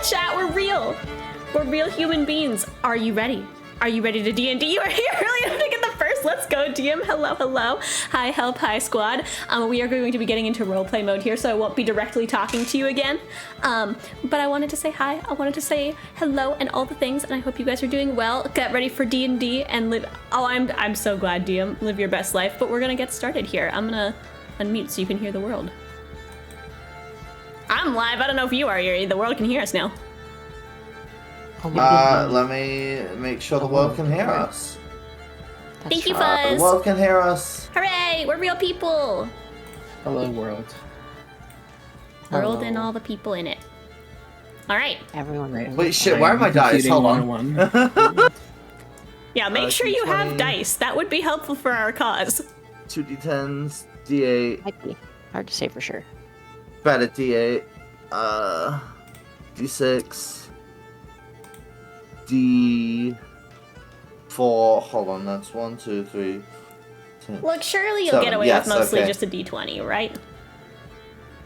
chat, we're real. We're real human beings. Are you ready? Are you ready to D&D? You are here early enough to get the first. Let's go, DM. Hello, hello. Hi, help, hi, squad. We are going to be getting into roleplay mode here, so I won't be directly talking to you again. But I wanted to say hi. I wanted to say hello and all the things, and I hope you guys are doing well. Get ready for D&D and live. Oh, I'm so glad, DM. Live your best life. But we're gonna get started here. I'm gonna unmute so you can hear the world. I'm live. I don't know if you are. The world can hear us now. Let me make sure the world can hear us. Thank you, Fuzz. The world can hear us. Hooray! We're real people. Hello, world. World Hello. and all the people in it. All right. Everyone. Right. Wait, shit. Where are my dice? Hold on. Yeah, make sure you have D20. dice. That would be helpful for our cause. 2d10s, d8, Might be hard to say for sure. better d8, d6, d4. Hold on, that's 1, 2, 3. 10. Look, surely you'll 7. get away Yes, with mostly okay. just a d20, right?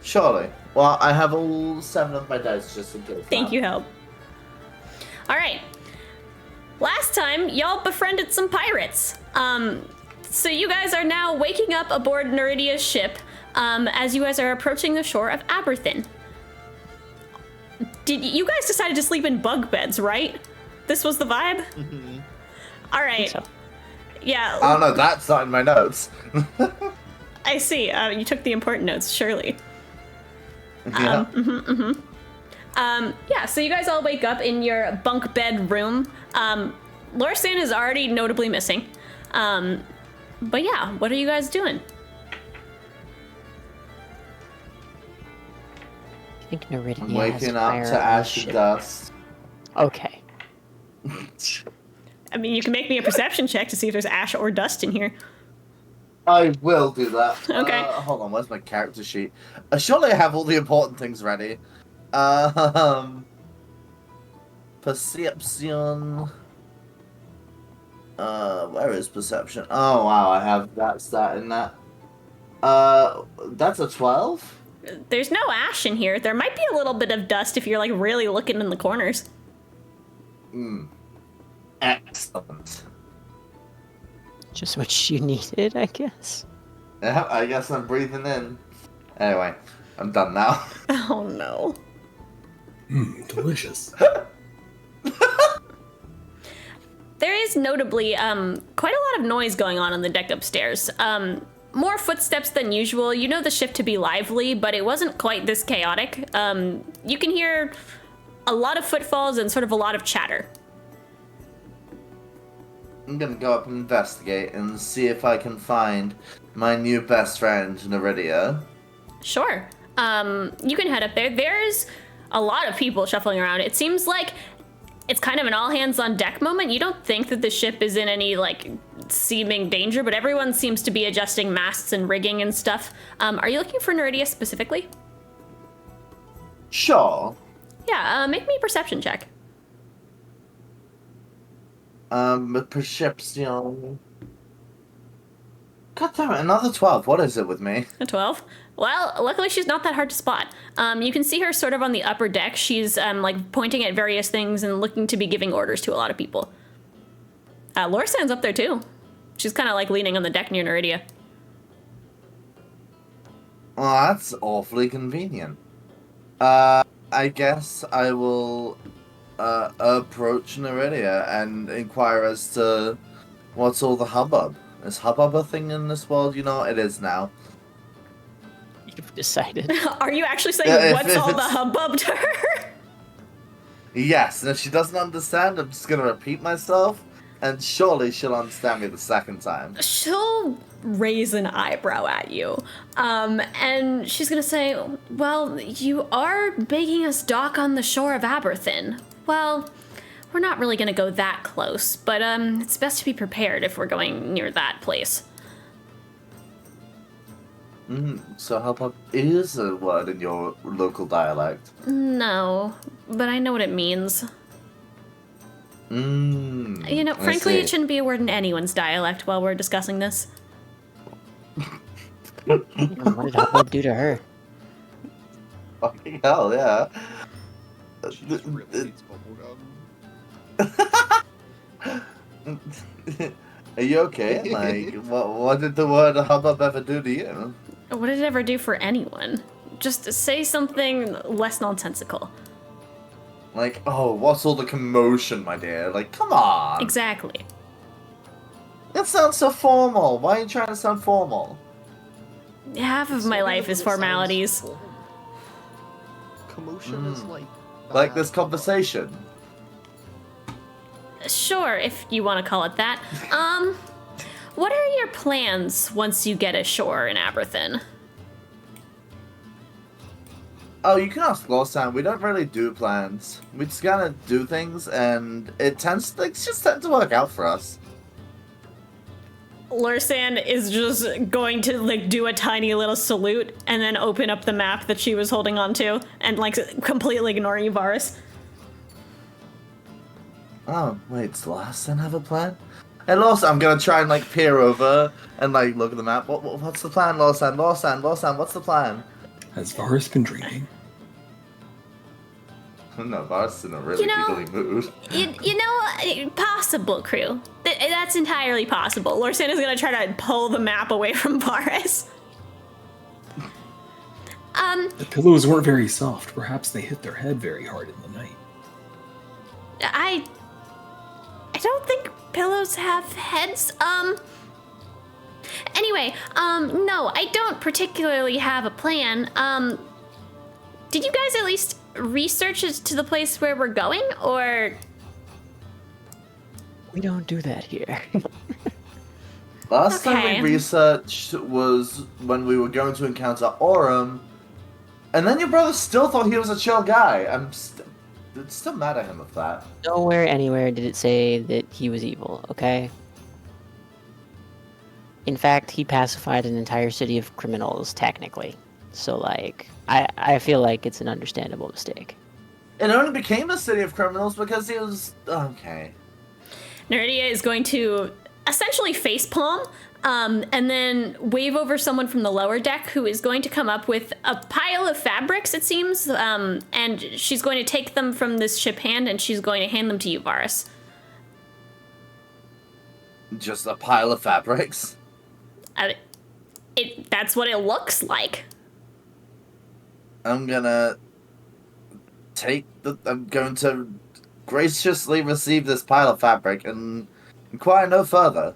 Surely. Well, I have all 7 of my dice just in case. Thank you, Help. All right. Last time, y'all befriended some pirates. So you guys are now waking up aboard Neridia's ship as you guys are approaching the shore of Aberthin. You guys decided to sleep in bunk beds, right? This was the vibe? Mm-hmm. All right. So. Yeah. Oh no, that's not in my notes. I see. You took the important notes, surely. Yeah. Yeah, so you guys all wake up in your bunk bed room. Lorsan is already notably missing. But yeah, what are you guys doing? I think Neridia I'm has waking up fire to on the ash and ship. dust. Okay. I mean, you can make me a perception check to see if there's ash or dust in here. I will do that. Okay. Hold on, where's my character sheet? Surely I have all the important things ready. Perception. Where is perception? Oh wow, I have that stat in that. That's a 12? There's no ash in here. There might be a little bit of dust if you're like really looking in the corners. Excellent. Just what you needed, I guess. Yeah, I guess I'm breathing in. Anyway, I'm done now. Oh no. Delicious. There is notably quite a lot of noise going on the deck upstairs. More footsteps than usual. You know the ship to be lively, but it wasn't quite this chaotic. You can hear a lot of footfalls and sort of a lot of chatter. I'm gonna go up and investigate and see if I can find my new best friend, Neridia. Sure. You can head up there. There's a lot of people shuffling around. It seems like it's kind of an all hands on deck moment. You don't think that the ship is in any like seeming danger, but everyone seems to be adjusting masts and rigging and stuff. Are you looking for Neridia specifically? Sure. Yeah, make me a perception check. Perception. God damn it, another 12. What is it with me? A 12? Well, luckily she's not that hard to spot. You can see her sort of on the upper deck. She's like pointing at various things and looking to be giving orders to a lot of people. Lorsan's up there too. She's kind of like leaning on the deck near Neridia. Well, that's awfully convenient. I guess I will approach Neridia and inquire as to what's all the hubbub. Is hubbub a thing in this world? You know, it is now. You've decided. Are you actually saying Yeah, what's if all the it's- hubbub to her? Yes, and if she doesn't understand, I'm just gonna repeat myself, and surely she'll understand me the second time. She'll raise an eyebrow at you. And she's gonna say, well, you are making us dock on the shore of Aberthin. Well, we're not really gonna go that close, but it's best to be prepared if we're going near that place. So hubbub is a word in your local dialect. No, but I know what it means. You know, I frankly, see. it shouldn't be a word in anyone's dialect while we're discussing this. What did Alta do to her? Fucking hell, yeah. She just really needs bubblegum. Are you okay? Like, what did the word hubbub ever do to you? What did it ever do for anyone? Just say something less nonsensical. Like, oh, what's all the commotion, my dear? Like, come on. Exactly. That sounds so formal. Why are you trying to sound formal? Half of my life is formalities. Commotion is Like this conversation. Sure, if you want to call it that. What are your plans once you get ashore in Aberthin? Oh, you can ask Lawson. We don't really do plans. We just gotta do things, and it just tend to work out for us. Lursan is just going to like do a tiny little salute and then open up the map that she was holding onto and like completely ignore you, Varas. Oh, wait, does Lawson have a plan? Hey, Lawson, I'm gonna try and like peer over and like look at the map. What's the plan, Lawson? Lawson, what's the plan? Has Varas been drinking? No, Varas in a really giggly mood. Possible, Kruu. That's entirely possible. Lursan is gonna try to pull the map away from Varas. The pillows weren't very soft. Perhaps they hit their head very hard in the night. I don't think pillows have heads. Anyway, no, I don't particularly have a plan. Did you guys at least research it to the place where we're going, or? We don't do that here. Last time Okay. we researched was when we were going to encounter Aurum, and then your brother still thought he was a chill guy. It's still mad at him of that. Nowhere, anywhere did it say that he was evil, okay? In fact, he pacified an entire city of criminals, technically. So, like, I feel like it's an understandable mistake. It only became a city of criminals because he was... Okay. Neridia is going to essentially facepalm, and then wave over someone from the lower deck who is going to come up with a pile of fabrics, it seems, and she's going to take them from this ship hand and she's going to hand them to you, Varas. Just a pile of fabrics? That's what it looks like. I'm going to graciously receive this pile of fabric and inquire no further.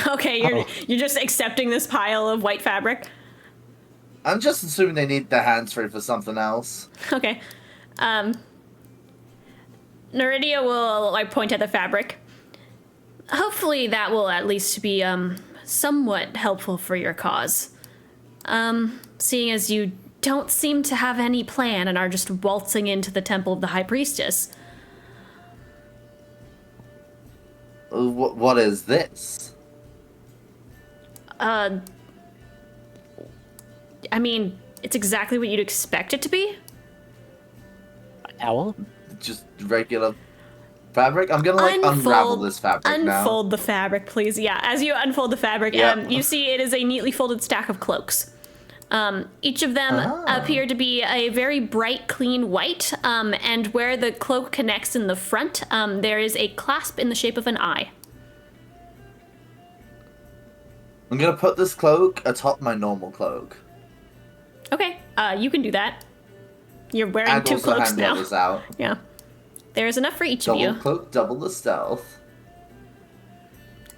Okay, you're just accepting this pile of white fabric. I'm just assuming they need their hands free for something else. Okay. Neridia will like point at the fabric. Hopefully that will at least be somewhat helpful for your cause. Seeing as you don't seem to have any plan and are just waltzing into the temple of the High Priestess. What is this? I mean, it's exactly what you'd expect it to be. A towel? Just regular fabric? I'm gonna unravel this fabric now. Unfold the fabric, please. Yeah, as you unfold the fabric, Yep. you see it is a neatly folded stack of cloaks. Each of them appear to be a very bright, clean white, and where the cloak connects in the front, there is a clasp in the shape of an eye. I'm gonna put this cloak atop my normal cloak. Okay, you can do that. You're wearing And two also cloaks hand the now. others out. Yeah. There's enough for each of you. Double cloak, double the stealth.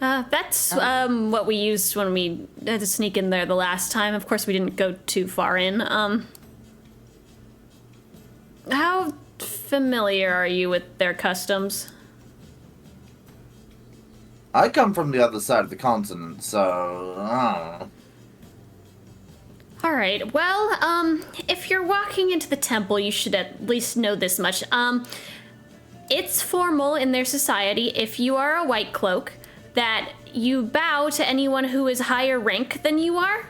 That's what we used when we had to sneak in there the last time. Of course, we didn't go too far in. How familiar are you with their customs? I come from the other side of the continent, so I don't know. All right. Well, if you're walking into the temple, you should at least know this much. It's formal in their society, if you are a white cloak, that you bow to anyone who is higher rank than you are,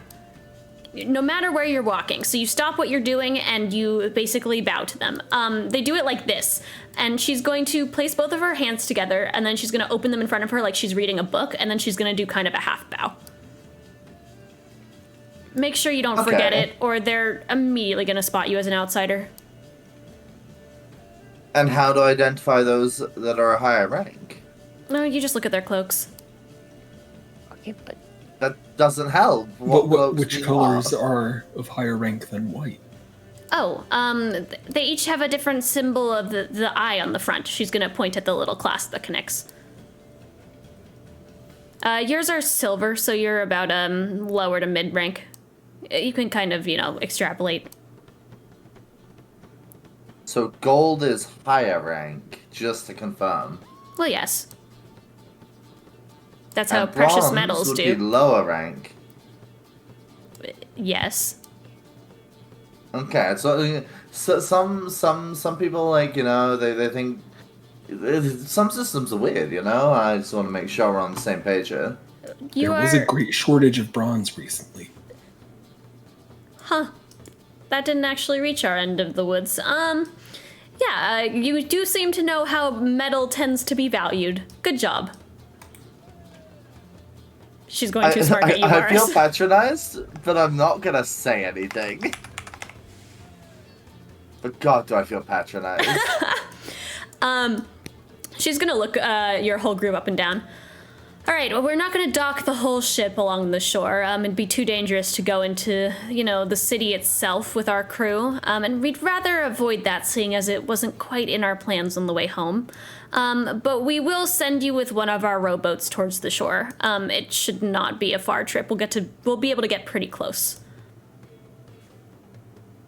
no matter where you're walking. So you stop what you're doing and you basically bow to them. They do it like this, and she's going to place both of her hands together, and then she's going to open them in front of her like she's reading a book, and then she's going to do kind of a half bow. Make sure you don't forget it, or they're immediately going to spot you as an outsider. And how do I identify those that are a higher rank? No, you just look at their cloaks. Okay, but That doesn't help. What cloaks Which do you colors have? are of higher rank than white? Oh, they each have a different symbol of the eye on the front. She's gonna point at the little clasp that connects. Yours are silver, so you're about lower to mid rank. You can kind of, extrapolate. So gold is higher rank, just to confirm. Well, yes. That's how And precious bronze metals would do. be lower rank. Yes. Okay, so some people they think some systems are weird. I just want to make sure we're on the same page here. You There are... was a great shortage of bronze recently. Huh. That didn't actually reach our end of the woods. Yeah, you do seem to know how metal tends to be valued. Good job. She's going too smart at you, I feel Mars. patronized, but I'm not gonna say anything. But God, do I feel patronized. She's gonna look your whole group up and down. All right, well, we're not gonna dock the whole ship along the shore. It'd be too dangerous to go into, the city itself with our crew. And we'd rather avoid that, seeing as it wasn't quite in our plans on the way home. But we will send you with one of our rowboats towards the shore. It should not be a far trip. We'll be able to get pretty close.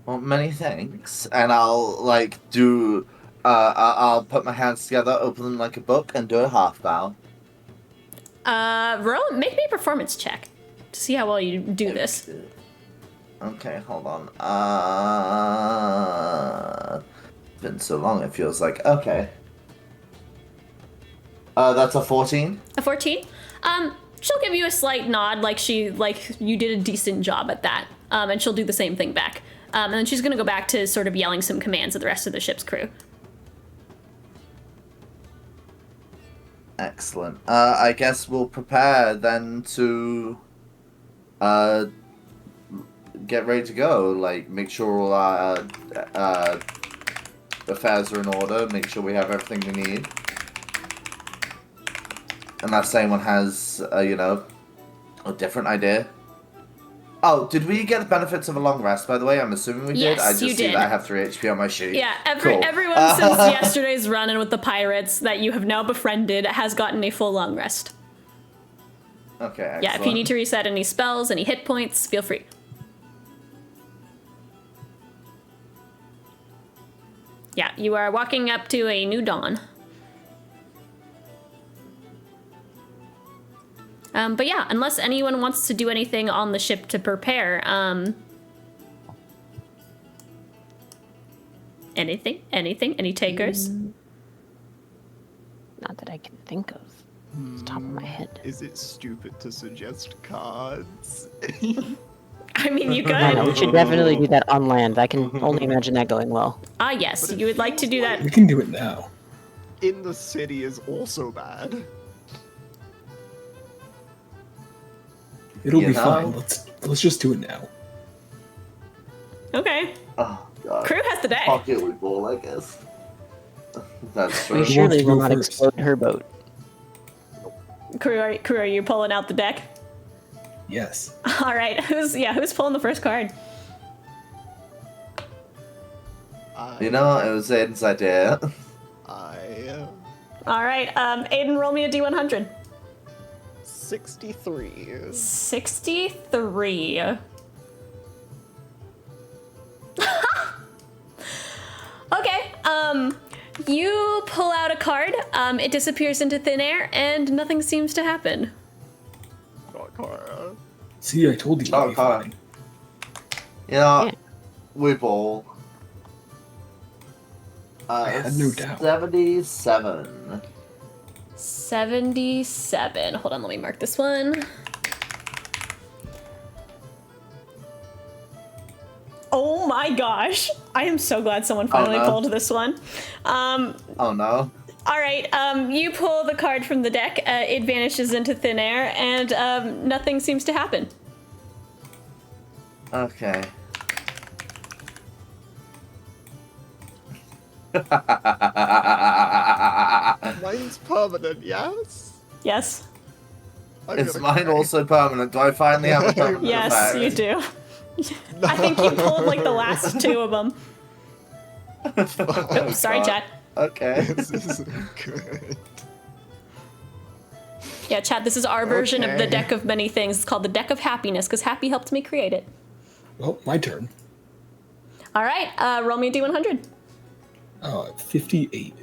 Well, many thanks, and I'll I'll put my hands together, open them like a book, and do a half bow. Make me a performance check to see how well you do this. Okay, hold on. It's been so long, it feels like. Okay. That's a 14. A 14? She'll give you a slight nod, like you did a decent job at that. And she'll do the same thing back. And then she's gonna go back to sort of yelling some commands at the rest of the ship's crew. Excellent. I guess we'll prepare then to get ready to go. Make sure all our affairs are in order. Make sure we have everything we need. Unless anyone has, a different idea. Oh, did we get the benefits of a long rest, by the way? I'm assuming we did. Yes, I just you see did. that I have 3 HP on my sheet. Yeah, Cool. everyone since yesterday's run-in with the pirates that you have now befriended has gotten a full long rest. Okay, excellent. Yeah, if you need to reset any spells, any hit points, feel free. Yeah, you are walking up to a new dawn. But yeah, unless anyone wants to do anything on the ship to prepare, anything, any takers? Not that I can think of. It's the top of my head. Is it stupid to suggest cards? I mean, you No, no, we could. should definitely do that on land. I can only imagine that going well. Ah, yes, But it you would like to feels do like- that. We can do it now. In the city is also bad. It'll You be know? fine. Let's just do it now. Okay. Oh, God. Kruu has the day. Pocket we ball, I guess. That's We true. Who surely wants to will go not first? explode her boat. Kruu, are you pulling out the deck? Yes. All right. Who's pulling the first card? You know, it was Aiden's idea. All right. Aiden, roll me a D100. 63. 63. Okay. You pull out a card. It disappears into thin air, and nothing seems to happen. See, I told you. Oh, It'd be God. fine. You know, Yeah. we ball. I had no doubt. 77. 77. Hold on, let me mark this one. Oh my gosh. I am so glad someone finally no. pulled this one. Oh no. All right, you pull the card from the deck. It vanishes into thin air, and nothing seems to happen. Okay. Mine's permanent, yes? Yes. I'm Is gonna mine cry. also permanent? Do I finally have a permanent Yes, effect? you do. I think you pulled like the last two of them. Oh, Sorry, God. chat. Okay. This isn't good. Yeah, chat, this is our version of the Okay. deck of many things. It's called the deck of happiness, because Happy helped me create it. Well, my turn. All right, roll me a d100. 58.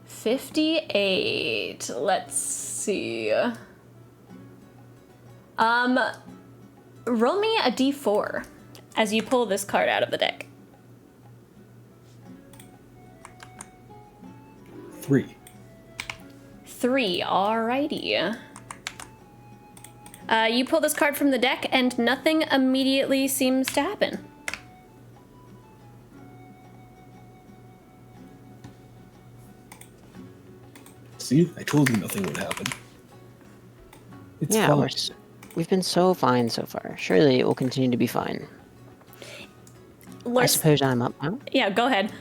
58. Let's see. Roll me a d4 as you pull this card out of the deck. 3. 3, alrighty. You pull this card from the deck and nothing immediately seems to happen. See, I told you nothing would happen. It's Yeah, fine. we've been so fine so far. Surely it will continue to be fine. I suppose I'm up now. Yeah, go ahead.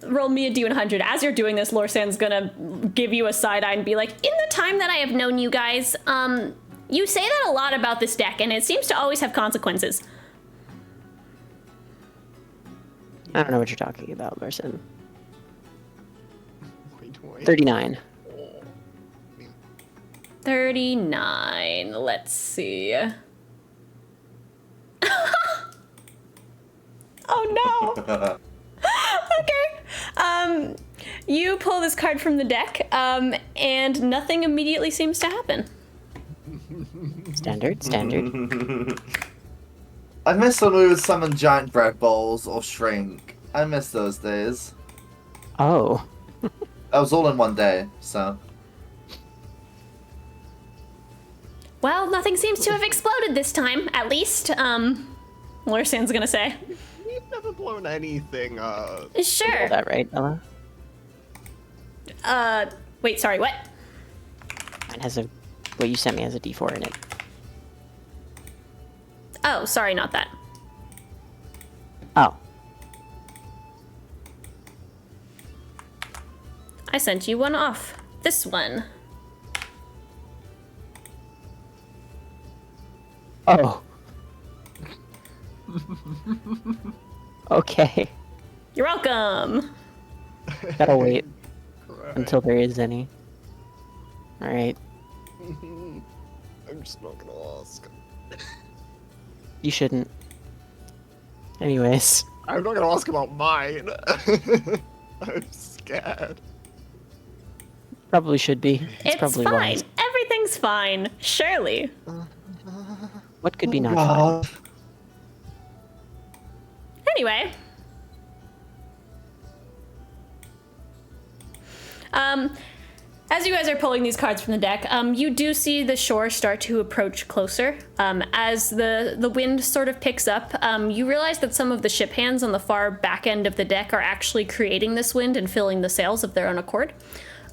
Roll me a d100. As you're doing this, Lorsan's gonna give you a side eye and be like, in the time that I have known you guys, you say that a lot about this deck, and it seems to always have consequences. I don't know what you're talking about, Larson. Wait. 39. 39. Let's see. Oh no! Okay. You pull this card from the deck, and nothing immediately seems to happen. Standard. I miss when we would summon giant bread balls or shrink. I miss those days. Oh. That was all in one day, so. Well, nothing seems to have exploded this time, at least. Lorsan's gonna say. We've never blown anything, Sure. That right, Ella? Wait, sorry, what? Mine has a... What you sent me has a D4 in it. Oh, sorry, not that. Oh. I sent you one off. This one. Oh. Okay. You're welcome. Gotta wait Right. until there is any. Alright. I'm just not gonna ask. You shouldn't. Anyways. I'm not gonna ask about mine. I'm scared. Probably should be. It's probably fine. wise. Everything's fine. Surely. What could be not God. fine? Anyway. As you guys are pulling these cards from the deck, you do see the shore start to approach closer. As the wind sort of picks up, you realize that some of the ship hands on the far back end of the deck are actually creating this wind and filling the sails of their own accord.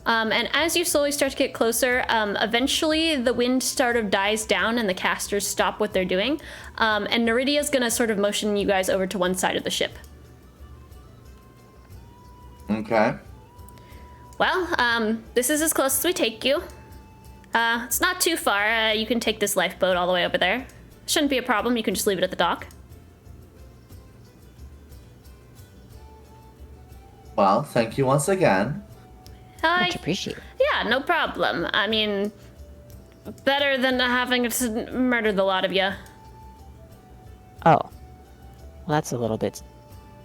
And as you slowly start to get closer, eventually the wind sort of dies down and the casters stop what they're doing. And Neridia's gonna sort of motion you guys over to one side of the ship. Okay. Well, this is as close as we take you. It's not too far. You can take this lifeboat all the way over there. Shouldn't be a problem. You can just leave it at the dock. Well, thank you once again. Much appreciated. Yeah, no problem. I mean, better than having to murder the lot of you. Oh. Well, that's a little bit...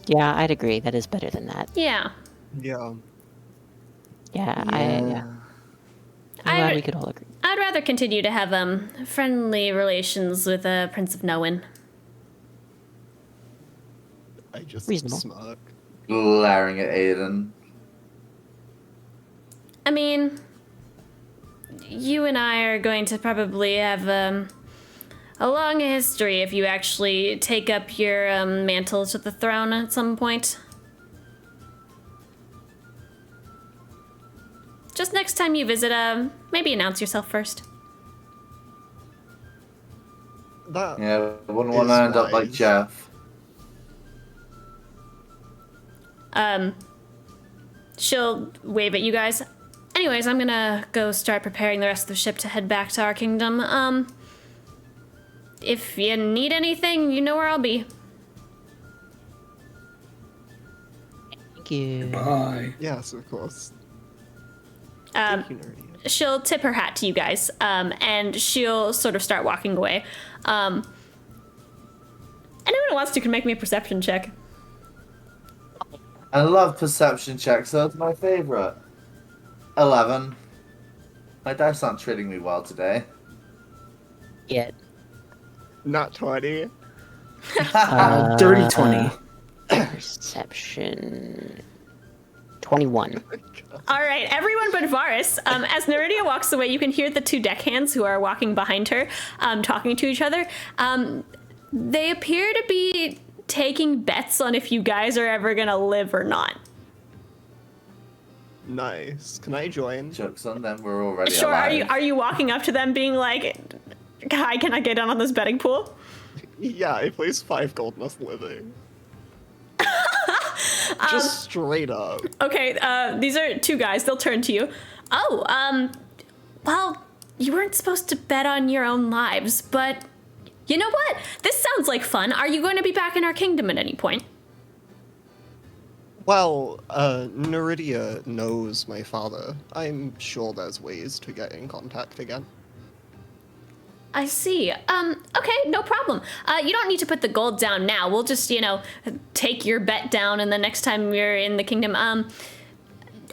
Yeah, I'd agree. That is better than that. Yeah. Yeah. Yeah, I'm glad we could all agree. I'd rather continue to have friendly relations with Prince of Nowen. I just Reasonable. smirk. Glaring at Aiden. I mean, you and I are going to probably have a long history if you actually take up your mantle to the throne at some point. Just next time you visit, maybe announce yourself first. That Yeah, I wouldn't want to is end up like wise. Jeff. She'll wave at you guys. Anyways, I'm gonna go start preparing the rest of the ship to head back to our kingdom. If you need anything, you know where I'll be. Thank you. Bye. Yes, of course. Um, she'll tip her hat to you guys, and she'll sort of start walking away. Anyone who wants to can make me a perception check. I love perception checks, so it's my favorite. 11. My dice aren't treating me well today. Yet. Not 20. Dirty 20. Perception. 21. All right, everyone but Varas. As Neridia walks away, you can hear the two deckhands who are walking behind her, talking to each other. They appear to be taking bets on if you guys are ever gonna live or not. Nice. Can I join? Joke's on them, we're already Sure. alive. Are you walking up to them, being like, "Hi, can I get in on this betting pool?" Yeah, I place 5 gold in us living. Just straight up. Okay, these are two guys. They'll turn to you. Oh, well, you weren't supposed to bet on your own lives, but you know what? This sounds like fun. Are you going to be back in our kingdom at any point? Well, Neridia knows my father. I'm sure there's ways to get in contact again. I see. Okay, no problem. You don't need to put the gold down now. We'll just, take your bet down, and the next time we're in the kingdom,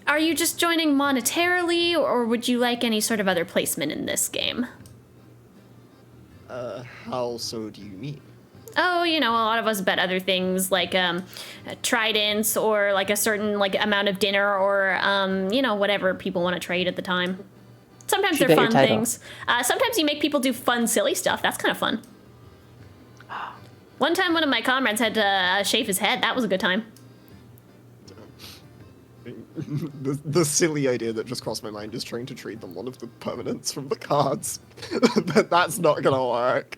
are you just joining monetarily, or would you like any sort of other placement in this game? How so do you mean? Oh, a lot of us bet other things like tridents or like a certain amount of dinner or whatever people want to trade at the time. Sometimes they're fun things. Sometimes you make people do fun, silly stuff. That's kind of fun. One time, one of my comrades had to shave his head. That was a good time. The silly idea that just crossed my mind is trying to trade them one of the permanents from the cards. But that's not gonna work.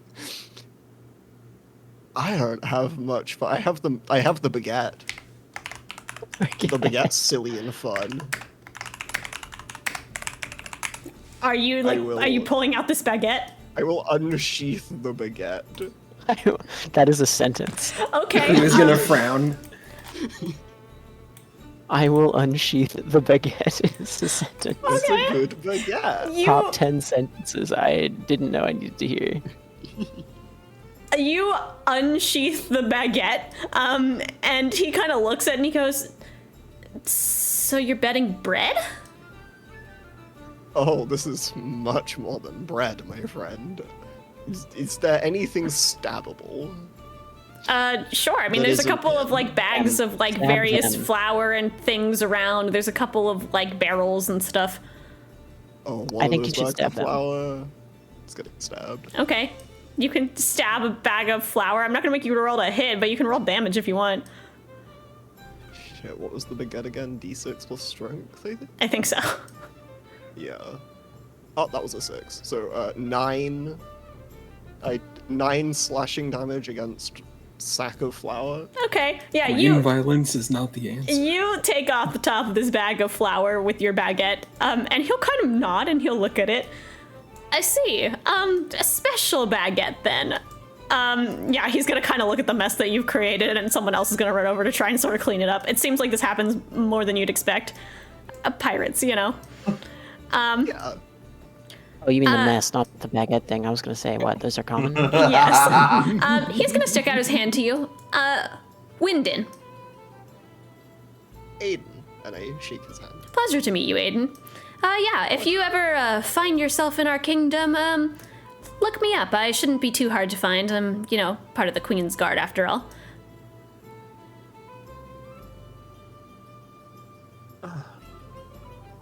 I don't have much, but I have the baguette. The baguette's silly and fun. Are you pulling out this baguette? I will unsheath the baguette. That is a sentence. Okay. He was gonna frown. I will unsheath the baguette. It's a sentence. It's Okay. a good baguette. Top 10 sentences I didn't know I needed to hear. You unsheath the baguette, and he kind of looks at it and he goes, "So you're betting bread?" Oh, this is much more than bread, my friend. Is there anything stabbable? Sure. I mean, That there's a isn't couple of bags of stab various them. flour and things around. There's a couple of barrels and stuff. Oh, I one of think those you should bags stab of them. flour. It's getting stabbed. Okay. You can stab a bag of flour. I'm not gonna make you roll to hit, but you can roll damage if you want. Shit, what was the baguette again? D6 plus strength, I think? I think so. Yeah. Oh, that was a 6. So, 9 slashing damage against sack of flour. Okay. Yeah, Playing violence is not the answer. You take off the top of this bag of flour with your baguette, and he'll kind of nod and he'll look at it. I see. A special baguette then. Yeah, he's gonna kind of look at the mess that you've created, and someone else is gonna run over to try and sort of clean it up. It seems like this happens more than you'd expect. Pirates, Yeah. Oh, you mean the mess, not the baguette thing? I was gonna say, what? Those are common? Yes. He's gonna stick out his hand to you. Wyndon. Aiden. And I shake his hand. Pleasure to meet you, Aiden. Yeah, if you ever find yourself in our kingdom, look me up. I shouldn't be too hard to find. I'm, part of the Queen's Guard after all.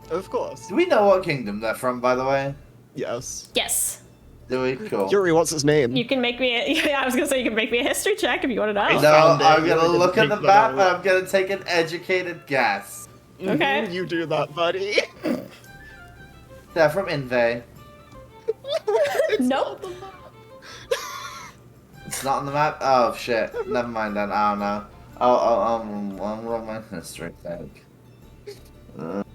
Of course. Do we know what kingdom they're from, by the way? Yes. Yes. Do we? Cool. Yuri, what's his name? You can make me I was gonna say you can make me a history check if you want to know. No, found it. I'm I gonna didn't look at think the that map and I'm gonna take an educated guess. Okay. You do that, buddy. They're from Inve. Nope. It's not on the map? Oh shit. Never mind then, I don't know. I'll roll my history check.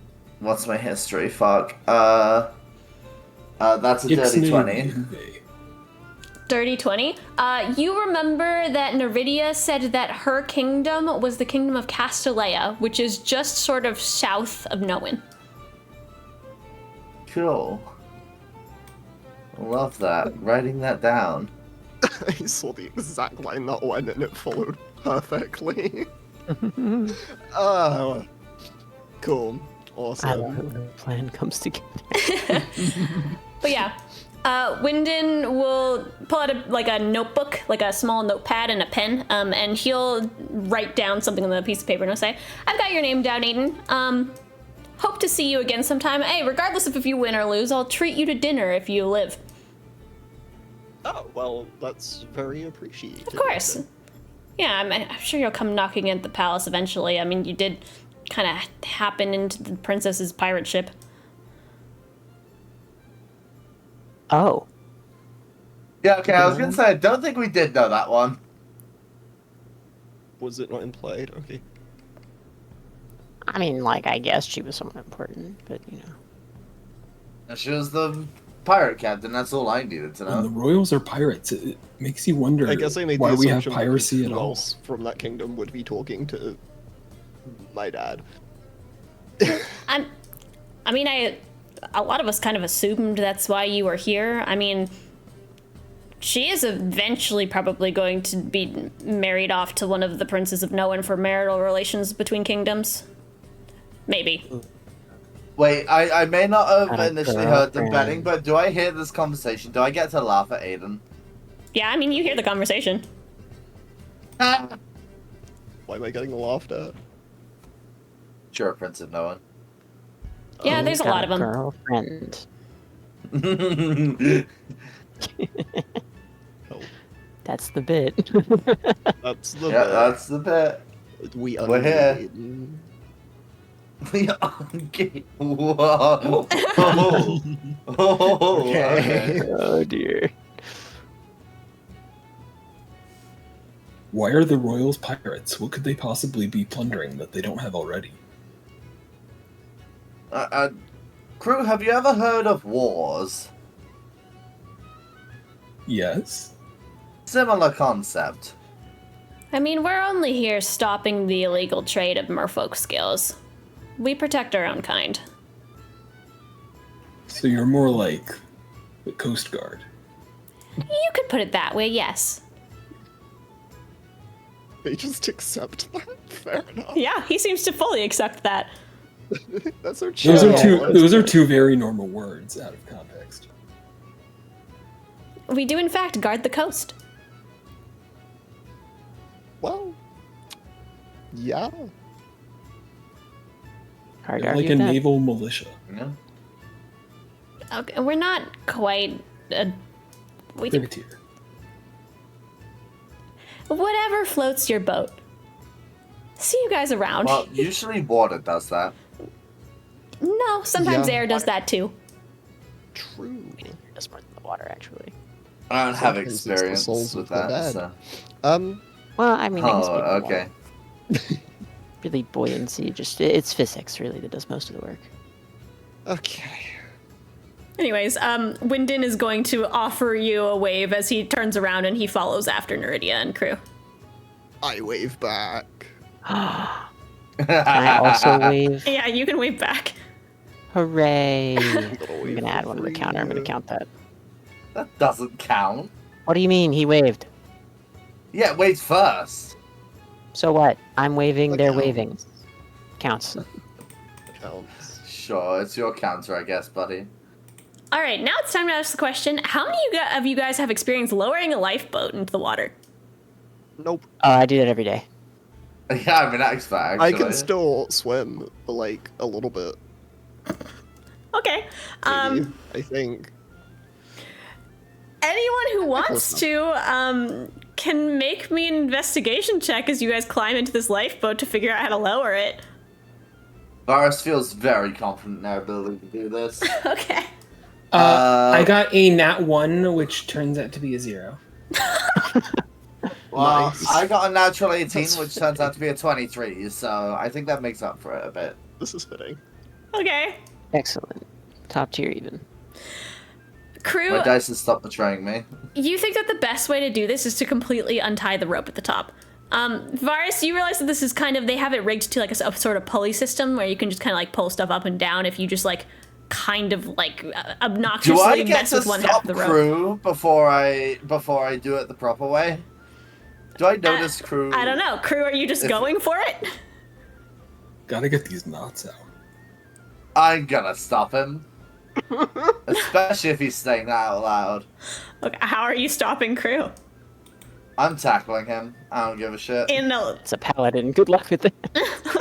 What's my history? Fuck. That's a dirty 20. Dirty 20. You remember that Neridia said that her kingdom was the kingdom of Castellea, which is just sort of south of Nowen. Cool. Love that. Writing that down. I saw the exact line that went and it followed perfectly. Cool. I Awesome. love it when a plan comes together. But yeah, Wyndon will pull out a notebook, like a small notepad and a pen, and he'll write down something on a piece of paper and he'll say, I've got your name down, Aiden. Hope to see you again sometime. Hey, regardless of if you win or lose, I'll treat you to dinner if you live. Oh, well, that's very appreciated. Of course. Yeah, I'm sure you'll come knocking at the palace eventually. I mean, you did kind of happen into the princess's pirate ship. Oh. Yeah, okay, I was gonna say, I don't think we did know that one. Was it not implied? Okay. I mean, like, I guess she was somewhat important, but, you know. She was the pirate captain, that's all I needed to When the know. royals are pirates, it makes you wonder I guess I made why the we have assumption piracy that at who all. else from that kingdom would be talking to my dad. A lot of us kind of assumed that's why you were here. I mean, she is eventually probably going to be married off to one of the princes of Nowen for marital relations between kingdoms. Maybe. Wait, I may not have Got a initially heard them girlfriend. betting, but do I hear this conversation? Do I get to laugh at Aiden? Yeah, I mean, you hear the conversation. Why am I getting laughed at? Sure, Prince of Noah. Yeah, Oh, there's a Got lot of them. Girlfriend. Oh, That's the bit. that's the Yeah, bit. that's the bit. We're here. here. We are gay. Whoa. Oh, Okay. Oh dear. Why are the royals pirates? What could they possibly be plundering that they don't have already? Kruu, have you ever heard of wars? Yes? Similar concept. I mean, we're only here stopping the illegal trade of merfolk skills. We protect our own kind. So you're more like the Coast Guard. You could put it that way, yes. They just accept that. Fair enough. Yeah, he seems to fully accept that. That's so chill. Those are two very normal words out of context. We do, in fact, guard the coast. Well, yeah. Hard to They're argue like a with that. naval militia. Yeah. Okay, we're not quite we do Privateer. whatever floats your boat. See you guys around. Well, usually water does that. No, sometimes Yeah. air does that too. True. That's more than the water, actually. I don't have Sometimes it's the experience souls with of the that, dead. so. Well, I mean, I can Oh, speak for okay. water. Really buoyancy, it's physics, really, that does most of the work. Okay. Anyways, Wyndon is going to offer you a wave as he turns around and he follows after Neridia and Kruu. I wave back. Can I also wave? Yeah, you can wave back. Hooray! Little I'm wave gonna add for one to the counter. I'm gonna free. count that. That doesn't count. What do you mean he waved? Yeah, wait first. So what? I'm waving, That they're counts. waving. Counts. Counts. Sure, it's your counter, I guess, buddy. All right, now it's time to ask the question: how many of you guys have experienced lowering a lifeboat into the water? Nope. Oh, I do that every day. Yeah, I'm an expert, actually. I can still swim, but like a little bit. Okay. Maybe, I think. Anyone who wants close to can make me an investigation check as you guys climb into this lifeboat to figure out how to lower it. Varas feels very confident in their ability to do this. Okay. I got a nat 1, which turns out to be a 0. Well, Nice. I got a natural 18, That's which turns out to be a 23, so I think that makes up for it a bit. This is fitting. Okay. Excellent. Top tier even. Kruu, My dice has stopped betraying me. you think that the best way to do this is to completely untie the rope at the top. Varas, you realize that this is kind of, they have it rigged to like a sort of pulley system where you can just kind of like pull stuff up and down if you just like kind of like obnoxiously Do I get mess to with one half stop of the rope. Kruu before I do it the proper way? Do I notice Kruu? I don't know. Kruu, are you just If- going for it? Gotta get these knots out. I'm gonna stop him. Especially if he's saying that out loud. Okay, how are you stopping Kruu? I'm tackling him. I don't give a shit. It's a paladin. Good luck with it.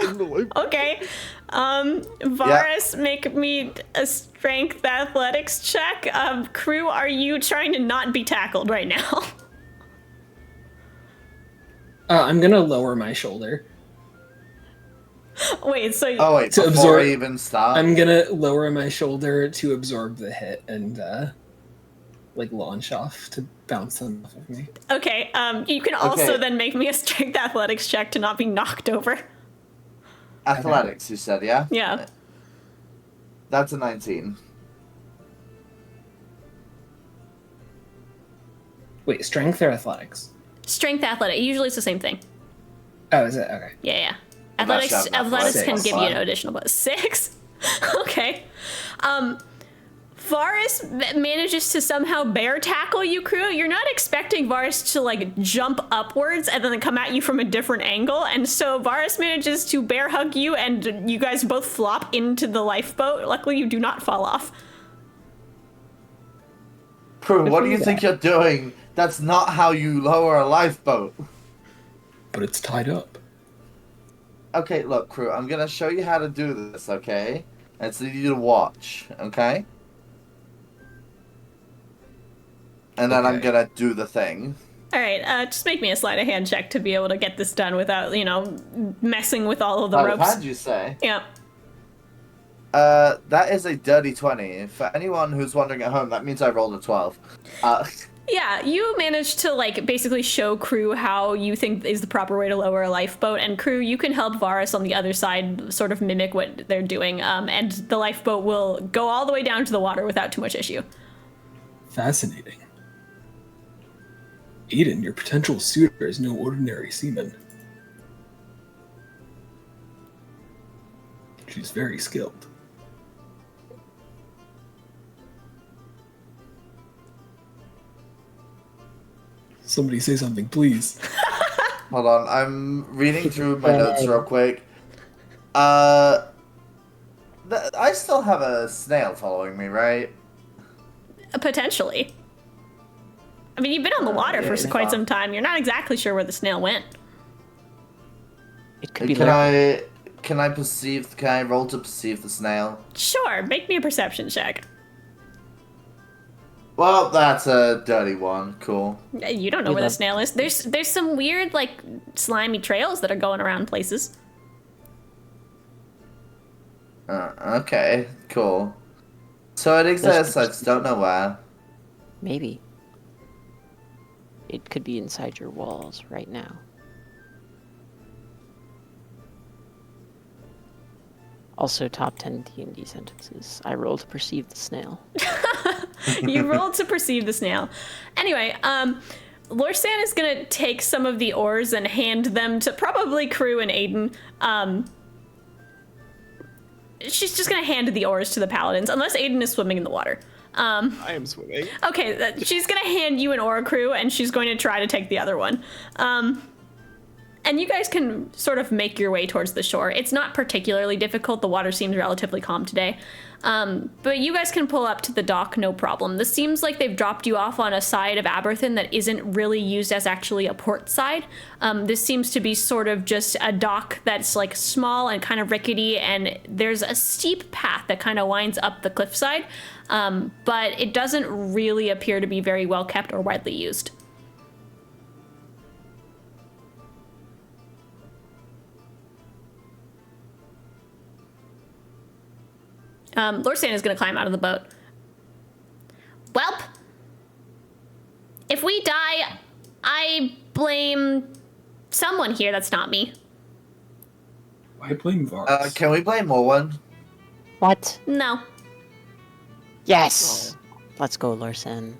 In the loop. Okay. Varas, make me a strength athletics check. Kruu, are you trying to not be tackled right now? I'm gonna lower my shoulder. Wait, so Oh wait, To before absorb- I even start. I'm gonna lower my shoulder to absorb the hit and like launch off to bounce them off of me. okay, you can also Okay. then make me a strength athletics check to not be knocked over. Athletics, you said, yeah? Yeah. That's a 19. Wait, strength or athletics? Strength athletic, usually it's the same thing. Oh, is it? Okay. Yeah. I'm not Athletics sure I'm athletics can athletics. give you an additional bonus. 6? Okay. Varas manages to somehow bear tackle you, Kruu. You're not expecting Varas to like jump upwards and then come at you from a different angle, and so Varas manages to bear hug you, and you guys both flop into the lifeboat. Luckily, you do not fall off. Kruu, what do you Before think you're doing? That's not how you lower a lifeboat. But it's tied up. Okay, look, Kruu, I'm gonna show you how to do this, okay? And it's need you to watch, okay? And then I'm Okay. gonna do the thing. All right, just make me a sleight of hand check to be able to get this done without, messing with all of the How ropes. did you say? Yeah. That is a dirty 20. For anyone who's wondering at home, that means I rolled a 12. Yeah, you managed to like basically show Kruu how you think is the proper way to lower a lifeboat, and Kruu, you can help Varas on the other side sort of mimic what they're doing, and the lifeboat will go all the way down to the water without too much issue. Fascinating. Aiden, your potential suitor is no ordinary seaman. She's very skilled. Somebody say something, please. Hold on, I'm reading through my notes real quick. I still have a snail following me, right? Potentially. I mean, you've been on the water yeah, for it's quite fine. some time. You're not exactly sure where the snail went. It could be Can lurking. can I roll to perceive the snail? Sure, make me a perception check. Well, that's a dirty one. Cool. You don't know We where the love- snail is. There's some weird, like, slimy trails that are going around places. Okay, cool. So it exists, I just don't know where. Maybe. It could be inside your walls right now. Also, top 10 D&D sentences. I roll to perceive the snail. You rolled to perceive the snail. Anyway, Lorsan is gonna take some of the oars and hand them to probably Kruu and Aiden. She's just gonna hand the oars to the paladins, unless Aiden is swimming in the water. I am swimming. Okay, she's gonna hand you an oar, Kruu, and she's going to try to take the other one. And you guys can sort of make your way towards the shore. It's not particularly difficult. The water seems relatively calm today. But you guys can pull up to the dock, no problem. This seems like they've dropped you off on a side of Aberthin that isn't really used as actually a port side. This seems to be sort of just a dock that's like small and kind of rickety, and there's a steep path that kind of winds up the cliffside. But it doesn't really appear to be very well kept or widely used. Lorsan is going to climb out of the boat. Welp, if we die, I blame someone here that's not me. Why blame Varas? Can we blame Owen? What? No. Yes! Let's go, Larson.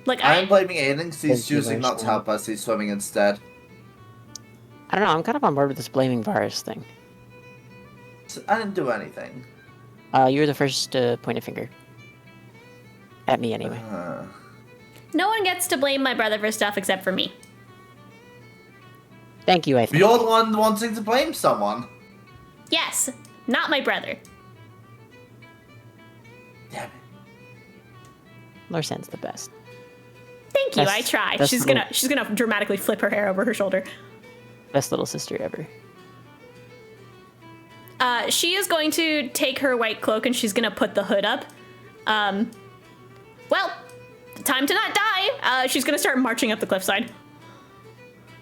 Like, I'm blaming Aiden because he's Thank you, choosing not to Larson. help us. He's swimming instead. I don't know, I'm kind of on board with this blaming Varas thing. I didn't do anything. You were the first to point a finger. At me, anyway. No one gets to blame my brother for stuff except for me. Thank you, I think. You're the one wanting to blame someone. Yes, not my brother. Damn it. Larson's the best. Thank you, That's- I tried. that's She's the- gonna dramatically flip her hair over her shoulder. Best little sister ever. She is going to take her white cloak and she's gonna put the hood up. Well, time to not die. She's gonna start marching up the cliffside.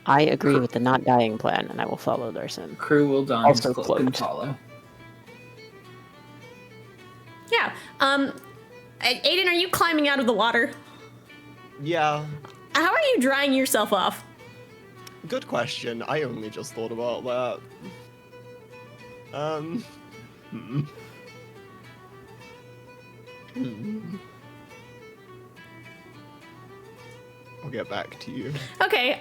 I agree with the not dying plan, and I will follow Larson. Kruu will don his Also cloak and cloaked. follow. Yeah. Aiden, are you climbing out of the water? Yeah, How are you drying yourself off? good question. I only just thought about that. I'll get back to you. Okay,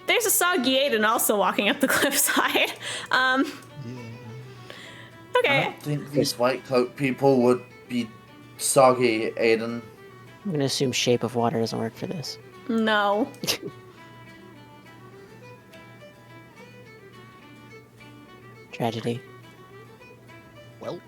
there's a soggy Aiden also walking up the cliffside. I Okay. don't think these white cloak people would be soggy, Aiden. I'm gonna assume shape of water doesn't work for this. No. Tragedy. Well.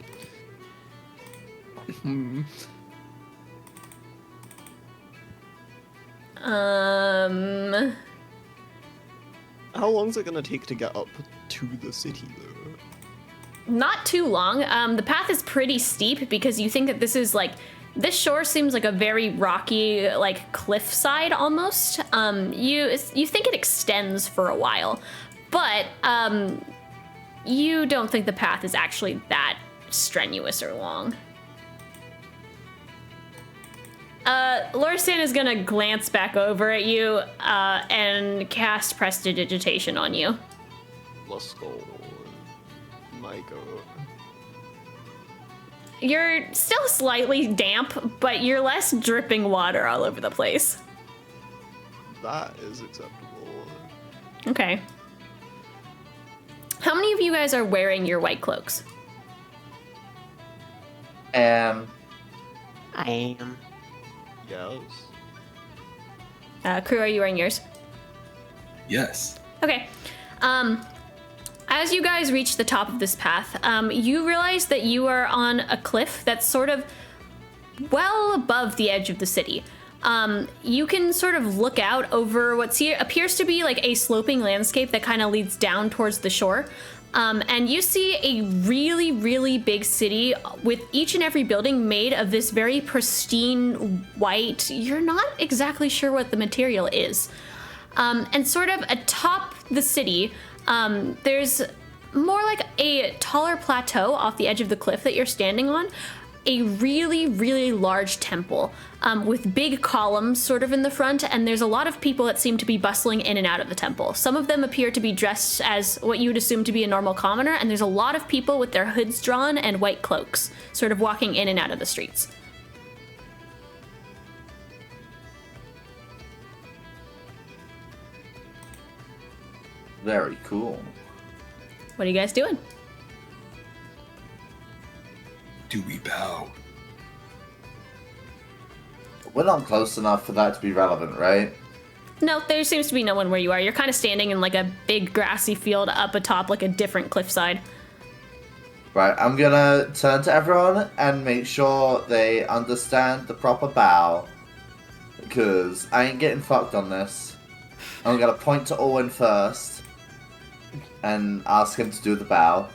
How long's it gonna take to get up to the city, though? Not too long. The path is pretty steep because you think that this is like this shore seems like a very rocky, like cliffside almost. You think it extends for a while, but you don't think the path is actually that strenuous or long. Lorsan is gonna glance back over at you and cast prestidigitation on you. Let's go. My god. You're still slightly damp, but you're less dripping water all over the place. That is acceptable. Okay. How many of you guys are wearing your white cloaks? I am. Yes. Kruu, are you wearing yours? Yes. Okay. As you guys reach the top of this path, you realize that you are on a cliff that's sort of well above the edge of the city. You can sort of look out over what appears to be like a sloping landscape that kind of leads down towards the shore. And you see a really, really big city with each and every building made of this very pristine white. You're not exactly sure what the material is. And sort of atop the city, there's more like a taller plateau off the edge of the cliff that you're standing on. A really, really large temple with big columns sort of in the front, and there's a lot of people that seem to be bustling in and out of the temple. Some of them appear to be dressed as what you would assume to be a normal commoner, and there's a lot of people with their hoods drawn and white cloaks, sort of walking in and out of the streets. Very cool. What are you guys doing? Do we bow? We're not close enough for that to be relevant, right? No, there seems to be no one where you are. You're kind of standing in like a big grassy field up atop like a different cliffside. Right, I'm gonna turn to everyone and make sure they understand the proper bow. Because I ain't getting fucked on this. I'm gonna point to Owen first and ask him to do the bow.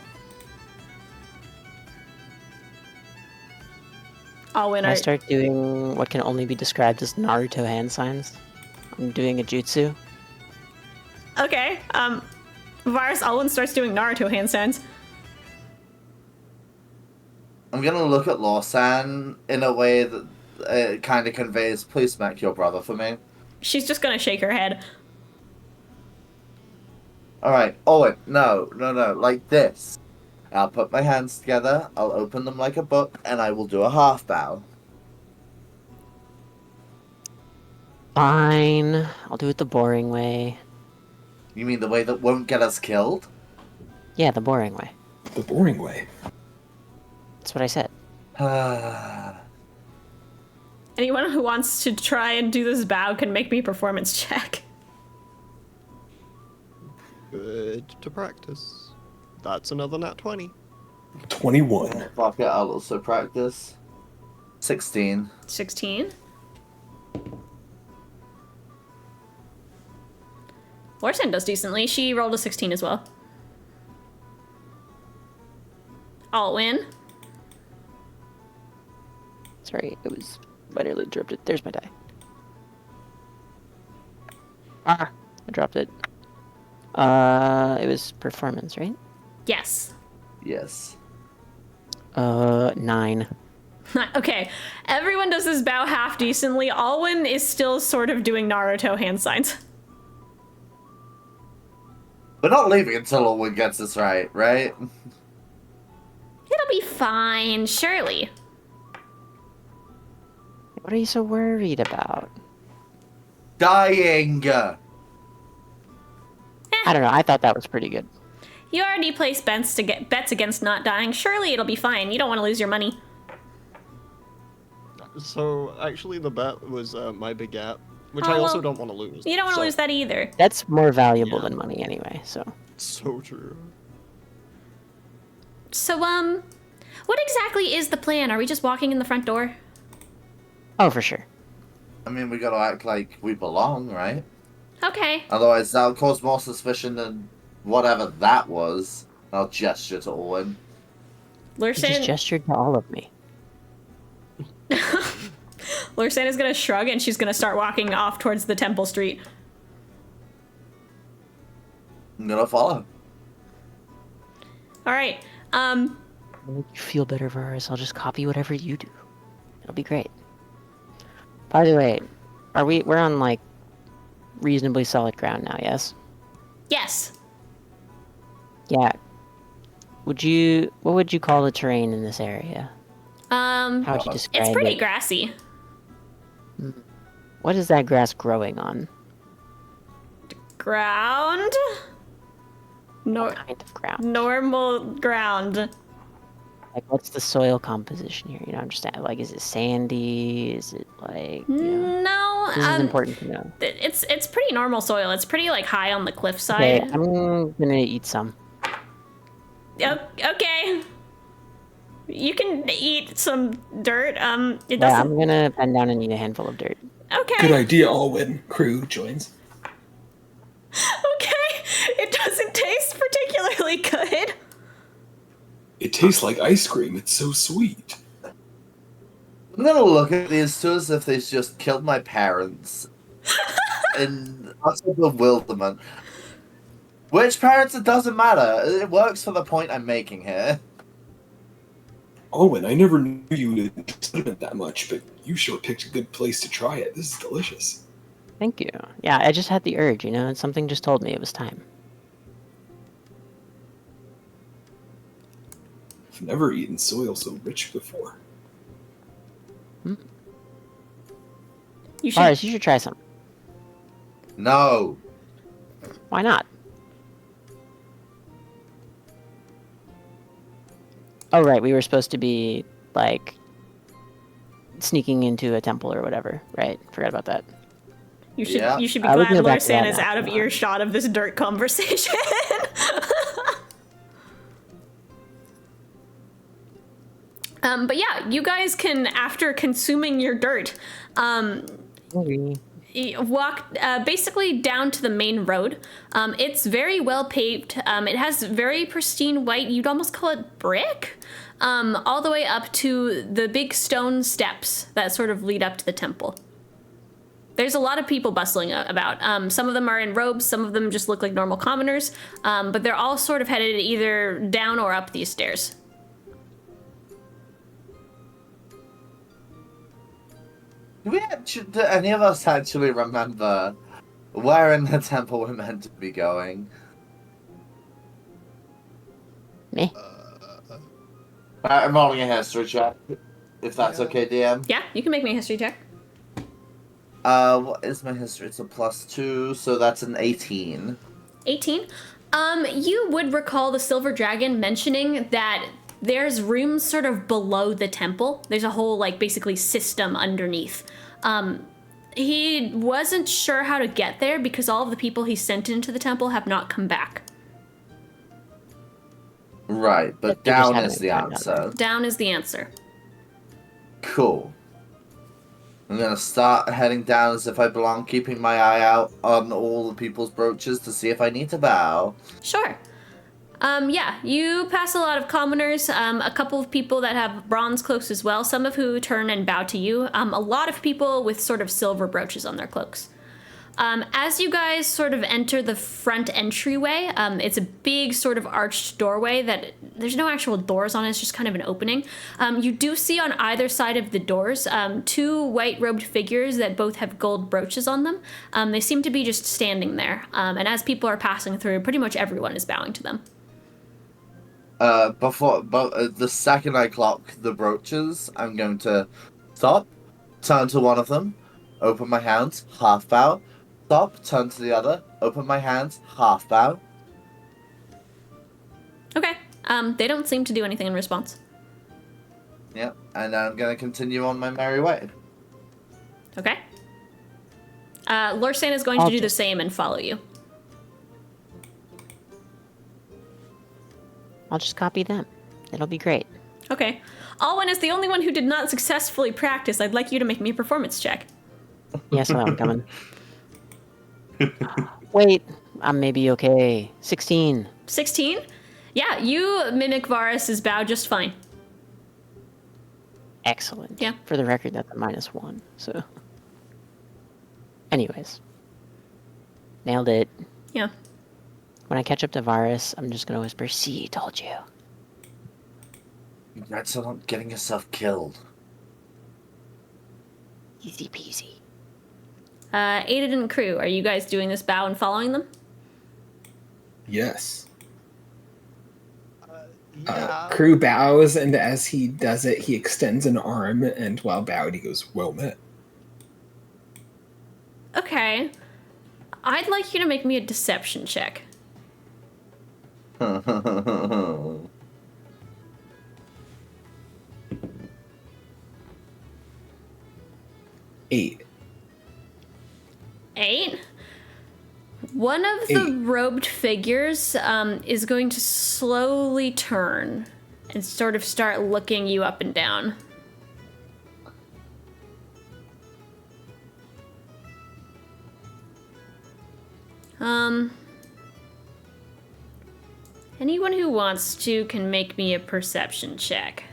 Alwyn, Can I start doing what can only be described as Naruto hand signs? I'm doing a jutsu. Okay, Varas Alwyn starts doing Naruto hand signs. I'm gonna look at Lawsan in a way that kind of conveys, please smack your brother for me. She's just gonna shake her head. Alright, Owen, no, like this. I'll put my hands together, I'll open them like a book, and I will do a half bow. Fine. I'll do it the boring way. You mean the way that won't get us killed? Yeah, the boring way. The boring way. That's what I said. Anyone who wants to try and do this bow can make me a performance check. Good to practice. That's another nat 20. 21. Fuck it, I'll also practice. 16. 16. Lorsan does decently. She rolled a 16 as well. Alwyn. Sorry, it was literally interrupted. There's my die. Ah, I dropped it. It was performance, right? Yes. Yes. 9. Okay, everyone does this bow half decently. Alwyn is still sort of doing Naruto hand signs. We're not leaving until Owen gets this right? It'll be fine, surely. What are you so worried about? Dying! I don't know. I thought that was pretty good. You already placed bets against not dying. Surely it'll be fine. You don't want to lose your money. So, actually, the bet was my big gap, which Oh, I also well, don't want to lose. You don't want to so- lose that either. That's more valuable Yeah. than money anyway, so. So true. So, what exactly is the plan? Are we just walking in the front door? Oh, for sure. I mean, we gotta act like we belong, right? Okay. Otherwise, that'll cause more suspicion than whatever that was. I'll gesture to Owen. You just Lursan gestured to all of me. is gonna shrug and she's gonna start walking off towards the temple street. I'm gonna follow. Alright. I'll make you feel better, Varas. I'll just copy whatever you do. It'll be great. By the way, we're on, like, reasonably solid ground now, yes? Yes. Yeah. What would you call the terrain in this area? How would you describe It's pretty it? grassy. What is that grass growing on? Ground? What kind of ground? Normal ground. Like, what's the soil composition here? You know, I'm just like, is it sandy? Is it like, you know? No, This is important to know. it's pretty normal soil. It's pretty like high on the Okay, cliffside. I'm gonna eat some. Okay. You can eat some dirt. It Yeah, doesn't. I'm gonna bend down and eat a handful of dirt. Okay. Good idea, Alwyn. Kruu joins. Okay. It doesn't taste particularly good. It tastes like ice cream. It's so sweet. I'm gonna look at these two as if they just killed my parents. In utter bewilderment. Which parents, it doesn't matter. It works for the point I'm making here. Alwyn, I never knew you enjoyed it that much, but you sure picked a good place to try it. This is delicious. Thank you. Yeah, I just had the urge, you know, and something just told me it was time. I've never eaten soil so rich before. You should. Varas, you should try some. No. Why not? Oh, right, we were supposed to be, like, sneaking into a temple or whatever, right? Forgot about that. You should. Yeah. You should be I would glad go back to Lorsan that is now. out of earshot of this dirt conversation. But yeah, you guys can, after consuming your dirt, Maybe. walk basically down to the main road. It's very well paved. It has very pristine white, you'd almost call it brick, all the way up to the big stone steps that sort of lead up to the temple. There's a lot of people bustling about. Some of them are in robes, some of them just look like normal commoners, but they're all sort of headed either down or up these stairs. Do any of us actually remember where in the temple we're meant to be going? Me? I'm rolling a history check, if that's okay, DM. Yeah, you can make me a history check. What is my history? It's a +2, so that's an 18. 18. You would recall the Silver Dragon mentioning that there's rooms sort of below the temple. There's a whole, like, basically system underneath. He wasn't sure how to get there because all of the people he sent into the temple have not come back. Right, but They just down haven't is the found out answer. Down is the answer. Cool. I'm gonna start heading down as if I belong, keeping my eye out on all the people's brooches to see if I need to bow. Sure. Yeah, you pass a lot of commoners, a couple of people that have bronze cloaks as well, some of who turn and bow to you, a lot of people with sort of silver brooches on their cloaks. As you guys sort of enter the front entryway, it's a big sort of arched doorway that there's no actual doors on it, it's just kind of an opening. You do see on either side of the doors two white-robed figures that both have gold brooches on them. They seem to be just standing there, and as people are passing through, pretty much everyone is bowing to them. The second I clock the brooches, I'm going to stop, turn to one of them, open my hands, half bow, stop, turn to the other, open my hands, half bow. Okay. They don't seem to do anything in response. Yep, and I'm going to continue on my merry way. Okay. Lorsan is going to do the same and follow you. I'll just copy them. It'll be great. Okay. Alwyn is the only one who did not successfully practice. I'd like you to make me a performance check. Yes, I'm coming. Wait, I'm maybe okay. 16. 16? Yeah, you mimic Varas' bow just fine. Excellent. Yeah. For the record, that's a -1, so. Anyways. Nailed it. Yeah. When I catch up to Varus, I'm just gonna whisper, "See, told you." Congrats on getting yourself killed. Easy peasy. Aiden and Kruu, are you guys doing this bow and following them? Yes. Yeah. Kruu bows, and as he does it, he extends an arm, and while bowed, he goes, "Well met." Okay. I'd like you to make me a deception check. 8. 8? One of the robed figures is going to slowly turn and sort of start looking you up and down. Anyone who wants to can make me a perception check.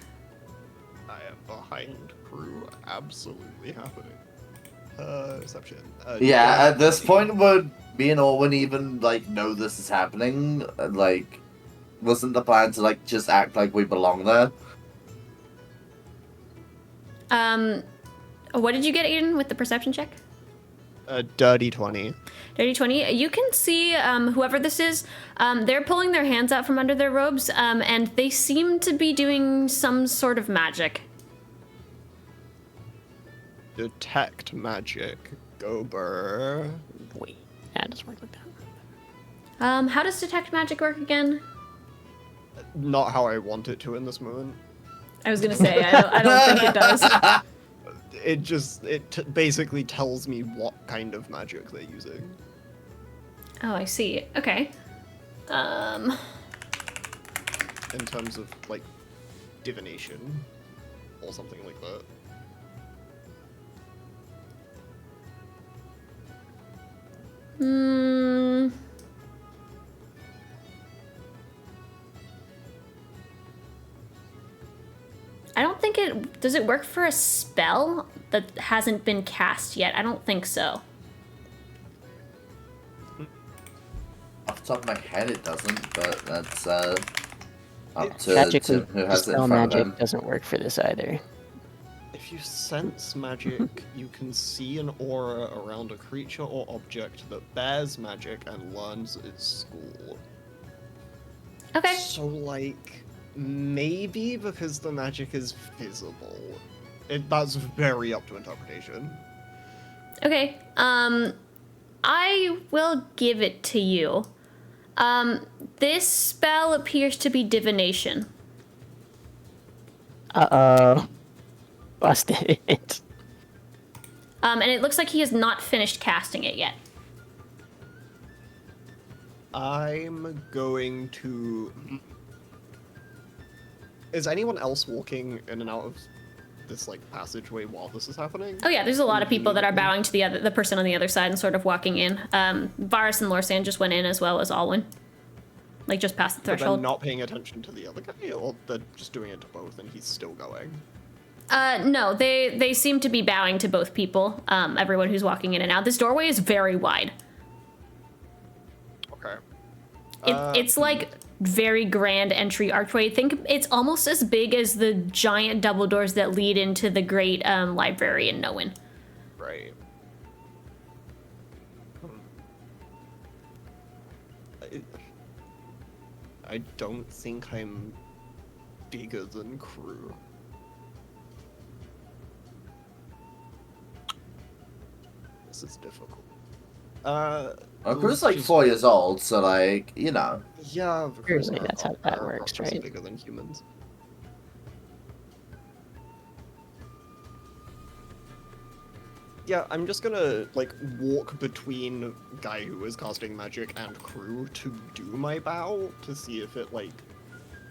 I am behind Kruu, absolutely happening. Reception. Yeah, at this point, would me and Alwyn even, like, know this is happening? Like, wasn't the plan to, like, just act like we belong there? What did you get, Aiden, with the perception check? A dirty 20. Dirty 20. You can see whoever this is, they're pulling their hands out from under their robes, and they seem to be doing some sort of magic. Detect magic. Go burr. Wait, yeah, it doesn't work like that. How does detect magic work again? Not how I want it to in this moment. I was gonna say, I don't think it does. It basically tells me what kind of magic they're using. Oh, I see. Okay. In terms of, like, divination. Or something like that. I don't think it... Does it work for a spell that hasn't been cast yet? I don't think so. Off the top of my head, it doesn't, but that's up to Tragically, who has it in dispel front of magic him. doesn't work for this either. you sense magic, you can see an aura around a creature or object that bears magic and learns its school. Okay. So, like, maybe because the magic is visible. That's very up to interpretation. Okay. I will give it to you. This spell appears to be divination. Uh-oh. Busted. And it looks like he has not finished casting it yet. I'm going to... Is anyone else walking in and out of this, like, passageway while this is happening? Oh yeah, there's a lot of people that are bowing to the person on the other side and sort of walking in. Varas and Lorsan just went in as well as Alwyn. Like, just past the But they're threshold. not paying attention to the other guy, or they're just doing it to both and he's still going? No, they seem to be bowing to both people, everyone who's walking in and out. This doorway is very wide. Okay. It's like very grand entry archway. Think it's almost as big as the giant double doors that lead into the great library in Nowen. Right. I don't think I'm bigger than Kruu. This is difficult. Kruu's like 4 years old, so like, you know. Yeah, Apparently that's how that works, right? Bigger than humans. Yeah, I'm just gonna, like, walk between guy who is casting magic and Kruu to do my bow to see if it, like,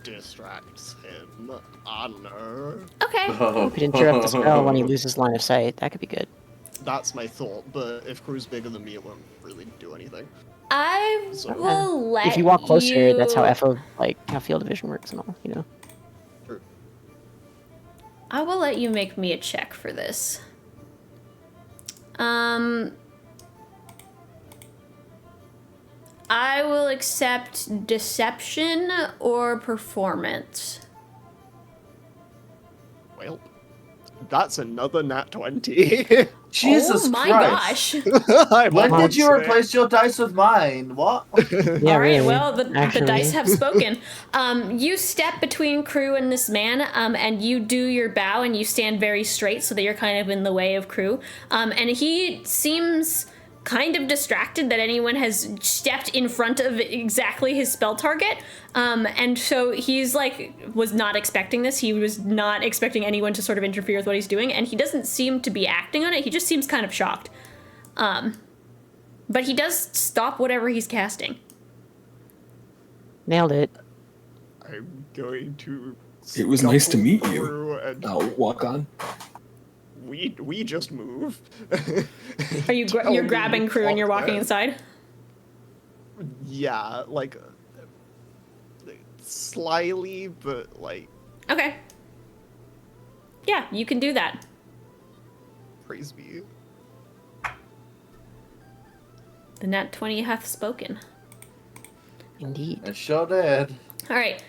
distracts him. I don't know. Okay. You could interrupt the spell when he loses line of sight. That could be good. That's my thought, but if Kruu's bigger than me, it won't really do anything. I So- will let If you walk closer, you... that's how FO, like, how field of vision works and all, you know? True. I will let you make me a check for this. I will accept deception or performance. Well, that's another nat 20. Jesus oh my Christ. gosh. I'm When on did you to replace your dice with mine? What? Yeah, All right, really, well, the actually. dice have spoken. You step between Kruu and this man, and you do your bow, and you stand very straight so that you're kind of in the way of Kruu. And he seems kind of distracted that anyone has stepped in front of exactly his spell target. And so he's like, was not expecting this. He was not expecting anyone to sort of interfere with what he's doing, and he doesn't seem to be acting on it. He just seems kind of shocked. But he does stop whatever he's casting. Nailed it. I'm going to. It was nice to meet you. Kruu and I'll walk on. we just move. Are you Tell you're me grabbing you Kruu and you're walk walking there. inside? Yeah, like slyly, but like Okay. Yeah, you can do that. praise be. The nat 20 hath spoken. Indeed. It sure did. All right.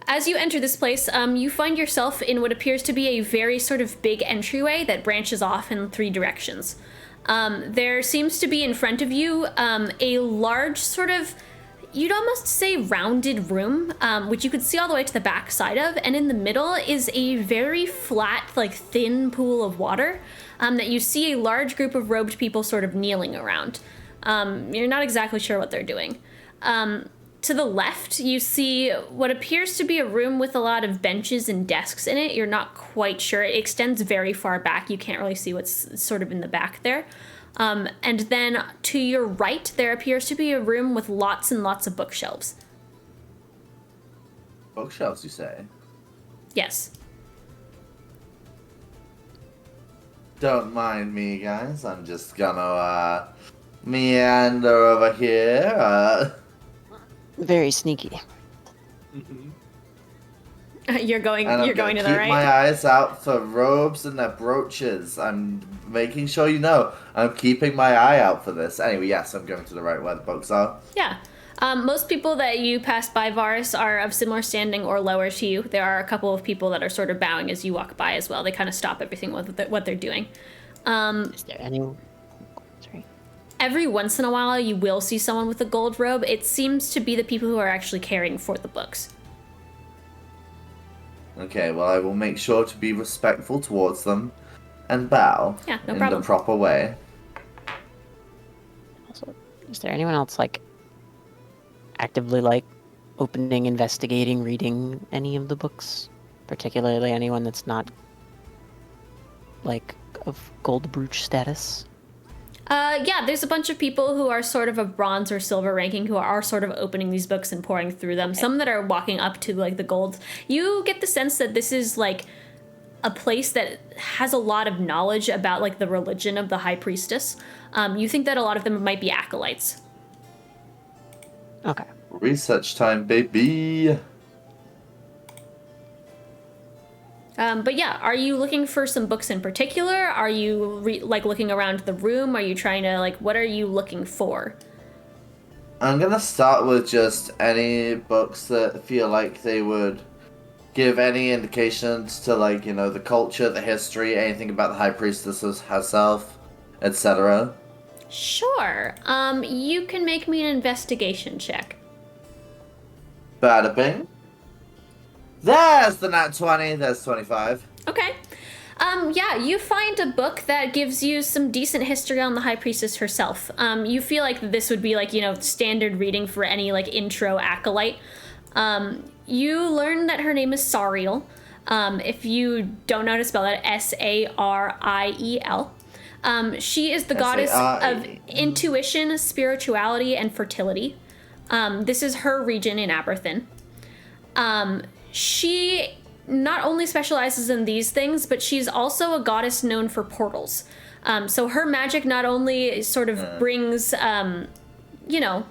As you enter this place, you find yourself in what appears to be a very sort of big entryway that branches off in 3 directions. There seems to be in front of you a large sort of, you'd almost say rounded room, which you could see all the way to the back side of, and in the middle is a very flat, like thin pool of water that you see a large group of robed people sort of kneeling around. You're not exactly sure what they're doing. To the left, you see what appears to be a room with a lot of benches and desks in it. You're not quite sure. It extends very far back. You can't really see what's sort of in the back there. And then to your right, there appears to be a room with lots and lots of bookshelves. Bookshelves, you say? Yes. Don't mind me, guys. I'm just gonna meander over here. Very sneaky. You're going. And I'm You're going to gonna the keep right. my eyes out for robes and their brooches. I'm making sure you know I'm keeping my eye out for this. Anyway, yes, I'm going to the right where the books are. Yeah. Most people that you pass by, Varas, are of similar standing or lower to you. There are a couple of people that are sort of bowing as you walk by as well. They kind of stop everything with what they're doing. Is there anyone? Sorry. Every once in a while, you will see someone with a gold robe. It seems to be the people who are actually caring for the books. Okay, well, I will make sure to be respectful towards them and bow Yeah, no in problem. the proper way. Also, is there anyone else like actively like opening, investigating, reading any of the books? Particularly anyone that's not like of gold brooch status? Yeah, there's a bunch of people who are sort of bronze or silver ranking who are sort of opening these books and pouring through them. Some that are walking up to like the gold. You get the sense that this is like a place that has a lot of knowledge about like the religion of the High Priestess. You think that a lot of them might be acolytes. Okay. Research time, baby! But yeah, are you looking for some books in particular? Are you like looking around the room? Are you trying to like, what are you looking for? I'm gonna start with just any books that feel like they would give any indications to, like, you know, the culture, the history, anything about the High Priestess herself, etc. Sure. You can make me an investigation check. Bada bing. There's the nat 20, there's 25. Okay. Yeah, you find a book that gives you some decent history on the High Priestess herself. You feel like this would be like, you know, standard reading for any like intro acolyte. You learn that her name is Sariel. If you don't know how to spell that, Sariel. She is the goddess of intuition, spirituality, and fertility. This is her region in Aberthin. She not only specializes in these things, but she's also a goddess known for portals. So her magic not only sort of brings, you know,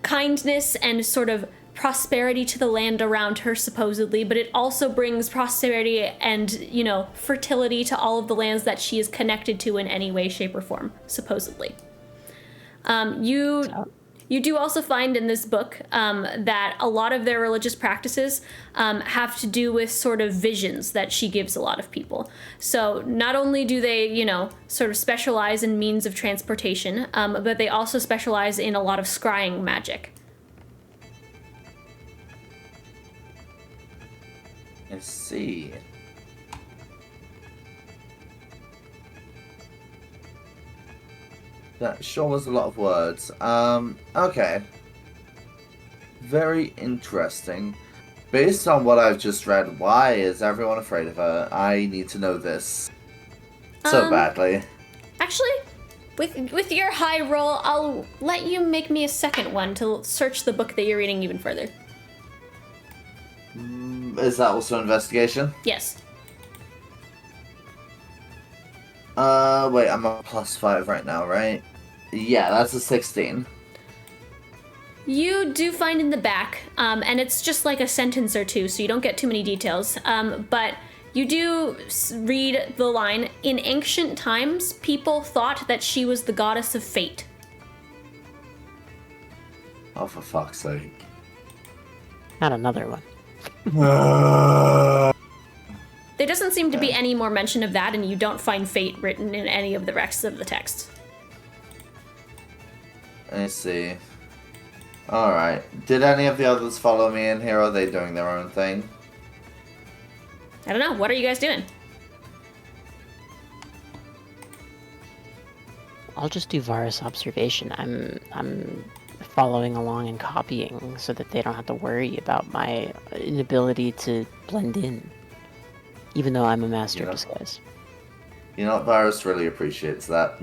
kindness and sort of prosperity to the land around her, supposedly, but it also brings prosperity and, you know, fertility to all of the lands that she is connected to in any way, shape, or form, supposedly. You do also find in this book that a lot of their religious practices have to do with sort of visions that she gives a lot of people. So not only do they, you know, sort of specialize in means of transportation, but they also specialize in a lot of scrying magic. I see. That sure was a lot of words. Okay. Very interesting. Based on what I've just read, why is everyone afraid of her? I need to know this so badly. Actually, with your high roll, I'll let you make me a second one to search the book that you're reading even further. Is that also investigation? Yes. Wait, I'm on +5 right now, right? Yeah, that's a 16. You do find in the back, and it's just like a sentence or two, so you don't get too many details, but you do read the line, "In ancient times, people thought that she was the goddess of fate." Oh, for fuck's sake. Not another one. There doesn't seem to be any more mention of that, and you don't find fate written in any of the rest of the text. I see. Alright. Did any of the others follow me in here, or are they doing their own thing? I don't know, what are you guys doing? I'll just do Varas observation. I'm following along and copying so that they don't have to worry about my inability to blend in, even though I'm a master of disguise. You know what, Virus really appreciates that.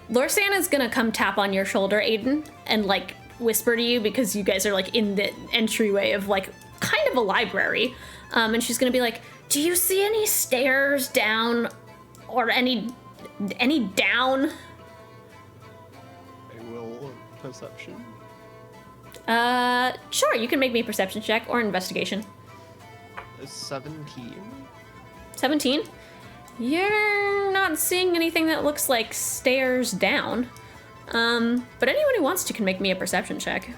Lorsanna's gonna come tap on your shoulder, Aiden, and like whisper to you because you guys are like in the entryway of like kind of a library. And she's gonna be like, "Do you see any stairs down or any down?" I will perception. Sure, you can make me a perception check or investigation. 17. 17? You're not seeing anything that looks like stairs down. But anyone who wants to can make me a perception check.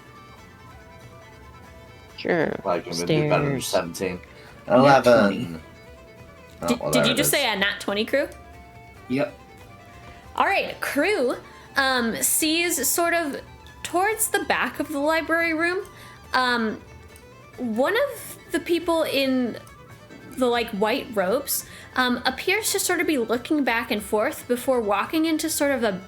Sure. Like, I'm gonna do better than Stairs. 17. Nat 11. Oh, Did, well, did there you it just is. say a nat 20, Kruu? Yep. All right, Kruu sees sort of towards the back of the library room, one of the people in the like white robes appears to sort of be looking back and forth before walking into sort of a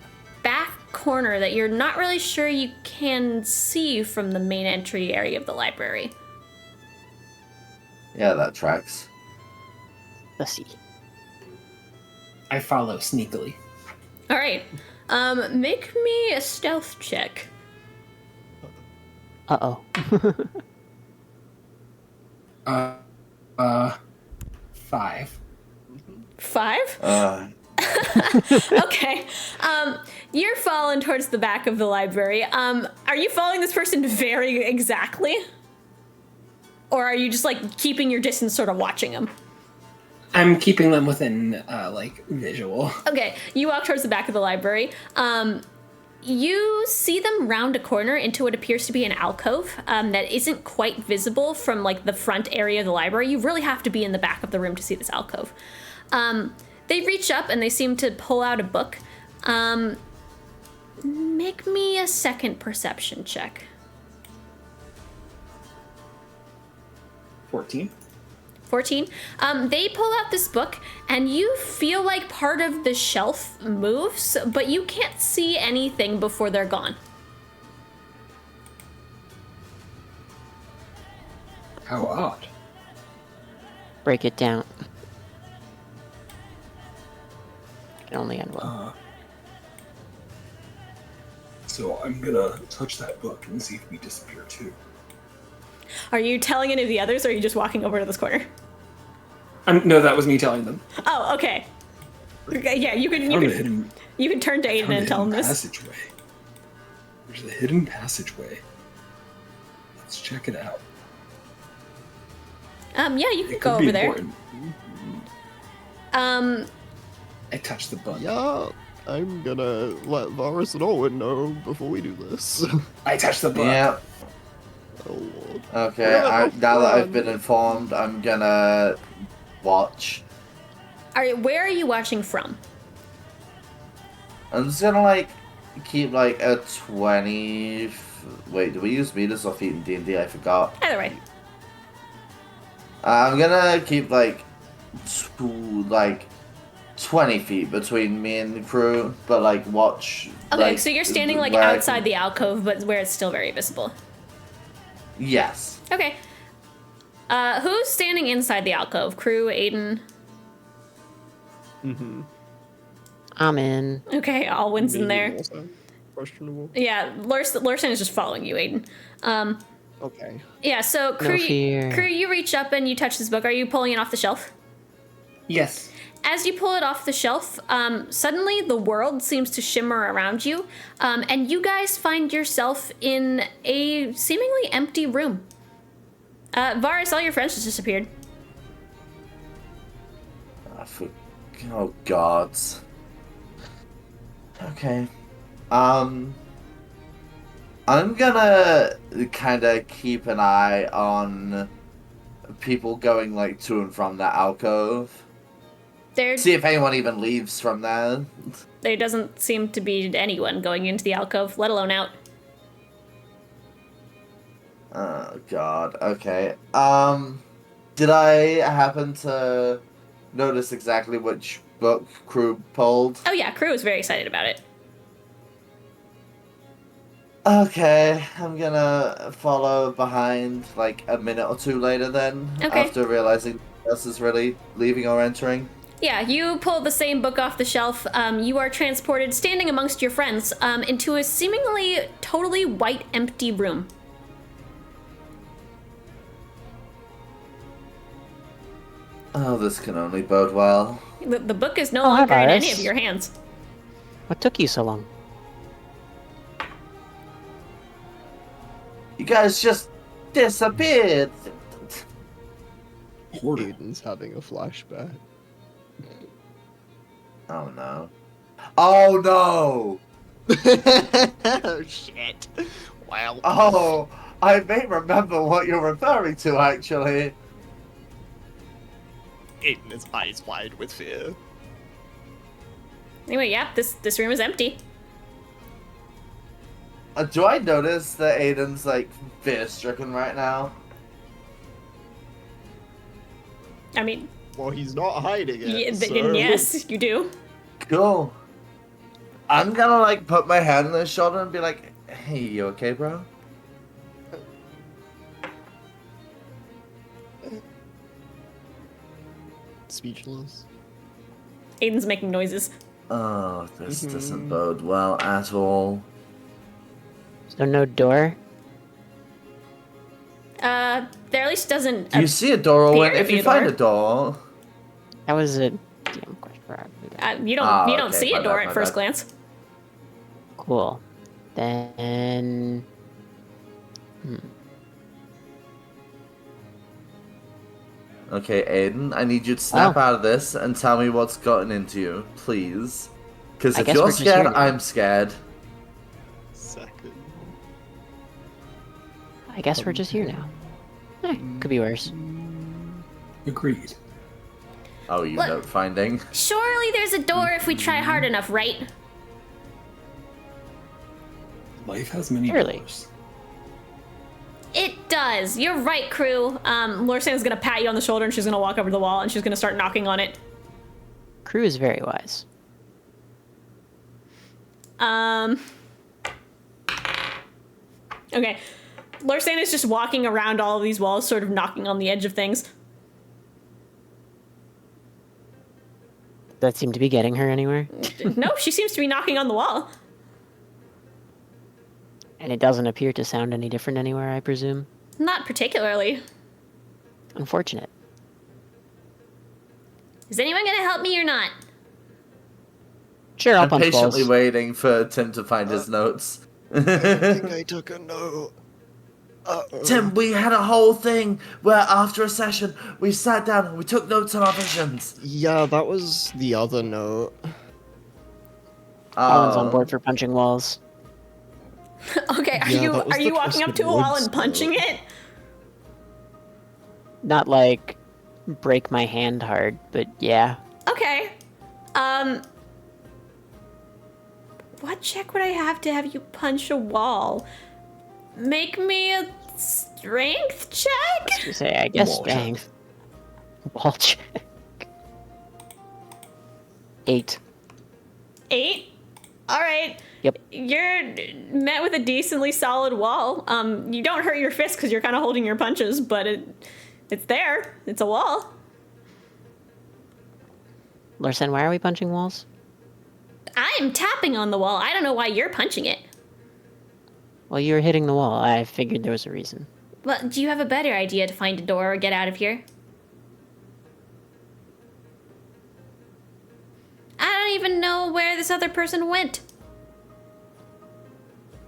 back corner that you're not really sure you can see from the main entry area of the library. Yeah, that tracks. Let's see. I follow sneakily. All right, make me a stealth check. Uh-oh. 5. 5? Okay. You're following towards the back of the library. Are you following this person very exactly? Or are you just like keeping your distance, sort of watching them? I'm keeping them within, like, visual. Okay, you walk towards the back of the library. You see them round a corner into what appears to be an alcove that isn't quite visible from like the front area of the library. You really have to be in the back of the room to see this alcove. They reach up and they seem to pull out a book. Make me a second perception check. 14. 14. They pull out this book, and you feel like part of the shelf moves, but you can't see anything before they're gone. How odd. Break it down. Can only end well. So I'm gonna touch that book and see if we disappear too. Are you telling any of the others, or are you just walking over to this corner? No, that was me telling them. Oh, okay. Okay, yeah, you can you can turn to Aiden and tell him this. Passageway. There's a hidden passageway. Let's check it out. Yeah, you can It go could be over there. important. I touched the book. Yeah, I'm gonna let Varas and Alwyn know before we do this. I touched the book. Yeah. Oh lord. Okay, Yeah, now that I've fun. been informed, I'm gonna watch. Where are you watching from? I'm just gonna like keep like a 20. Wait, do we use meters or feet in D&D? I forgot. Either way. I'm gonna keep like 20 feet between me and the Kruu, but like watch. Okay, like, so you're standing like where I outside can- the alcove, but where it's still very visible. Yes. Okay. Who's standing inside the alcove? Kruu, Aiden? Mm-hmm. I'm in. Okay, Alwyn's in there. Also questionable. Yeah, Larson is just following you, Aiden. Okay. Yeah, so Kruu, fear. Kruu, you reach up and you touch this book. Are you pulling it off the shelf? Yes. As you pull it off the shelf, suddenly the world seems to shimmer around you, and you guys find yourself in a seemingly empty room. Varas, all your friends just disappeared. Oh gods. Okay. I'm gonna kind of keep an eye on people going like to and from that alcove. See if anyone even leaves from there. There doesn't seem to be anyone going into the alcove, let alone out. Oh god. Okay. Did I happen to notice exactly which book Kruu pulled? Oh yeah, Kruu was very excited about it. Okay, I'm gonna follow behind like a minute or two later then. Okay. After realizing this is really leaving or entering. Yeah, you pull the same book off the shelf. You are transported, standing amongst your friends, into a seemingly totally white, empty room. Oh, this can only bode well. The book is no Oh, hi, longer in Varas. any of your hands. What took you so long? You guys just disappeared. Hoarder. Aiden's having a flashback. Oh no. Oh no! Oh shit. Well. Oh, I may remember what you're referring to, actually. Aiden is eyes wide with fear. Anyway, yeah, this room is empty. Do I notice that Aiden's, like, fear-stricken right now? I mean, Well, he's not hiding it. yeah, so... yes, you do. Cool. I'm gonna, like, put my hand on his shoulder and be like, hey, you okay, bro? Speechless. Aiden's making noises. Oh, this doesn't bode well at all. So no door? There at least doesn't. Do you see a door, Owen? appear to If be you a find door. a door... That was a DM question. You don't. Ah, you don't okay, see my a door bad, at my first bad. glance. Cool. Then... Okay, Aiden, I need you to snap Oh. out of this and tell me what's gotten into you, please. Because I if guess you're we're just here scared, now. I'm scared. Second. I guess we're just here now. Could be worse. Agreed. Oh, you Look. note finding. Surely there's a door if we try hard enough, right? Life has many Surely. doors. It does. You're right, Kruu. Lorsan's gonna pat you on the shoulder and she's gonna walk over to the wall and she's gonna start knocking on it. Kruu is very wise. Okay. Lorsan is just walking around all of these walls, sort of knocking on the edge of things. That seemed to be getting her anywhere. No, she seems to be knocking on the wall. And it doesn't appear to sound any different anywhere, I presume. Not particularly. Unfortunate. Is anyone gonna help me or not? Sure, I'll I'm punch patiently walls. waiting for Tim to find his notes. I think I took a note. Tim, we had a whole thing where after a session, we sat down and we took notes on our visions. Yeah, that was the other note. Alwyn's on board for punching walls. Okay, are Yeah, you that was are the you walking up to a Twisted wall Woods and punching note. it? Not like break my hand hard, but yeah. Okay. What check would I have to have you punch a wall? Make me a strength check? To say, I guess Wall check. strength. Wall check. 8. 8? Alright. Yep. You're met with a decently solid wall. You don't hurt your fist because you're kind of holding your punches, but it's there. It's a wall. Lorsan, why are we punching walls? I'm tapping on the wall. I don't know why you're punching it. Well, you were hitting the wall. I figured there was a reason. Well, do you have a better idea to find a door or get out of here? I don't even know where this other person went.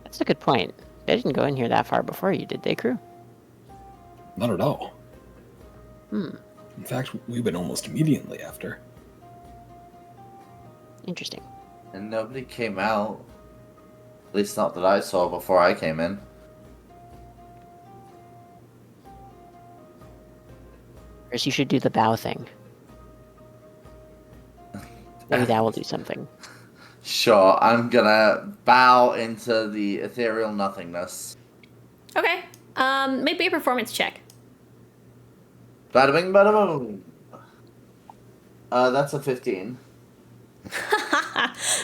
That's a good point. They didn't go in here that far before you, did they, Kruu? Not at all. In fact, we went almost immediately after. Interesting. And nobody came out. At least not that I saw before I came in. First, you should do the bow thing. Maybe that will do something. Sure, I'm gonna bow into the ethereal nothingness. Okay. Make me a performance check. Bada bing, bada boom. That's a 15.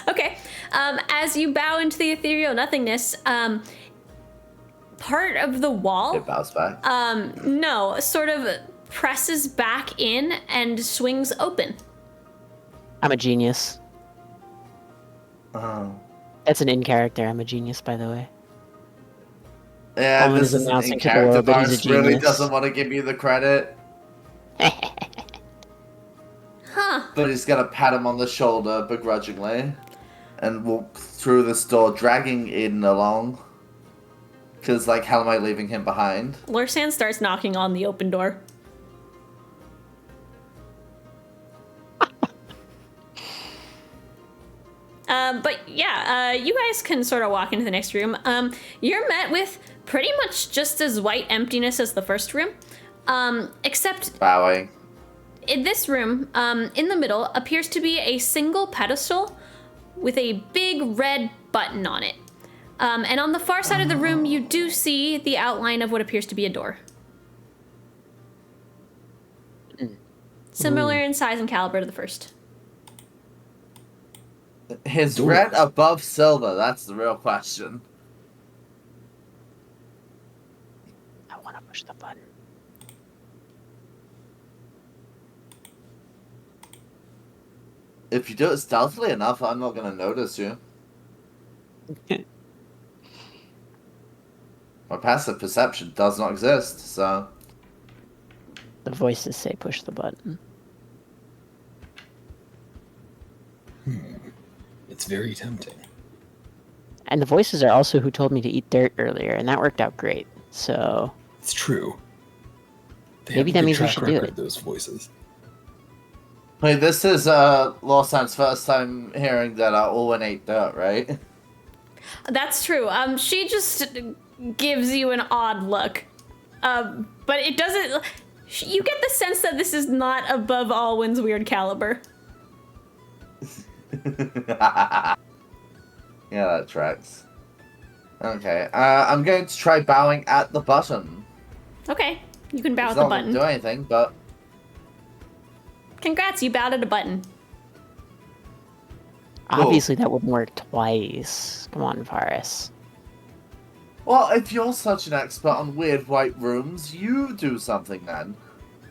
Okay. As you bow into the ethereal nothingness, part of the wall, It bows back. no, sort of presses back in and swings open. I'm a genius. Oh. That's an in-character. I'm a genius, by the way. Yeah, Alwyn this is is an announcing to the in-character. world that he's a Varus really genius. doesn't want to give you the credit, Huh. but he's gonna pat him on the shoulder begrudgingly and walk through this door, dragging Aiden along. Because, like, how am I leaving him behind? Lorsan starts knocking on the open door. But yeah, you guys can sort of walk into the next room. You're met with pretty much just as white emptiness as the first room, except Bowing. in this room, in the middle, appears to be a single pedestal with a big red button on it. And on the far side of the room, you do see the outline of what appears to be a door. Similar in size and caliber to the first. Is Door. red above silver? That's the real question. I want to push the button. If you do it stealthily enough, I'm not going to notice you. My passive perception does not exist, so... The voices say push the button. It's very tempting. And the voices are also who told me to eat dirt earlier, and that worked out great. So It's true. They Maybe have a that good means we track should do record, it. those voices. Wait, this is Lawson's first time hearing that Alwyn ate dirt, right? That's true. She just gives you an odd look. But it doesn't... You get the sense that this is not above Alwyn's weird caliber. Yeah, that tracks. Okay, I'm going to try bowing at the button. Okay, you can bow It's at the not going button. to do anything, but... Congrats, you bowed at a button. obviously that wouldn't work twice. Come on, Varas. Well, if you're such an expert on weird white rooms, you do something then.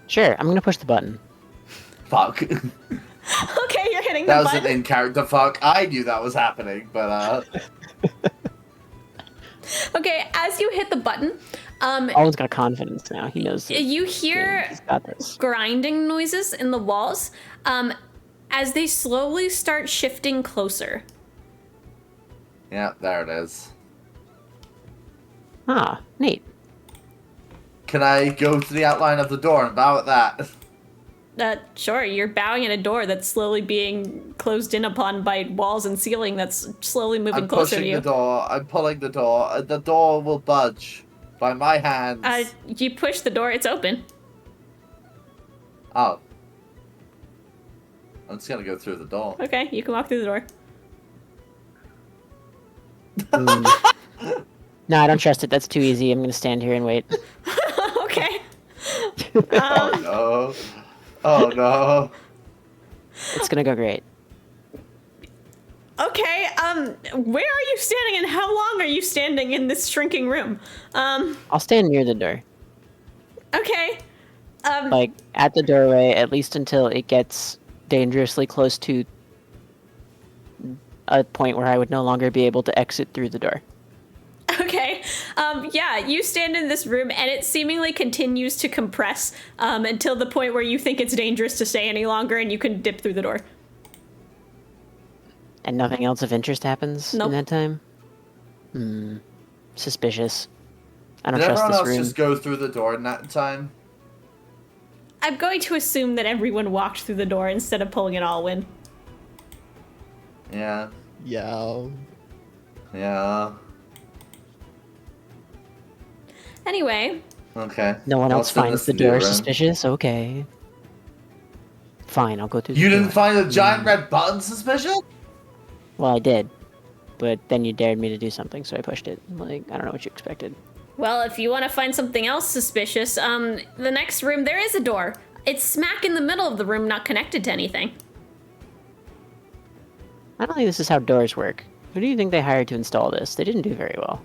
Sure, I'm gonna push the button. Fuck. Okay, you're hitting That the was button. an in-character fuck. I knew that was happening, but Okay, as you hit the button, Alwyn's got confidence now. He knows that you hear he's got this. grinding noises in the walls as they slowly start shifting closer. yeah, there it is. Ah, neat. Can I go to the outline of the door and bow at that? Sure, you're bowing at a door that's slowly being closed in upon by walls and ceiling that's slowly moving I'm closer to pushing you. the door. I'm pulling the door. The door will budge by my hands. You push the door, it's open. Oh. I'm just gonna go through the door. Okay, you can walk through the door. No, I don't trust it. That's too easy. I'm gonna stand here and wait. Okay. Oh no. Oh no. It's gonna go great. Okay, where are you standing and how long are you standing in this shrinking room? I'll stand near the door, Okay. like at the doorway, at least until it gets dangerously close to a point where I would no longer be able to exit through the door. Okay. Yeah, you stand in this room and it seemingly continues to compress until the point where you think it's dangerous to stay any longer and you can dip through the door. And nothing else of interest happens Nope. in that time? Suspicious. I don't Did trust everyone this else room. just go through the door in that time? I'm going to assume that everyone walked through the door instead of pulling an Alwyn. Yeah. Yeah. Yeah. Anyway, Okay. No one else What's in finds this the new door room? suspicious? Okay. Fine, I'll go through the You door. didn't find a giant red button suspicious? Well, I did. But then you dared me to do something, so I pushed it. Like, I don't know what you expected. well, if you want to find something else suspicious, the next room, there is a door. It's smack in the middle of the room, not connected to anything. I don't think this is how doors work. Who do you think they hired to install this? They didn't do very well.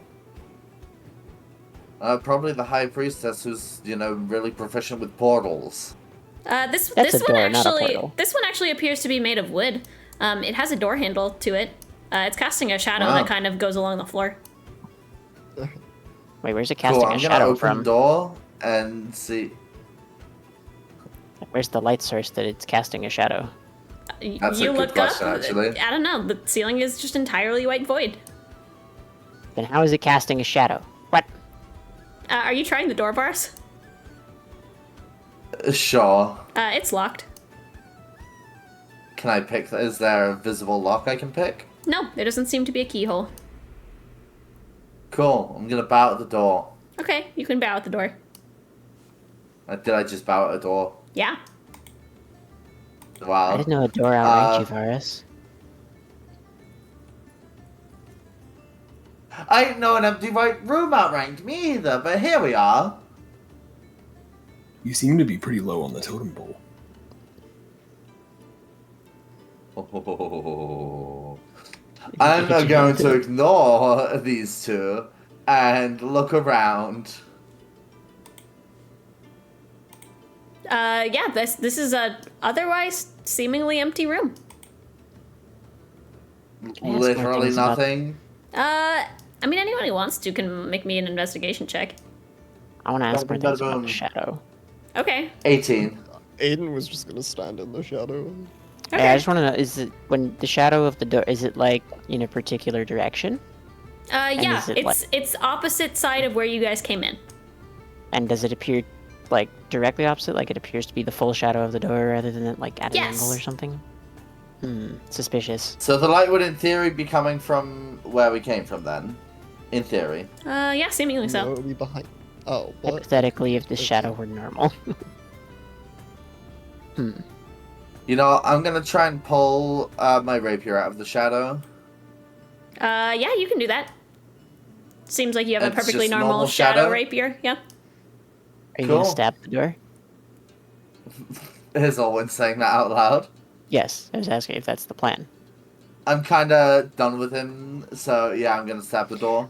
Probably the High Priestess who's, really proficient with portals. This That's this a one door, not a actually portal. this one actually appears to be made of wood. It has a door handle to it. It's casting a shadow Wow. that kind of goes along the floor. Wait, where's it Cool, casting I'm a gonna shadow open from? the door and see. Where's the light source that it's casting a shadow? That's a You good look question, up. actually. I don't know. The ceiling is just entirely white void. Then how is it casting a shadow? What? Are you trying the door bars? Sure. It's locked. Can I pick? Is there a visible lock I can pick? No, there doesn't seem to be a keyhole. Cool. I'm gonna bow at the door. Okay, you can bow at the door. Did I just bow at the door? Yeah. Wow. I didn't know a door outranked you, Varas. I didn't know an empty white room outranked me either, but here we are. You seem to be pretty low on the totem pole. Oh. I'm going to ignore these two and look around. Yeah, this is a otherwise seemingly empty room. more Literally things about- nothing. I mean, anyone who wants to can make me an investigation check. I want to ask more things about Boom. the shadow. Okay. 18. Aiden was just gonna stand in the shadow. Okay. Yeah, I just want to know: is it when the shadow of the door? Is it like in a particular direction? Yeah, is it, it's opposite side of where you guys came in. And does it appear like directly opposite? Like it appears to be the full shadow of the door rather than like at an Yes. angle or something? Suspicious. So the light would, in theory, be coming from where we came from, then. In theory. Yeah, seemingly so. No, it'll be behind. Oh, what? Hypothetically, if the shadow were normal. You know, I'm gonna try and pull my rapier out of the shadow. Yeah, you can do that. Seems like you have a It's perfectly just normal normal shadow shadow? rapier. Yeah. Are you gonna Cool. stab the door? Is Alwyn saying that out loud? Yes, I was asking if that's the plan. I'm kinda done with him, so yeah, I'm gonna stab the door.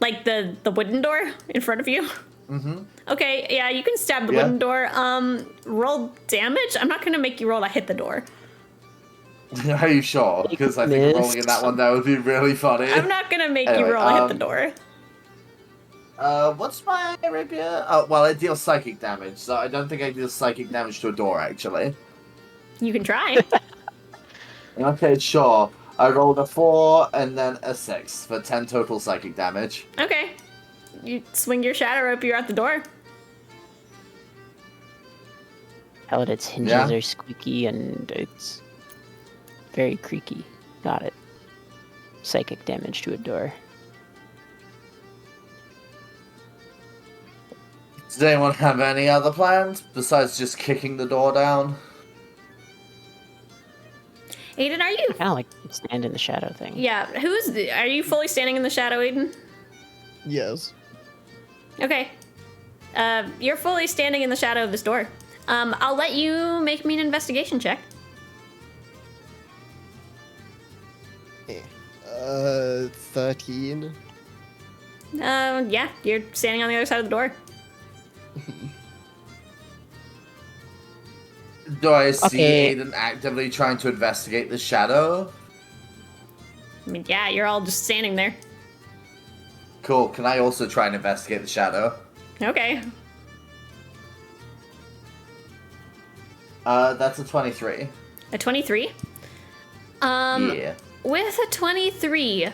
Like the wooden door in front of you. Mm-hmm. Okay, yeah, you can stab the Yeah. wooden door. Roll damage. I'm not gonna make you roll to hit the door. Are you sure? Because I think Missed. rolling in that one that would be really funny. I'm not gonna make Anyway, you roll to hit the door. What's my rapier? Oh, well, it deals psychic damage, so I don't think I deal psychic damage to a door, actually. You can try. Okay, sure. I rolled a 4 and then a 6 for 10 total psychic damage. Okay. You swing your shadow rapier at the door. Hell, its hinges Yeah. are squeaky and it's very creaky. Got it. Psychic damage to a door. Does anyone have any other plans besides just kicking the door down? Aiden, are you? I kind of like the stand in the shadow thing. Yeah. Are you fully standing in the shadow, Aiden? Yes. Okay. You're fully standing in the shadow of this door. I'll let you make me an investigation check. 13. Yeah, you're standing on the other side of the door. Do I see Okay. Aiden actively trying to investigate the shadow? I mean, yeah, you're all just standing there. Cool. Can I also try and investigate the shadow? Okay. That's a 23. A 23? Yeah. With a 23,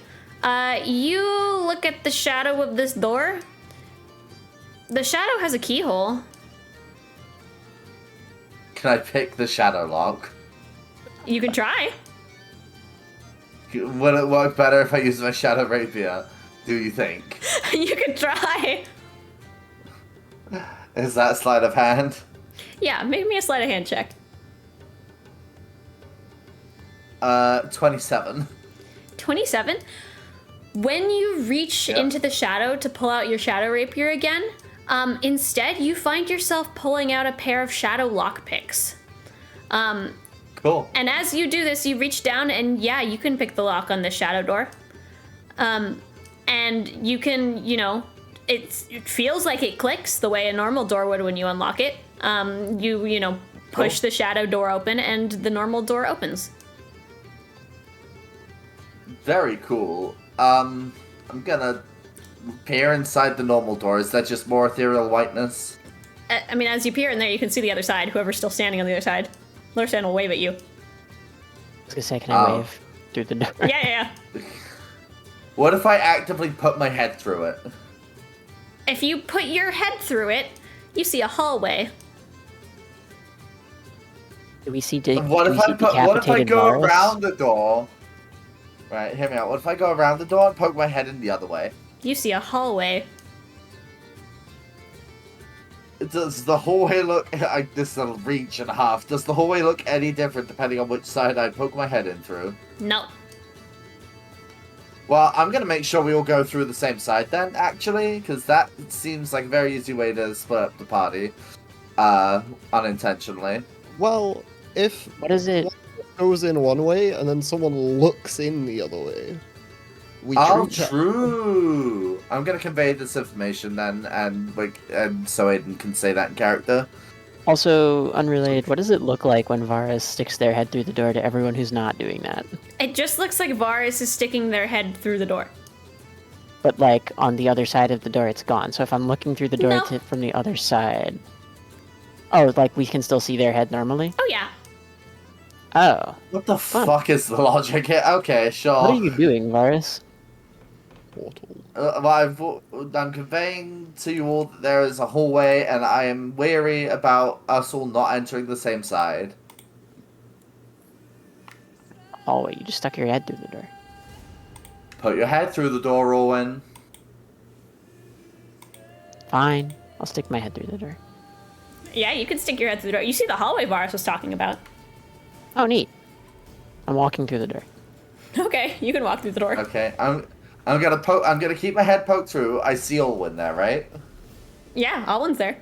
you look at the shadow of this door. The shadow has a keyhole. Can I pick the shadow lock? You can try. Would it work better if I use my shadow rapier? Do you think? You can try. Is that sleight of hand? Yeah, make me a sleight of hand check. 27. 27. When you reach Yep. into the shadow to pull out your shadow rapier again, instead you find yourself pulling out a pair of shadow lockpicks. Cool. And as you do this, you reach down and yeah, you can pick the lock on the shadow door. And you can, it feels like it clicks the way a normal door would when you unlock it. You push Cool. the shadow door open and the normal door opens. Very cool. I'm gonna peer inside the normal door. Is that just more ethereal whiteness? I mean, as you peer in there, you can see the other side, whoever's still standing on the other side. Lorsan will wave at you. I was gonna say, can I Oh. wave through the door? Yeah. What if I actively put my head through it? If you put your head through it, you see a hallway. Do we see What if I go decapitated around Varas? the door? Right, hear me out. What if I go around the door and poke my head in the other way? You see a hallway. Does the hallway look... this is a reach and a half. Does the hallway look any different depending on which side I poke my head in through? No. Well, I'm going to make sure we all go through the same side then, actually, because that seems like a very easy way to split up the party. Unintentionally. Well, if What is it? one goes in one way and then someone looks in the other way, we Oh, treat true! I'm going to convey this information then, and so Aiden can say that in character. Also, unrelated, what does it look like when Varas sticks their head through the door to everyone who's not doing that? It just looks like Varas is sticking their head through the door. But, like, on the other side of the door, it's gone. So if I'm looking through the door No. from the other side... Oh, like, we can still see their head normally? Oh, yeah. Oh. What the Fun. fuck is the logic here? Okay, sure. What are you doing, Varas? portal. Well, I'm conveying to you all that there is a hallway, and I am wary about us all not entering the same side. Hallway, you just stuck your head through the door. Put your head through the door, Alwyn. Fine. I'll stick my head through the door. Yeah, you can stick your head through the door. You see the hallway Varas was talking about. Oh, neat. I'm walking through the door. Okay, you can walk through the door. Okay, I'm gonna keep my head poked through. I see Alwyn there, right? Yeah, Alwyn's there.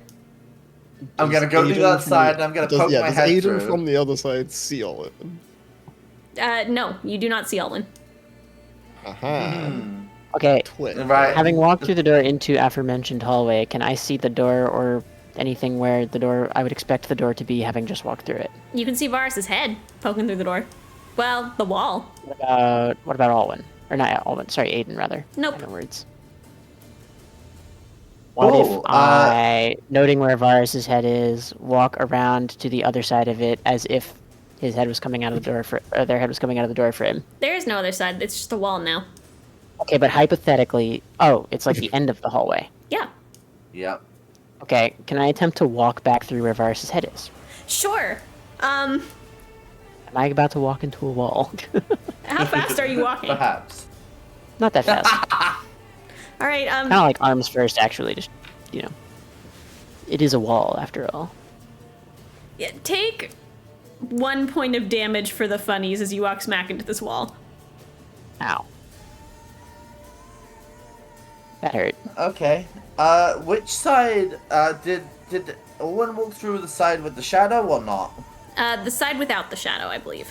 I'm gonna go to Aiden that from side, and I'm gonna poke my does head Aiden through. from the other side see all it? No, you do not see Alwyn. Aha. Okay, Twit. Right. having walked through the door into aforementioned hallway, can I see the door or anything where the door... I would expect the door to be having just walked through it. You can see Varas's head poking through the door. Well, the wall. What about Alwyn? Or not Alwyn, sorry, Aiden, rather. Nope. My words. What Oh, if I, noting where Varas's head is, walk around to the other side of it as if his head was coming out of the door or their head was coming out of the door for him? There is no other side. It's just a wall now. Okay, but hypothetically... Oh, it's like the end of the hallway. Yeah. Yep. Okay, can I attempt to walk back through where Varas's head is? Sure. Am I about to walk into a wall? How fast are you walking? Perhaps. Not that fast. All right. Kind of like arms first, actually. Just, you know. It is a wall, after all. Yeah, take 1 point of damage for the funnies as you walk smack into this wall. Ow. That hurt. Okay. Which side did Alwyn walk through the side with the shadow or not? The side without the shadow, I believe.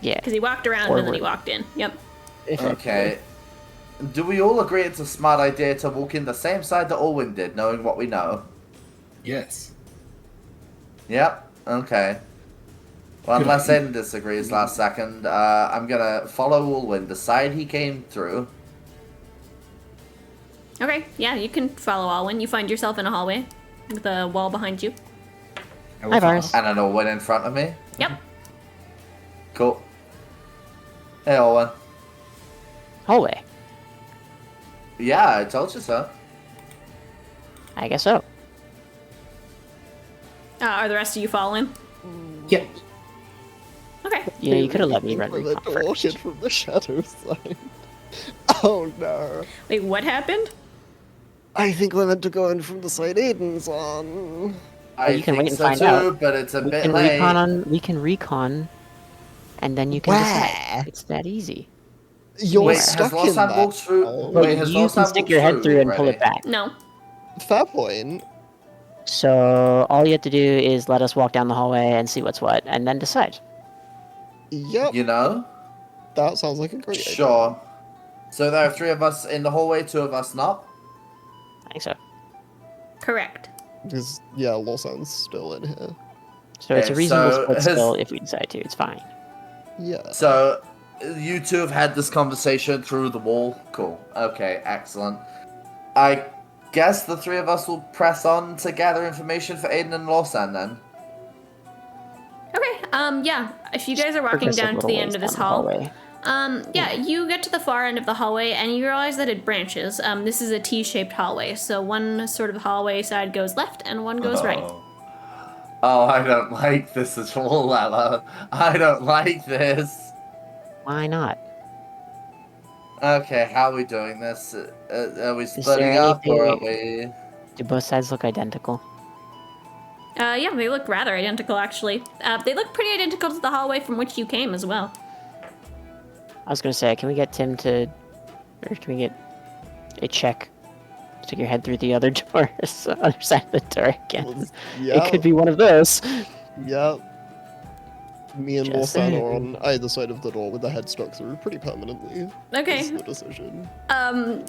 Yeah. Because he walked around and then he Forward. walked in. Yep. Okay. Do we all agree it's a smart idea to walk in the same side that Alwyn did, knowing what we know? Yes. Yep. Okay. Well, unless Aiden disagrees last second, I'm gonna follow Alwyn, the side he came through. Okay, yeah, you can follow Alwyn. You find yourself in a hallway with a wall behind you. I will Hi, follow. Varas. And an Alwyn in front of me. Yep. Cool. Hey, Alwyn. Hallway. Yeah, I told you so. I guess so. Are the rest of you following? Yeah. Okay. You know, you could have let me run For the recon door first. hit from the shadow side. Oh no. Wait, what happened? I think we're meant to go in from the side Aiden's on. I you can think wait and so find too, out. but it's a We bit can late. we can recon, and then you can decide. It's that easy. You're Wait, stuck has in Losam that. walked through? Oh. Well, Wait, has you Losam can stick walked your head through and pull already? it back. No. Fair point. So all you have to do is let us walk down the hallway and see what's what, and then decide. Yep, You know? that sounds like a great idea. Sure. So there are 3 of us in the hallway, 2 of us not? I think so. Correct. Because, yeah, Lawson's still in here. So it's a Okay, reasonable so split has- still if we decide to. It's fine. Yeah. So, you 2 have had this conversation through the wall? Cool. Okay, excellent. I guess the 3 of us will press on to gather information for Aiden and Lawson then. Okay, yeah. If you guys are walking Progressive down to little the ways end of this down the hall, hallway. yeah, you get to the far end of the hallway and you realize that it branches. This is a T-shaped hallway, so one sort of hallway side goes left and one goes right. Oh, I don't like this at all, Ella. I don't like this. Why not? Okay, how are we doing this? Are we there splitting up, or are anything- we... Do both sides look identical? Yeah, they look rather identical, actually. They look pretty identical to the hallway from which you came as well. I was gonna say, can we get Tim to, or can we get a check? Stick your head through the other door, the other side of the door again. It could be one of those. Yeah. Me and Just Lawson saying. are on either side of the door with the head stuck through pretty permanently. Okay. Is the decision.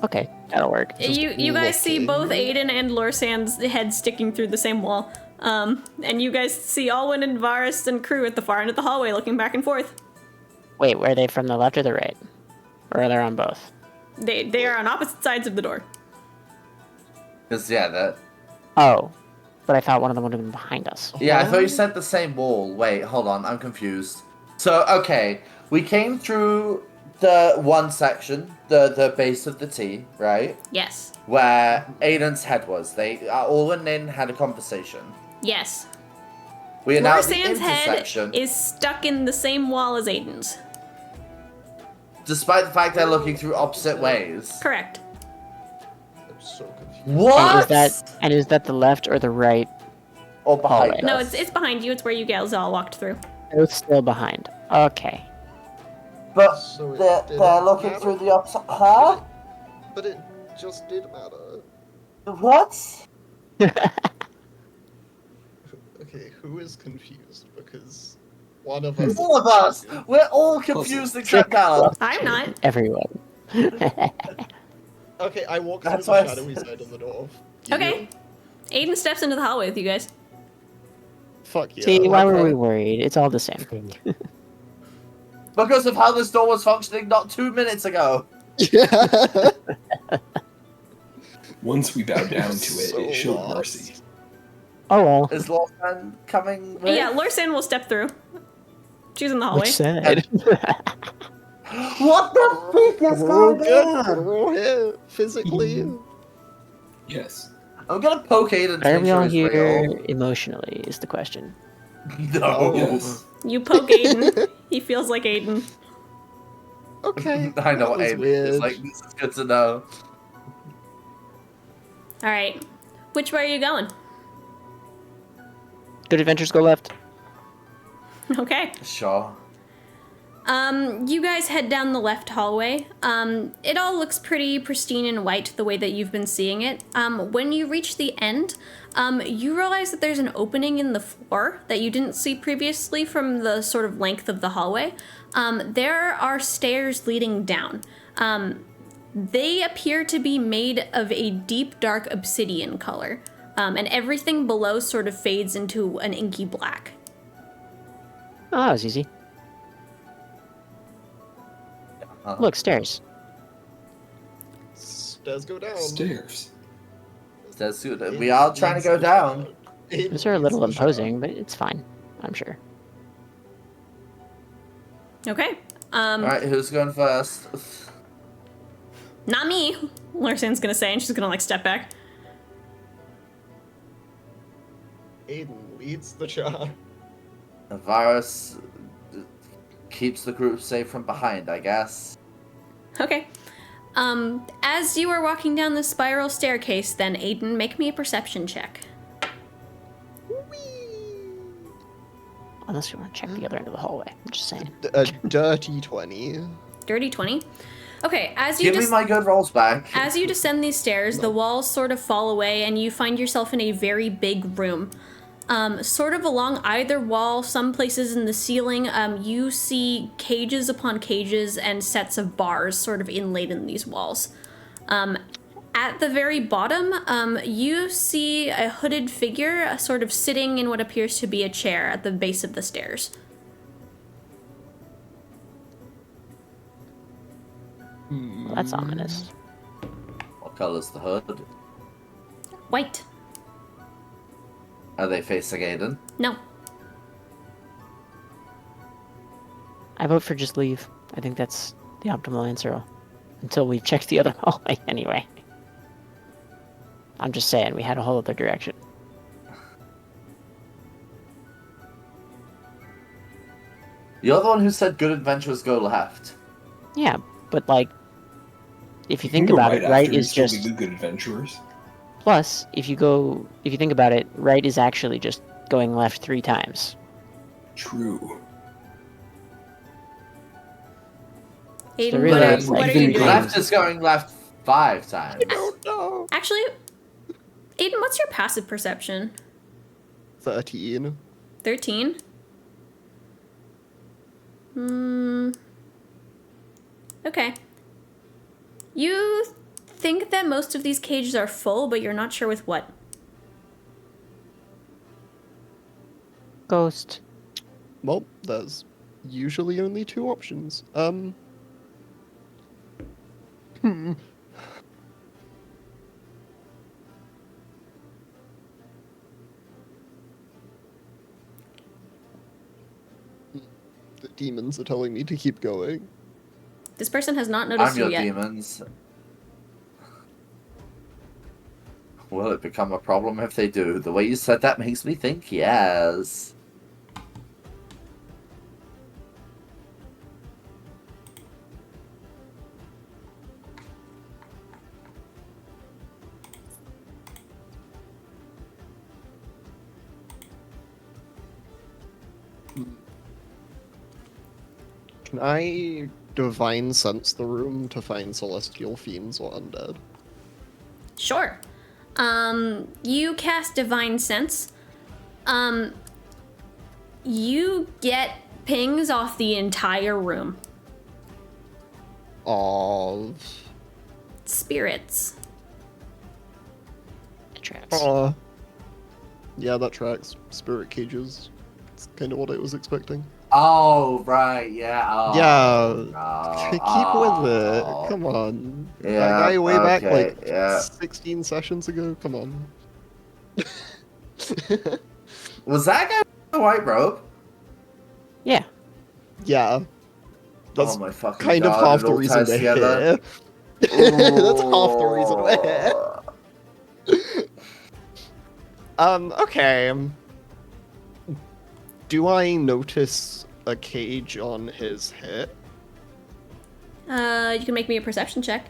Okay, that'll work. You guys see looking. both Aiden and Lorsan's head sticking through the same wall. And you guys see Alwyn and Varas and Kruu at the far end of the hallway looking back and forth. Wait, were they from the left or the right? Or are they on both? They are on opposite sides of the door. Because, yeah, that... Oh, but I thought one of them would have been behind us. Yeah, I thought you said the same wall. Wait, hold on, I'm confused. So, okay, we came through the one section, the base of the T, right? Yes. Where Aiden's head was. They all went in, had a conversation. Yes. We are now at the Lorsan's head intersection. is stuck in the same wall as Aiden's. Despite the fact they're looking through opposite ways. Correct. I'm so confused. What? And is that the left or the right? Or behind hallway? us? No, it's behind you. It's where you guys all walked through. Both still behind. Okay. But So it they're didn't looking matter. through the opposite... Huh? But it just did matter. What? Okay, who is confused? Because one of us. All of us! We're all confused except Alan. I'm not. Everyone. Okay, I walk through That's the why I shadowy said- side of the door. Okay. Aiden steps into the hallway with you guys. Fuck yeah. See, why were okay. we worried? It's all the same. Because of how this door was functioning not 2 minutes ago. Yeah. Once we bow down to it, So it showed lost. mercy. Oh well. Is Lawson coming with? Yeah, Lorsan will step through. She's in the hallway. Which side? What the freak is We're going good. on? We're all here physically. Yes. I'm gonna poke Aiden to Are make we sure all he's here real. emotionally is the question. No. Yes. You poke Aiden. He feels like Aiden. Okay. I know that was Aiden weird. is like, this is good to know. Alright. Which way are you going? Good adventures go left. Okay. Sure. You guys head down the left hallway. It all looks pretty pristine and white the way that you've been seeing it. When you reach the end, you realize that there's an opening in the floor that you didn't see previously from the sort of length of the hallway. There are stairs leading down. They appear to be made of a deep dark obsidian color. And everything below sort of fades into an inky black. Oh, that was easy. Look, stairs. Stairs go down. Stairs. That's good. We are trying to go down. These are a little imposing, but it's fine. I'm sure. Okay. Alright, who's going first? Not me, Larsen's gonna say, and she's gonna like step back. Aiden leads the charge. The virus keeps the group safe from behind, I guess. Okay. As you are walking down the spiral staircase, then Aiden, make me a perception check. Unless you want to check the other end of the hallway. I'm just saying. A dirty 20. Dirty 20. Okay, as you Give me just my good rolls back. as you descend these stairs, the walls sort of fall away, and you find yourself in a very big room. Sort of along either wall, some places in the ceiling, you see cages upon cages and sets of bars sort of inlaid in these walls. At the very bottom, you see a hooded figure sort of sitting in what appears to be a chair at the base of the stairs. Well, that's ominous. What color's the hood? White. Are they facing Aiden? No. I vote for just leave. I think that's the optimal answer. Until we check the other hallway anyway. I'm just saying, we had a whole other direction. You're the one who said good adventures go left. Yeah, but like, if you You think can go about it, right right after and is still just be good adventurers. plus. If you think about it, right is actually just going left 3 times. True. So Aiden, really, it's what like are you even doing? Left is going left 5 times. don't know. Actually, Aiden, what's your passive perception? 13. 13? Okay. You think that most of these cages are full, but you're not sure with what. ghost. Well, there's usually only 2 options. The demons are telling me to keep going. This person has not noticed I'm you your yet. demons. Will it become a problem if they do? The way you said that makes me think yes. Can I divine sense the room to find celestial fiends or undead? Sure. You cast Divine Sense. You get pings off the entire room. Of... Spirits. It tracks. Yeah, that tracks. Spirit cages. It's kind of what I was expecting. Oh, right, yeah. Oh, Yeah, no. keep with Oh. it. Come on. Yeah, That guy way back okay, like yeah. 16 sessions ago. Come on. Was that guy in the white robe? Yeah. Yeah. That's Oh my fucking kind god, of half it the all reason ties we're together. here. That's half the reason we're here. Okay. Do I notice a cage on his hit? You can make me a perception check.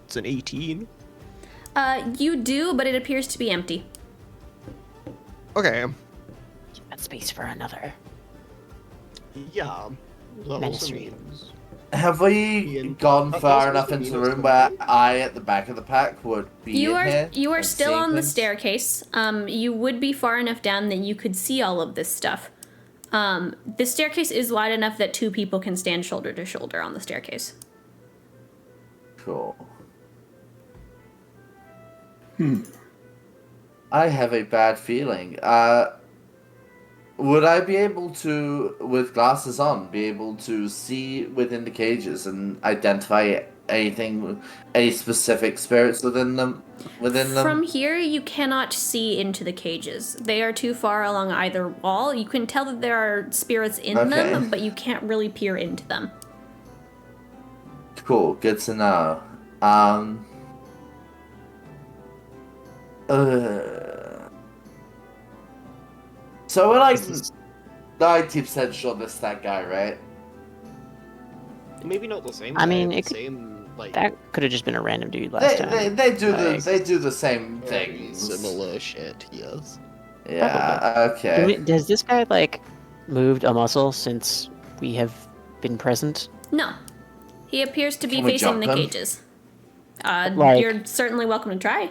It's an 18. You do, but it appears to be empty. Okay. Keep that space for another. Yeah. That also Ministry. means... Have we Ian, gone that far does enough also into mean the it's room where complete. I, at the back of the pack, would be You in here? are and still seeing on the things? staircase. You would be far enough down that you could see all of this stuff. The staircase is wide enough that 2 people can stand shoulder to shoulder on the staircase. Cool. I have a bad feeling. Would I be able to, with glasses on, be able to see within the cages and identify anything, any specific spirits within them? From here, you cannot see into the cages. They are too far along either wall. You can tell that there are spirits in Okay. them, but you can't really peer into them. Cool, good to know. So we're like 90% sure this that guy, right? Maybe not the same I mean, guy, it the could- same, like... That could have just been a random dude last time. They do Like, the same very things. similar shit, yes. Yeah. Okay. Does this guy, like, moved a muscle since we have been present? No. He appears to be Can we facing jump the him? cages. Like- You're certainly welcome to try.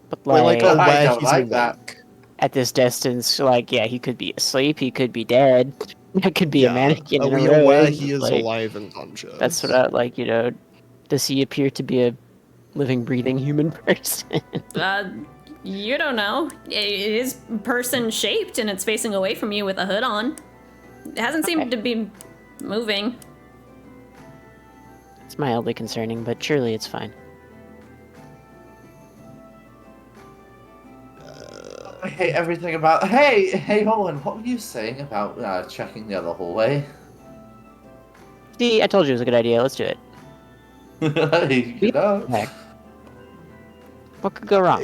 But, We're like, like I aware don't he's like awake. that. at this distance, like, yeah, he could be asleep, he could be dead. It could be a mannequin Are in a we room. aware he is like, alive and conscious? That's what I, like, you know, does he appear to be a living, breathing human person? You don't know. It is person shaped and it's facing away from you with a hood on. It hasn't seemed to be moving. It's mildly concerning, but surely it's fine. I hate everything about. Hey, Owen, what were you saying about checking the other hallway? See, I told you it was a good idea, let's do it. You know. Heck. What could go wrong?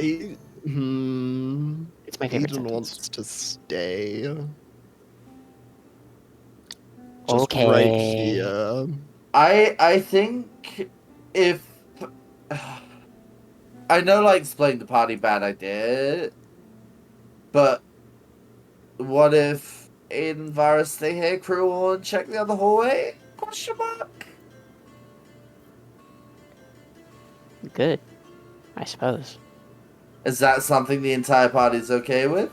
It's my favorite Aiden sentence. wants to stay. Just Okay. right here. I think if I know, like, splitting the party bad idea, but what if Aiden, Varas stay here, Kruu, and check the other hallway? Question mark. Good, I suppose. Is that something the entire party's okay with?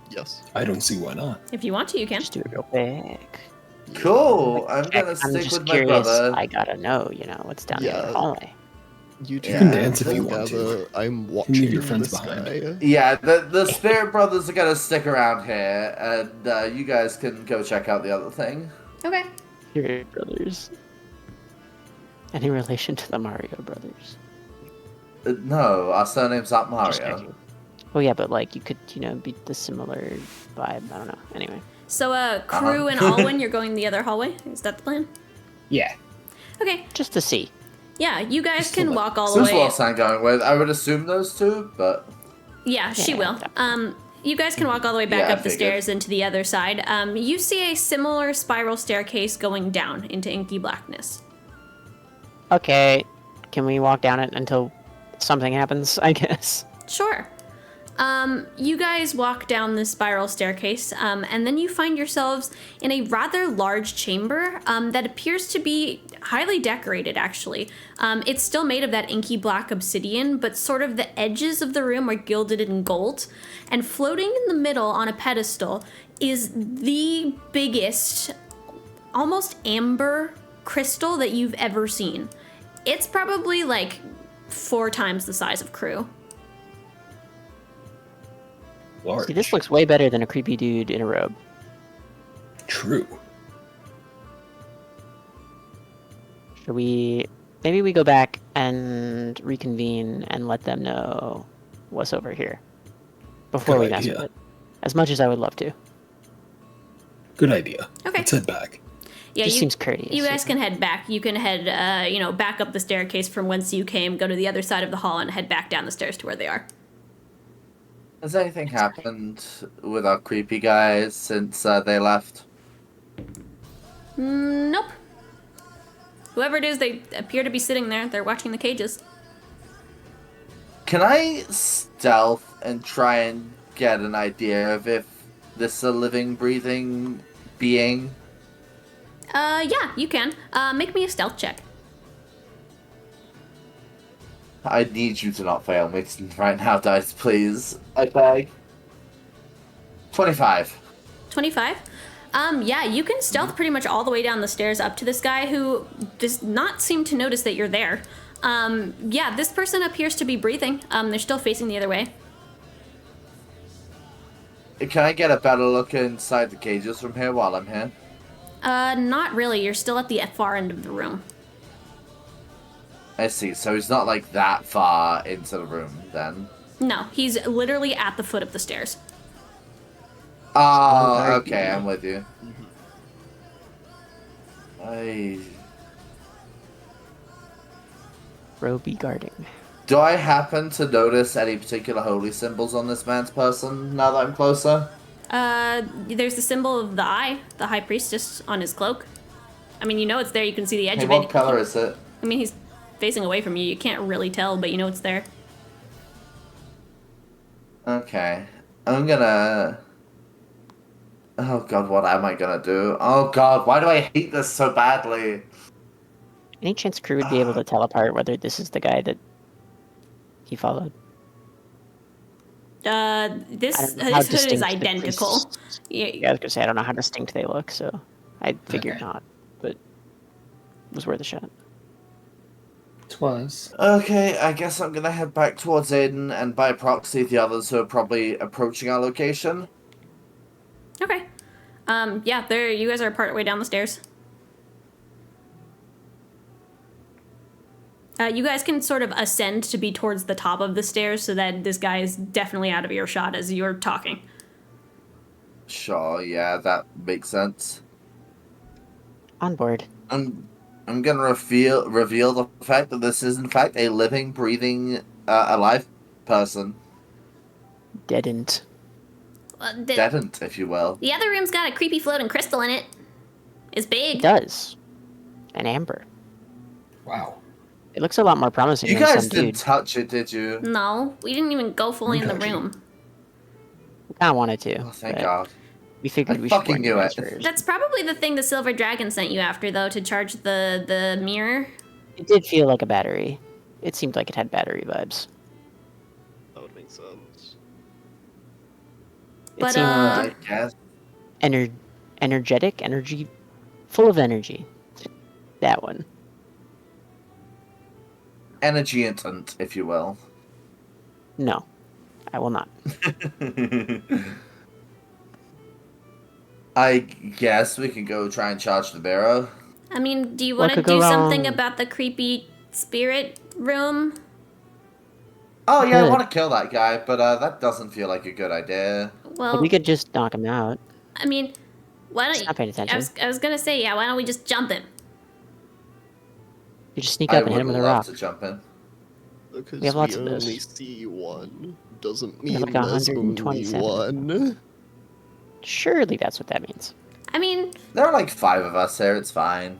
Yes. I don't see why not. If you want to, you can. Just do it real quick. Cool. I'm Check. gonna I'm stick just with my curious. brother. I gotta know, what's down the Yeah. other hallway. You two You can dance if you together. want to. I'm leave watching your friends this behind. guy. Yeah, the Spirit Brothers are gonna stick around here, and you guys can go check out the other thing. Okay. Spirit Brothers. Any relation to the Mario Brothers? No, our surname's not Just Mario. checking. Oh yeah, but like you could, be the similar vibe. I don't know. Anyway. So, Kruu and Alwyn, you're going the other hallway? Is that the plan? Yeah. Okay. Just to see. Yeah, you guys Just can to, walk all the Who's way. lost I'm going with? I would assume those two, but Yeah, she Yeah, will. You guys can walk all the way back Yeah, I up the figured. stairs into the other side. You see a similar spiral staircase going down into inky blackness. Okay. Can we walk down it until something happens? I guess. Sure. You guys walk down this spiral staircase, and then you find yourselves in a rather large chamber that appears to be highly decorated, actually. It's still made of that inky black obsidian, but sort of the edges of the room are gilded in gold. And floating in the middle on a pedestal is the biggest, almost amber crystal that you've ever seen. It's probably like 4 times the size of Kruu. Large. See, this looks way better than a creepy dude in a robe. True. Should we? Maybe we go back and reconvene and let them know what's over here before Good we mess idea. with it. As much as I would love to. Good idea. Okay. Let's head back. Yeah, Just seems courteous. You guys can head back. You can head, back up the staircase from whence you came, go to the other side of the hall, and head back down the stairs to where they are. has anything happened with our creepy guys since they left? Nope. Whoever it is, they appear to be sitting there. They're watching the cages. Can I stealth and try and get an idea of if this is a living, breathing being? Yeah, you can. Make me a stealth check. I need you to not fail me right now, dice, please. I beg. 25. 25? Yeah, you can stealth pretty much all the way down the stairs up to this guy who does not seem to notice that you're there. Yeah, this person appears to be breathing. They're still facing the other way. Can I get a better look inside the cages from here while I'm here? Not really. You're still at the far end of the room. I see, so he's not like that far into the room then. No, he's literally at the foot of the stairs. Oh, okay, I'm with you. Roby guarding. Do I happen to notice any particular holy symbols on this man's person now that I'm closer? There's the symbol of the eye, the High Priestess, on his cloak. I mean, you know it's there. You can see the edge Hey, of what it. color is it? I mean, he's facing away from you. You can't really tell, but you know it's there. Okay. I'm gonna... Oh god, what am I gonna do? Oh god, why do I hate this so badly? Any chance Kruu would be able to tell apart whether this is the guy that he followed? This I don't know how hood is distinct the identical. priests- Yeah, Yeah, I was gonna say I don't know how distinct they look, so I figured Okay. not, but it was worth a shot. Twas. Okay, I guess I'm gonna head back towards Aiden and by proxy the others who are probably approaching our location. Okay. Yeah, there. You guys are part way down the stairs. You guys can sort of ascend to be towards the top of the stairs so that this guy is definitely out of earshot as you're talking. Sure, yeah, that makes sense. On board. I'm gonna reveal the fact that this is in fact a living, breathing, alive person. Deadened. Deadent, if you will. The other room's got a creepy floating crystal in it. It's big. It does. and amber. Wow. It looks a lot more promising You than guys some didn't dude. touch it, did you? No, we didn't even go fully in the Touching. room. We kind of wanted to. Oh, thank but God. We figured I we should fucking warn you knew guys it. first. That's probably the thing the Silver Dragon sent you after, though, to charge the mirror. It did feel like a battery. It seemed like it had battery vibes. That would make sense. It But, seemed I guess. energetic, energy, full of energy. That one. Energy-intant, if you will. No, I will not. I guess we can go try and charge the barrow. I mean, do you What want to could go do something wrong? about the creepy spirit room? Oh yeah, I Good. want to kill that guy, but that doesn't feel like a good idea. Well, We could just knock him out. I mean, why don't Just not paying attention. I was gonna say, yeah, why don't we just jump him? You just sneak I up and hit him would with a love rock. to jump in. Because We have lots of only those. see one doesn't We have mean like there's only 127. one. Surely that's what that means. I mean, There are like 5 of us there, it's fine.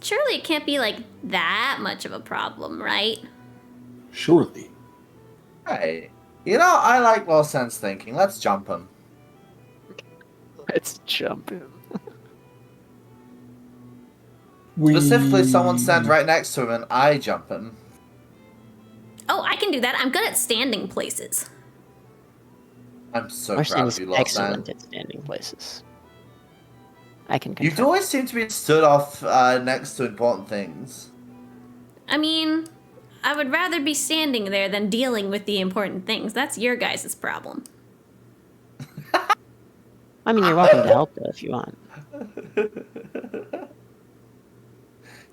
surely it can't be like that much of a problem, right? Surely. Hey, you know, I like well sense thinking. Let's jump him. Let's jump him. Specifically, someone stand right next to him and I jump him. Oh, I can do that. I'm good at standing places. I'm so Marcin proud is of you, Lost excellent Man. at standing places. I can You confirm. always seem to be stood off next to important things. I mean, I would rather be standing there than dealing with the important things. That's your guys' problem. I mean, you're welcome to help though if you want.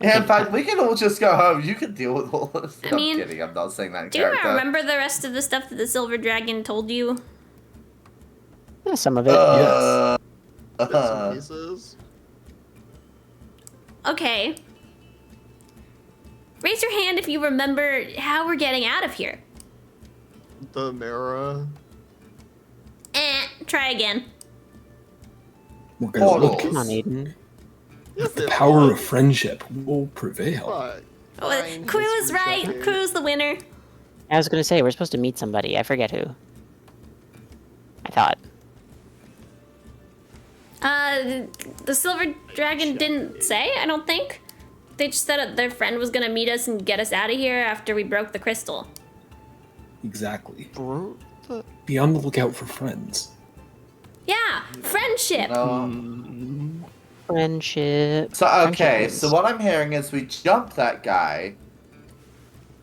Yeah, in fact, we can all just go home. You can deal with all this. I I'm mean, kidding. I'm not saying that in Do you character. remember the rest of the stuff that the Silver Dragon told you? Yeah, some of it. Bits and pieces. Okay. Raise your hand if you remember how we're getting out of here. The mirror. Try again. We're gonna Portals. look. Come on, Aiden. The power of friendship will prevail. Fuck. Oh, Fine, Kruu just is right. rechecking. Kruu's the winner. I was gonna say we're supposed to meet somebody. I forget who. I thought. The Silver Dragon didn't say, I don't think. They just said that their friend was gonna meet us and get us out of here after we broke the crystal. Exactly. Bro, Be on the lookout for friends. Yeah, friendship. No. Friendship. So, okay, Friendship so is- what I'm hearing is we jumped that guy.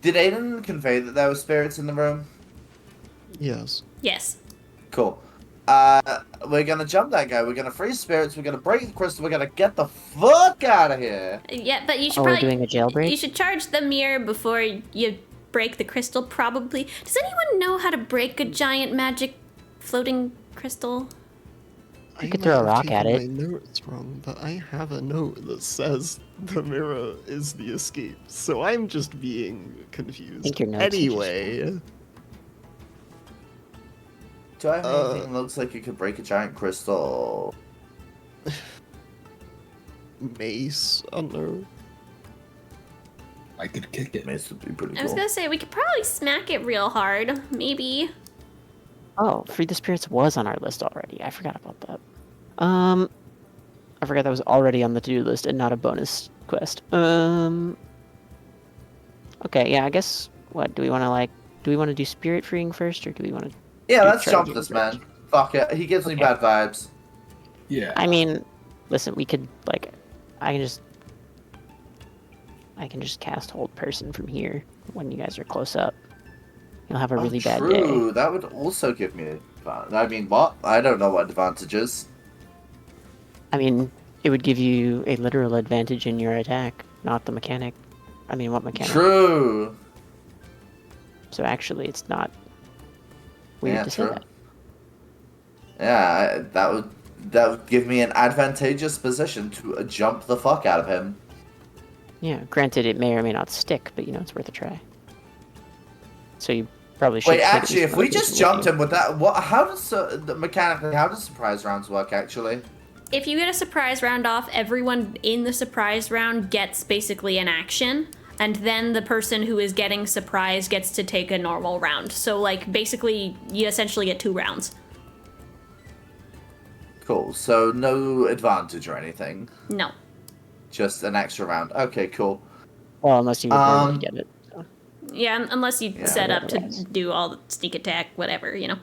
Did Aiden convey that there were spirits in the room? yes. Yes. Cool. We're gonna jump that guy. We're gonna free spirits. We're gonna break the crystal. We're gonna get the fuck out of here. Yeah, but you should Oh, we're probably doing a jailbreak? You should charge the mirror before you break the crystal. Probably. Does anyone know how to break a giant magic floating crystal? You could throw a rock at it. My notes wrong, but I have a note that says the mirror is the escape. So I'm just being confused. think your notes are just anyway, Do I have anything that looks like you could break a giant crystal? mace. I don't know. I could kick it. Mace would be pretty I was cool. gonna say we could probably smack it real hard. Maybe. Oh, Free the Spirits was on our list already. I forgot about that. I forgot that was already on the to-do list and not a bonus quest. Okay, yeah, I guess, what, do we want to do spirit freeing first, or do we want to... Yeah, do let's jump charging this first? man. Fuck it. He gives me Okay. bad vibes. Yeah. I mean, listen, we could, like, I can just cast hold person from here when you guys are close up. You'll have a really bad day. True. That would also give me advantage. I mean, what? I don't know what advantages. I mean, it would give you a literal advantage in your attack, not the mechanic. I mean, what mechanic? True. So actually, it's not weird Yeah, to say true. that. Yeah, that would give me an advantageous position to jump the fuck out of him. Yeah, granted, it may or may not stick, but you know, it's worth a try. So you probably should. Wait, take at actually, least if we one just person with jumped you. him with that, what? How does mechanically? How does surprise rounds work? Actually, if you get a surprise round off, everyone in the surprise round gets basically an action, and then the person who is getting surprised gets to take a normal round. So, like, basically, you essentially get 2 rounds. Cool. So no advantage or anything. No. Just an extra round. Okay, cool. Well, unless you would normally get it. So. Yeah, unless you Yeah, set up to otherwise. do all the sneak attack, whatever, you know.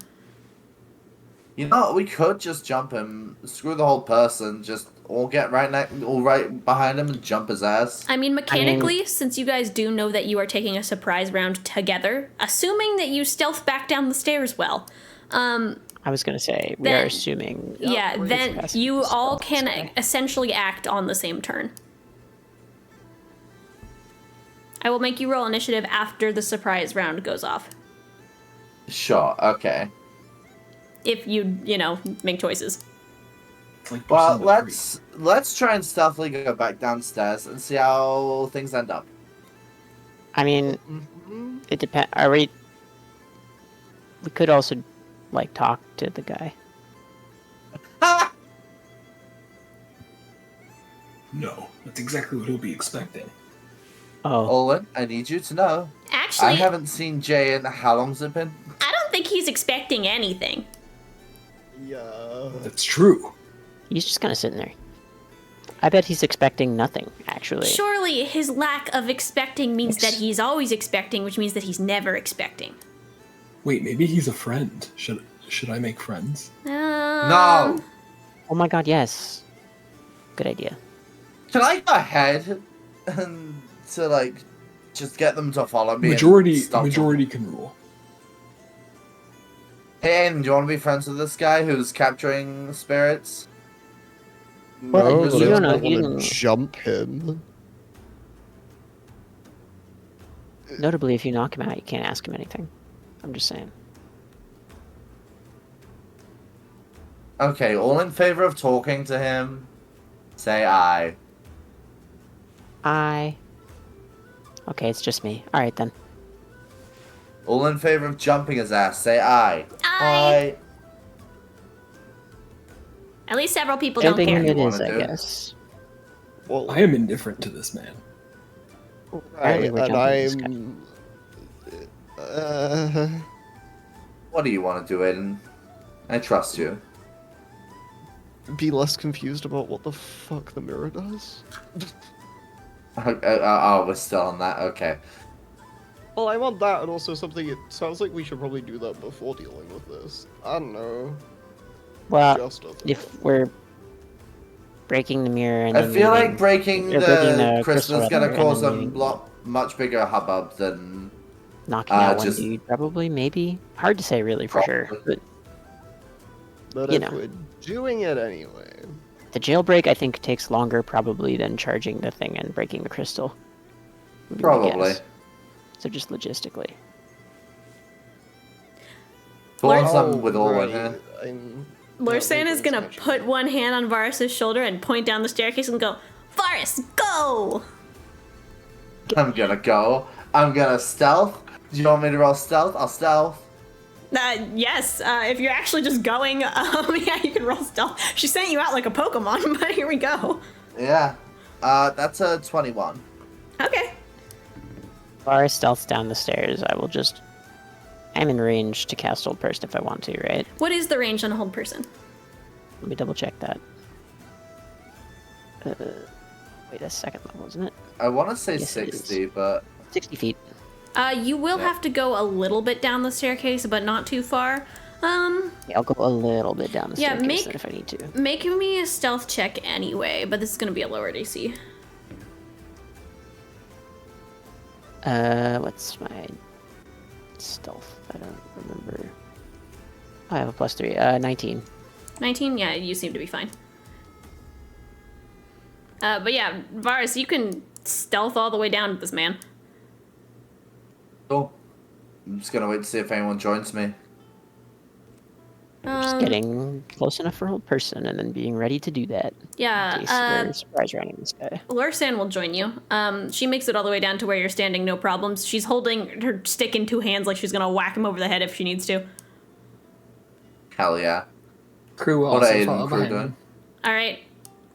You know, we could just jump him, screw the whole person, just all get all right behind him and jump his ass. I mean, mechanically, since you guys do know that you are taking a surprise round together, assuming that you stealth back down the stairs well, I was gonna say we Then- are assuming. yeah, then Yes, you all stealth, can so. essentially act on the same turn. I will make you roll initiative after the surprise round goes off. Sure, okay. If you make choices. It's like Well, Persona 3. let's try and stealthily go back downstairs and see how things end up. I mean, Mm-hmm. it depends. Are we? We could also, like, talk to the guy. No, that's exactly what he'll be expecting. Oh, Alwyn, I need you to know. Actually, I haven't seen Jay in how long's it been? I don't think he's expecting anything. Yeah. That's true. he's just kind of sitting there. I bet he's expecting nothing, actually. Surely his lack of expecting means that he's always expecting, which means that he's never expecting. Wait, maybe he's a friend. Should I make friends? No! Oh my god, yes. Good idea. Can I go ahead and to, like, just get them to follow me? and Majority stop them? can rule. Hey, Aiden, do you want to be friends with this guy who's capturing spirits? Well, you don't know, want you to don't- jump him. Notably, if you knock him out, you can't ask him anything. I'm just saying. Okay, all in favor of talking to him, say aye. Okay, it's just me. Alright then. All in favor of jumping his ass, say aye. Aye. At least several people don't Jumping him care. it You is, wanna I do? guess. Well, I am indifferent to this man. Apparently right, we're and jumping this guy. I'm. What do you want to do, Aiden? I trust you. Be less confused about what the fuck the mirror does. Oh, we're still on that? Okay. Well, I want that, and also something. It sounds like we should probably do that before dealing with this. I don't know. Well, Just a thought. if we're breaking the mirror and I then feel like leaving- breaking or breaking the the crystal is crystal gonna rather, cause a and then leaving- much bigger hubbub than... knocking out one just- dude, probably, maybe. Hard to say really for sure. Probably. But But you if know. we're doing it anyway. the jailbreak, I think, takes longer probably than charging the thing and breaking the crystal. would be my Probably. guess. So just logistically. Doing Lord- something with Alwyn right, here. Lorsan is gonna catching put me. one hand on Varus's shoulder and point down the staircase and go, Varus, go! I'm gonna go. I'm gonna stealth. Do you want me to roll stealth? I'll stealth. Yes, if you're actually just going, yeah, you can roll stealth. She sent you out like a Pokemon, but here we go. Yeah. That's a 21. Okay. Varus stealths down the stairs. I'm in range to cast Hold Person if I want to, right? What is the range on a hold person? Let me double check that. Wait, that's second level, isn't it? I want to say Yes, it 60, but 60 feet. You will Yeah. have to go a little bit down the staircase, but not too far. Yeah, I'll go a little bit down the Yeah, staircase make- then if I need to. Make me a stealth check anyway, but this is gonna be a lower DC. What's my stealth? I don't remember. I have a +3. 19. 19? Yeah, you seem to be fine. But yeah, Varus, you can stealth all the way down to this man. cool. I'm just gonna wait to see if anyone joins me. Just getting close enough for Hold Person and then being ready to do that. In case Yeah, we're surprise rounding this guy. Lorsan will join you. She makes it all the way down to where you're standing, no problems. She's holding her stick in 2 hands like she's gonna whack him over the head if she needs to. Hell yeah. Kruu will What are also Aiden follow and Kruu behind doing? him. All right.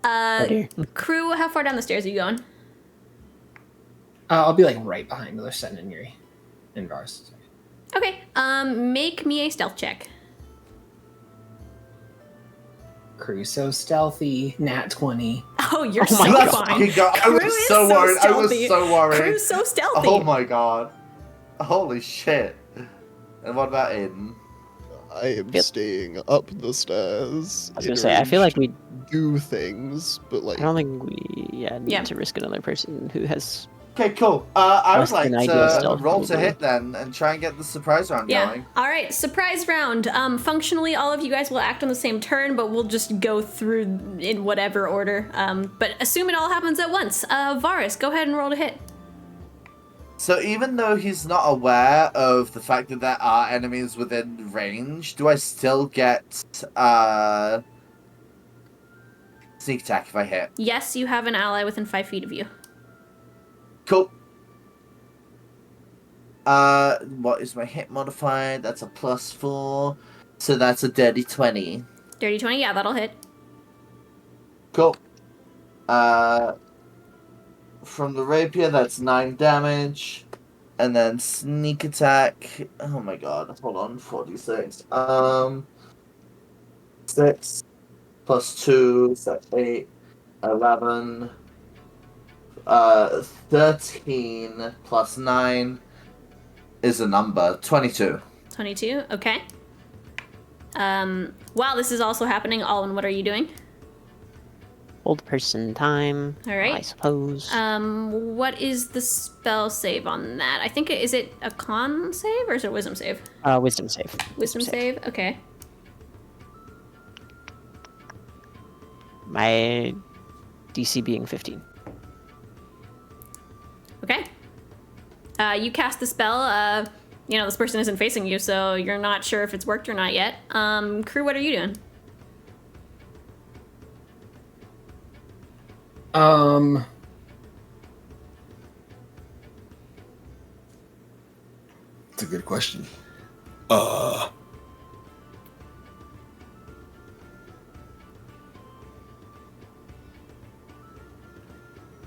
Oh dear. Kruu, how far down the stairs are you going? I'll be like right behind Larsen and Yuri. And Varas. Okay. Make me a stealth check. Kruu so stealthy. Nat 20. Oh, you're Oh my so God. fine. Fucking God, I Kruu was is so worried. I was stealthy. so worried. Kruu's so stealthy. Oh my god. Holy shit. And what about Aiden? I am Yep. staying up the stairs. I was gonna say, I feel like we. do things, but like I don't think we need Yeah. to risk another person who has. Okay, cool. I would Less like than ideal to stealth, roll to probably. hit then and try and get the surprise round Yeah. going. All right. Surprise round. Functionally, all of you guys will act on the same turn, but we'll just go through in whatever order. But assume it all happens at once. Varas, go ahead and roll to hit. So even though he's not aware of the fact that there are enemies within range, do I still get sneak attack if I hit? Yes, you have an ally within 5 feet of you. Cool. What is my hit modified? That's a +4. So that's a dirty 20. Dirty 20. Yeah, that'll hit. Cool. From the rapier, that's 9 damage. And then sneak attack. Oh my god. Hold on. 46. 6 plus 2, so that's 8. 11. 13 plus 9 is a number. 22. 22. Okay. While this is also happening, Alwyn, what are you doing? Hold person time. All right. I suppose. What is the spell save on that? I think is it a con save or is it a wisdom save? Wisdom save. Wisdom save. Okay. My DC being 15. Okay. You cast the spell. This person isn't facing you, so you're not sure if it's worked or not yet. Kruu, what are you doing? That's a good question.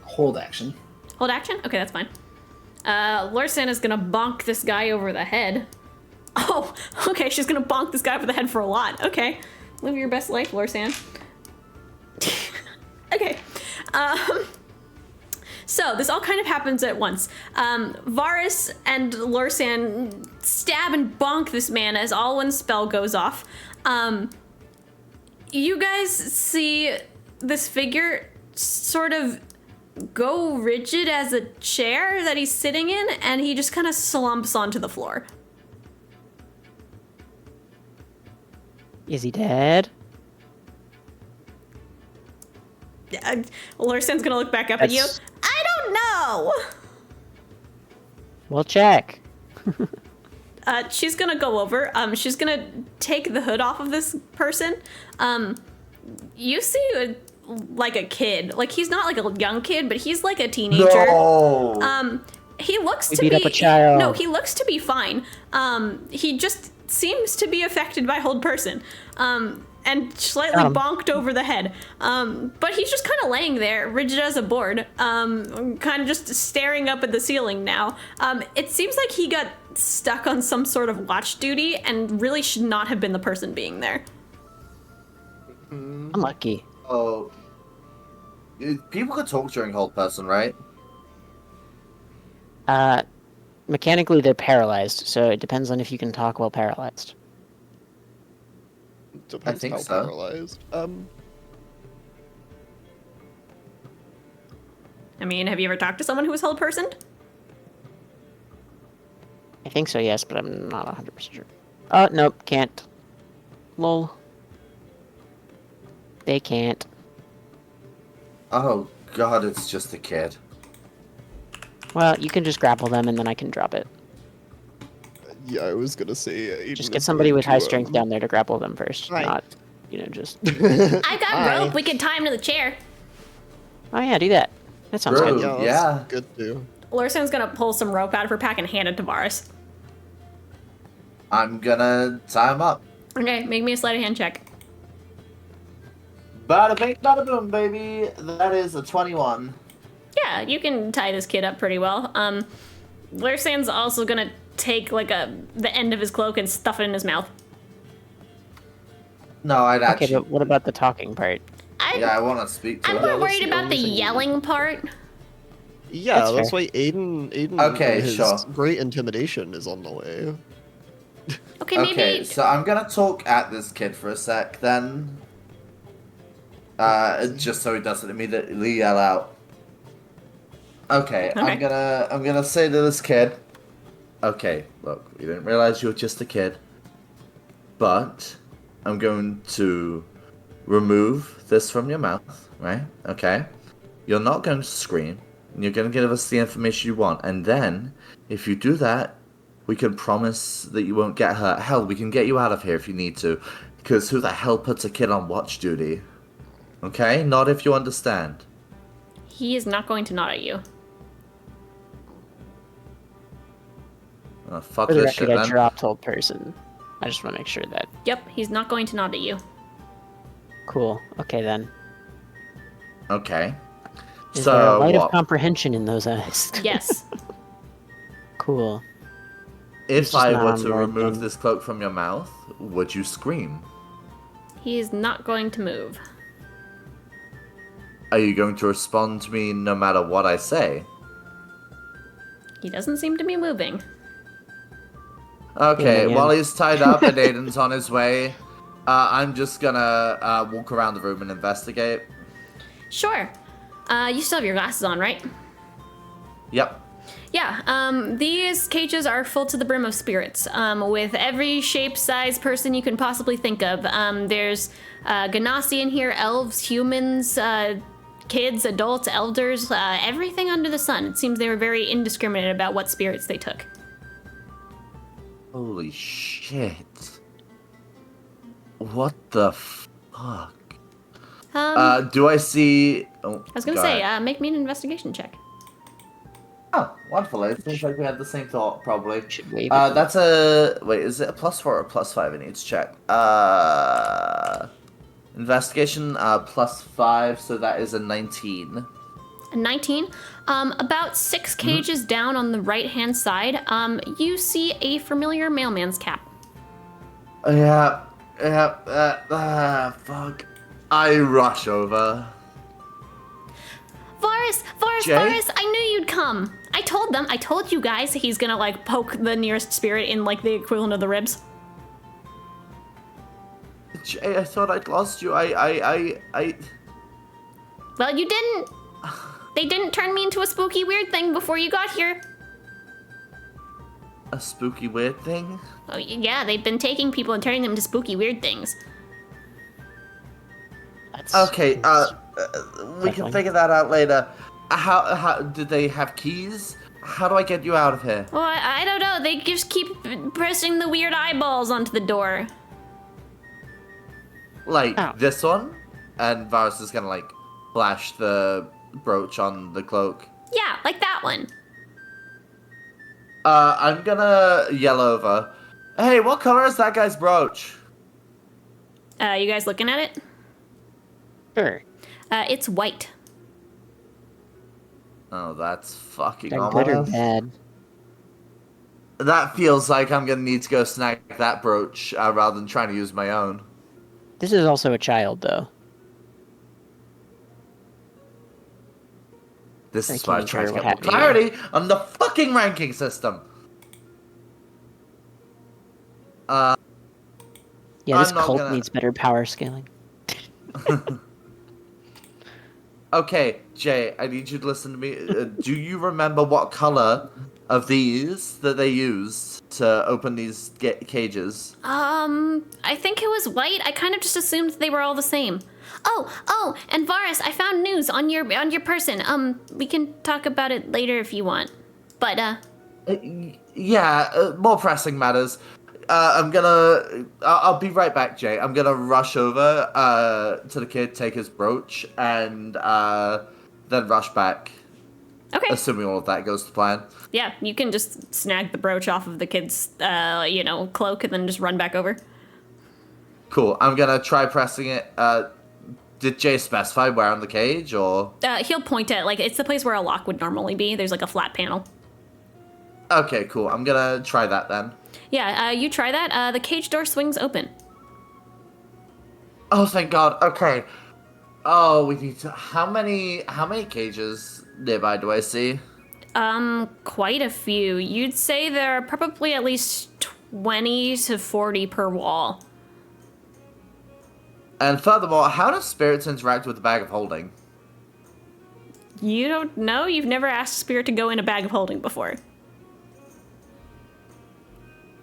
Hold action. Hold action? Okay, that's fine. Larsen is gonna bonk this guy over the head. Oh, okay, she's gonna bonk this guy over the head for a lot. Okay. Live your best life, Larsen. Okay. So this all kind of happens at once. Varas and Larsen stab and bonk this man as Alwyn's spell goes off. You guys see this figure sort of go rigid as a chair that he's sitting in, and he just kind of slumps onto the floor. Is he dead? Larsen's gonna look back up at you. That's- I don't know! We'll check. She's gonna go over. She's gonna take the hood off of this person. You see like a kid. Like, he's not like a young kid, but he's like a teenager. No! He looks We to beat be up a child. No, he looks to be fine. He just seems to be affected by hold person. And slightly bonked over the head. But he's just kind of laying there, rigid as a board, kind of just staring up at the ceiling now. It seems like he got stuck on some sort of watch duty and really should not have been the person being there. Unlucky. Oh. People could talk during hold person, right? Mechanically they're paralyzed, so it depends on if you can talk while paralyzed. depends think how so. paralyzed. I mean, have you ever talked to someone who was held personed? I think so, yes, but I'm not 100% sure. Oh, nope, can't. Lol. They can't. Oh god, it's just a kid. Well, you can just grapple them and then I can drop it. Yeah, I was gonna say. Aiden Just is get somebody going with to, high strength down there to grapple them first, Right. not, just... I got Hi. rope. We can tie him to the chair. Oh yeah, do that. That sounds Bro. good. Yeah, that's Yeah. good too. Larsen's gonna pull some rope out of her pack and hand it to Varas. I'm gonna tie him up. Okay, make me a sleight of hand check. Bada bing, bada boom, baby. That is a 21. Yeah, you can tie this kid up pretty well. Larsan's also gonna take like the end of his cloak and stuff it in his mouth. No, I'd Okay, actually. but what about the talking part? Yeah, I want to speak to I'm him. more that's worried the about only the thing we yelling part. Yeah, That's that's fair. why Aiden Okay, his sure. great intimidation is on the way. Okay, maybe. Okay, so I'm gonna talk at this kid for a sec, then. Just so he doesn't immediately yell out. Okay, Okay. I'm gonna say to this kid. Okay, look, we didn't realize you were just a kid, but I'm going to remove this from your mouth, right? Okay, you're not going to scream. And you're going to give us the information you want, and then if you do that, we can promise that you won't get hurt. Hell, we can get you out of here if you need to, because who the hell puts a kid on watch duty? Okay, not if you understand. He is not going to nod at you. Oh, fuck For the this shit, record, I then. dropped old person. I just want to make sure that. Yep, he's not going to nod at you. Cool. Okay then. Okay. Is there a So light of what? comprehension in those eyes? Yes. Cool. If It's just I not were on to the remove thing. this cloak from your mouth, would you scream? He is not going to move. Are you going to respond to me no matter what I say? He doesn't seem to be moving. Okay, Yeah, while yeah. he's tied up and Aiden's on his way, I'm just gonna walk around the room and investigate. Sure. You still have your glasses on, right? Yep. Yeah, these cages are full to the brim of spirits, with every shape, size, person you can possibly think of. There's Ganassi in here, elves, humans, kids, adults, elders, everything under the sun. It seems they were very indiscriminate about what spirits they took. Holy shit. What the fuck? I Do I see... Oh, was gonna go say, ahead. make me an investigation check. Oh, wonderful. It seems like we had the same thought, probably. Should wave it. That's a... Wait, is it a +4 or a +5? I need to check. Investigation, +5, so that is a 19. A 19. About 6 cages down on the right-hand side, you see a familiar mailman's cap. Yeah, fuck. I rush over. Varus, Jay? Varus, I knew you'd come. I told you guys he's gonna like poke the nearest spirit in like the equivalent of the ribs. Jay, I thought I'd lost you. I... Well, you didn't. They didn't turn me into a spooky weird thing before you got here. A spooky weird thing? Oh, yeah, they've been taking people and turning them into spooky weird things. That's Okay, we can Definitely. figure that out later. How did they have keys? How do I get you out of here? Well, I don't know. They just keep pressing the weird eyeballs onto the door. Like, Oh. this one? And Varus is gonna, like, flash the brooch on the cloak. Yeah, like that one. I'm gonna yell over. Hey, what color is that guy's brooch? You guys looking at it? sure. It's white. Oh, that's fucking They're good or ominous. bad. That feels like I'm gonna need to go snag that brooch rather than trying to use my own. This is also a child, though. This I is why I can't try to remember get what more happened clarity on the fucking ranking system. Yeah, this I'm not cult gonna- needs better power scaling. Okay, Jay, I need you to listen to me. Do you remember what color of these that they used to open these cages? I think it was white. I kind of just assumed they were all the same. Oh, and Varus, I found news on your person. We can talk about it later if you want. But Yeah, more pressing matters. I'll be right back, Jay. I'm gonna rush over to the kid, take his brooch, and then rush back. okay. Assuming all of that goes to plan. Yeah, you can just snag the brooch off of the kid's cloak and then just run back over. Cool. I'm gonna try pressing it. Did Jay specify where on the cage, or? He'll point at, like, it's the place where a lock would normally be. There's, like, a flat panel. Okay, cool. I'm gonna try that then. Yeah, you try that. The cage door swings open. Oh, thank God. Okay. Oh, we need to... How many cages nearby do I see? Quite a few. You'd say there are probably at least 20 to 40 per wall. And furthermore, how do spirits interact with the bag of holding? You don't know? You've never asked a spirit to go in a bag of holding before.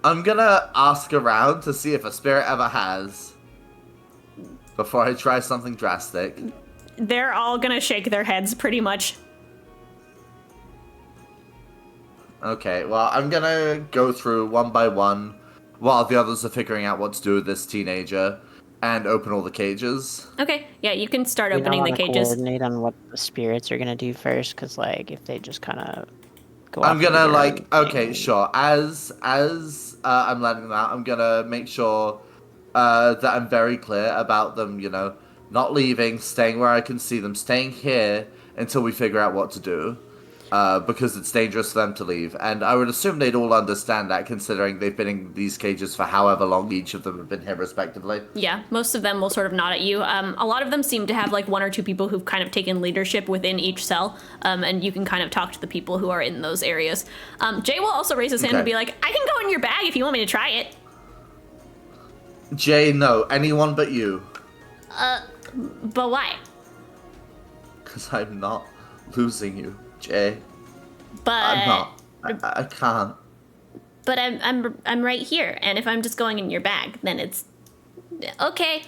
I'm gonna ask around to see if a spirit ever has. Before I try something drastic. They're all gonna shake their heads pretty much. Okay, well, I'm gonna go through one by one while the others are figuring out what to do with this teenager and open all the cages. Okay, yeah, you can start We don't opening the wanna cages. coordinate on what the spirits are gonna do first, because like if they just kind of go. I'm off and do gonna their like, own okay, thing- sure. As I'm letting them out, I'm gonna make sure that I'm very clear about them, you know, not leaving, staying where I can see them, staying here until we figure out what to do. Because it's dangerous for them to leave. And I would assume they'd all understand that, considering they've been in these cages for however long each of them have been here respectively. Yeah, most of them will sort of nod at you. A lot of them seem to have like one or two people who've kind of taken leadership within each cell, and you can kind of talk to the people who are in those areas. Jay will also raise his hand and Okay. be like, I can go in your bag if you want me to try it. Jay, no. Anyone but you. But why? Because I'm not losing you, Jay. But I'm not. I can't. But I'm right here, and if I'm just going in your bag, then it's okay.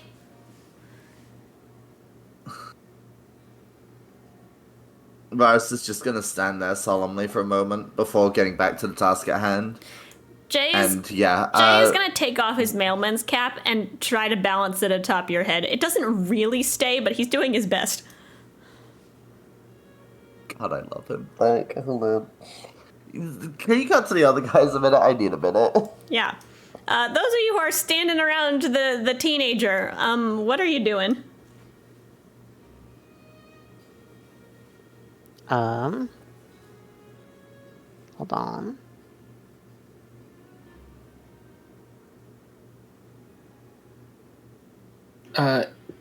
Varas is just gonna stand there solemnly for a moment before getting back to the task at hand. Jay is And yeah, Jay is gonna take off his mailman's cap and try to balance it atop your head. It doesn't really stay, but he's doing his best. God, I love him. Like, hold on. Can you cut to the other guys a minute? I need a minute. Yeah. Those of you who are standing around the teenager, what are you doing? Hold on.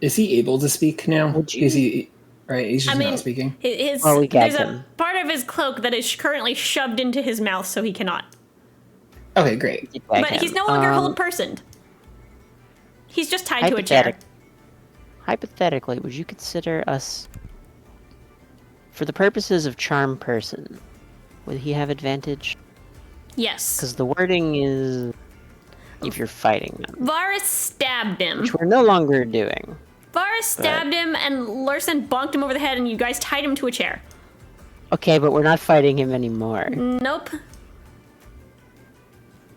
Is he able to speak now? Would you- Is he right? He's just I mean, not speaking. his Well, we there's gagged a him. part of his cloak that is currently shoved into his mouth, so he cannot. Okay, great. But he's no longer hold personed. He's just tied to a chair. Hypothetically, would you consider us, for the purposes of charm person, would he have advantage? Yes. Because the wording is if you're fighting them, Varas stabbed him. which we're no longer doing. Varas stabbed him, and Larson bonked him over the head, and you guys tied him to a chair. Okay, but we're not fighting him anymore. Nope.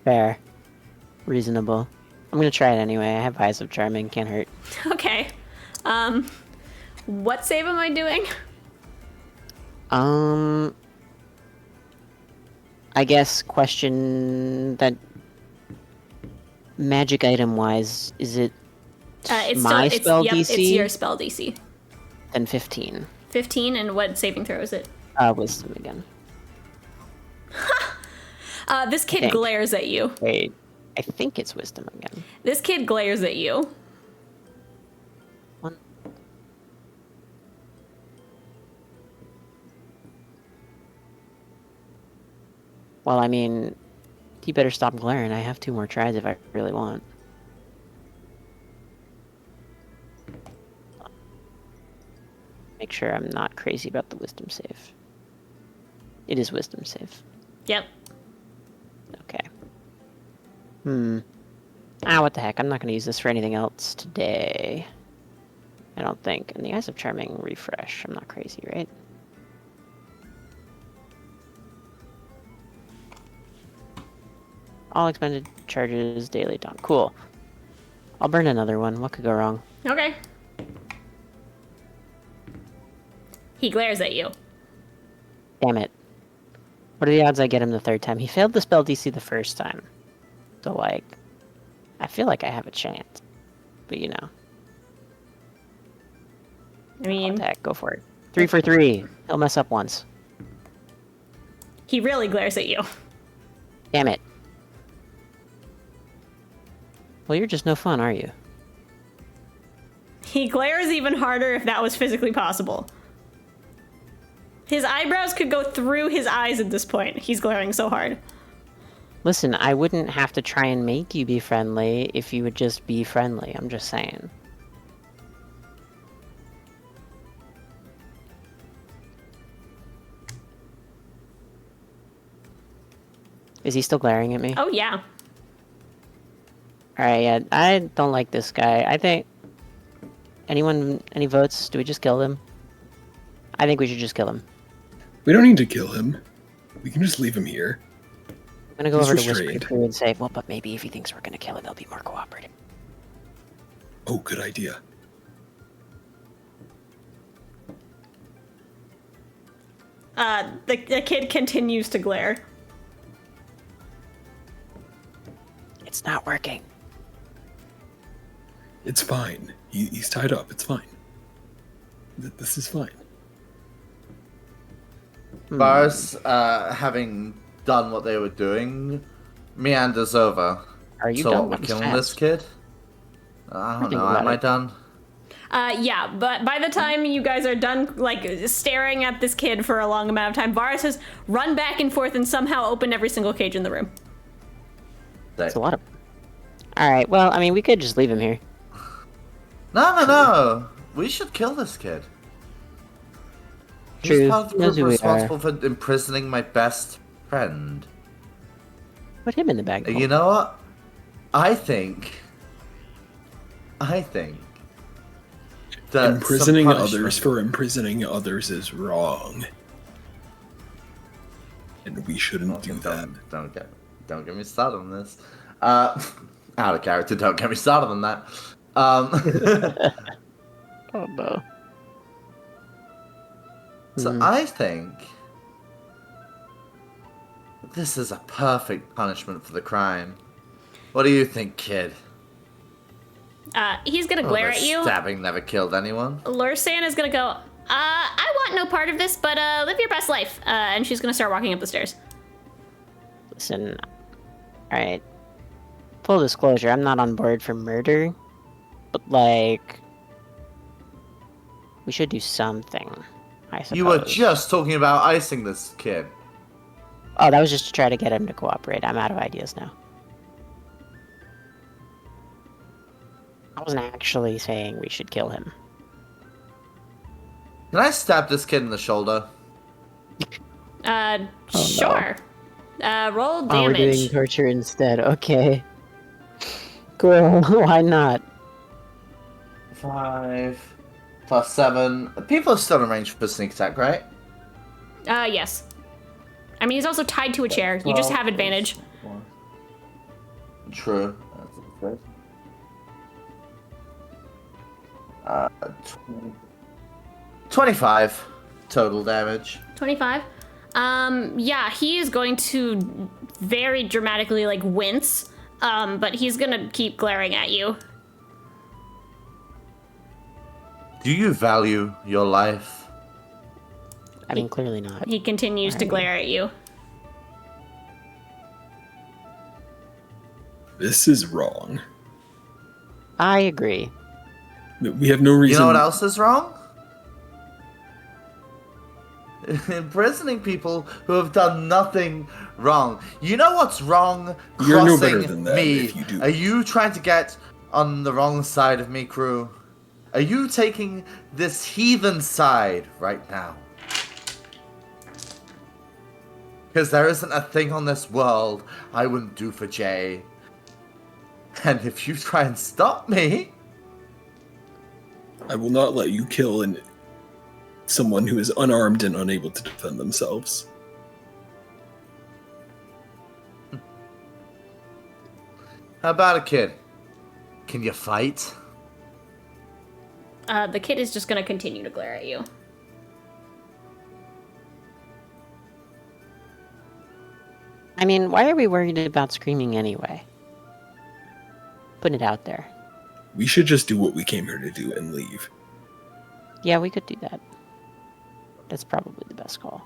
Fair. Reasonable. I'm gonna try it anyway. I have Eyes of Charming, can't hurt. Okay. What save am I doing? I guess question that magic item wise, is it It's my still, spell yep, DC? It's your spell DC. Then 15. 15, and what saving throw is it? Wisdom again. This kid think. glares at you. Wait, I think it's wisdom again. This kid glares at you. One. Well, I mean, he better stop glaring. I have 2 more tries if I really want. Make sure I'm not crazy about the wisdom save. It is wisdom save. Yep. Okay. What the heck? I'm not going to use this for anything else today. I don't think. And the Eyes of Charming refresh. I'm not crazy, right? All expended charges daily dawn. Cool. I'll burn another one. What could go wrong? Okay. He glares at you. Damn it. What are the odds I get him the 3rd time? He failed the spell DC the 1st time. So, like, I feel like I have a chance. But, you know. I mean, Attack, go for it. 3 for 3. He'll mess up once. he really glares at you. Damn it. Well, you're just no fun, are you? He glares even harder if that was physically possible. His eyebrows could go through his eyes at this point. He's glaring so hard. Listen, I wouldn't have to try and make you be friendly if you would just be friendly. I'm just saying. Is he still glaring at me? Oh, yeah. Alright, yeah, I don't like this guy. I think... Anyone, any votes? Do we just kill him? I think we should just kill him. We don't need to kill him. We can just leave him here. I'm gonna go He's over to restrained. Whisper Crew and say, well, but maybe if he thinks we're gonna kill him, he'll be more cooperative. Oh, good idea. The kid continues to glare. It's not working. It's fine. He's tied up. It's fine. This is fine. Varas, having done what they were doing, meanders over. Are you So done? we're That was killing fast. this kid? I don't think know. about Am I it. done? Yeah, but by the time you guys are done, like, staring at this kid for a long amount of time, Varas has run back and forth and somehow opened every single cage in the room. That's a lot of... Alright, well, I mean, we could just leave him here. No. We should kill this kid. True. He's part of the Knows group who we responsible for imprisoning my best friend. Put him in the bag. You know what? I think that Imprisoning some others punishment- for imprisoning others is wrong. And we shouldn't do that. Don't get me started on this. Out of character. Don't get me started on that. Oh, no. So I think this is a perfect punishment for the crime. What do you think, kid? He's gonna glare at you. Stabbing never killed anyone. Lursan is gonna go, I want no part of this, but live your best life. And she's gonna start walking up the stairs. Listen, alright. Full disclosure, I'm not on board for murder. But, like... We should do something, I suppose. You were just talking about icing this kid. Oh, that was just to try to get him to cooperate. I'm out of ideas now. I wasn't actually saying we should kill him. Can I stab this kid in the shoulder? Sure. Roll Oh, we're doing damage. torture instead. Okay. Cool. Why not? 5 plus 7. People are still in range for sneak attack, right? Yes. I mean, he's also tied to a chair. You just have advantage. True. That's good. 25 total damage. 25. Yeah, he is going to very dramatically, like, wince. But he's gonna keep glaring at you. Do you value your life? I mean, clearly not. He continues to glare at you. This is wrong. I agree. We have no reason. You know what else is wrong? Imprisoning people who have done nothing wrong. You know what's wrong? You're no Crossing better than that me. if you do. Are you trying to get on the wrong side of me, Kruu? Are you taking this heathen side right now? Because there isn't a thing on this world I wouldn't do for Jay. And if you try and stop me... I will not let you kill someone who is unarmed and unable to defend themselves. How about a kid? Can you fight? The kid is just gonna continue to glare at you. I mean, why are we worried about screaming anyway? Putting it out there. We should just do what we came here to do and leave. Yeah, we could do that. That's probably the best call.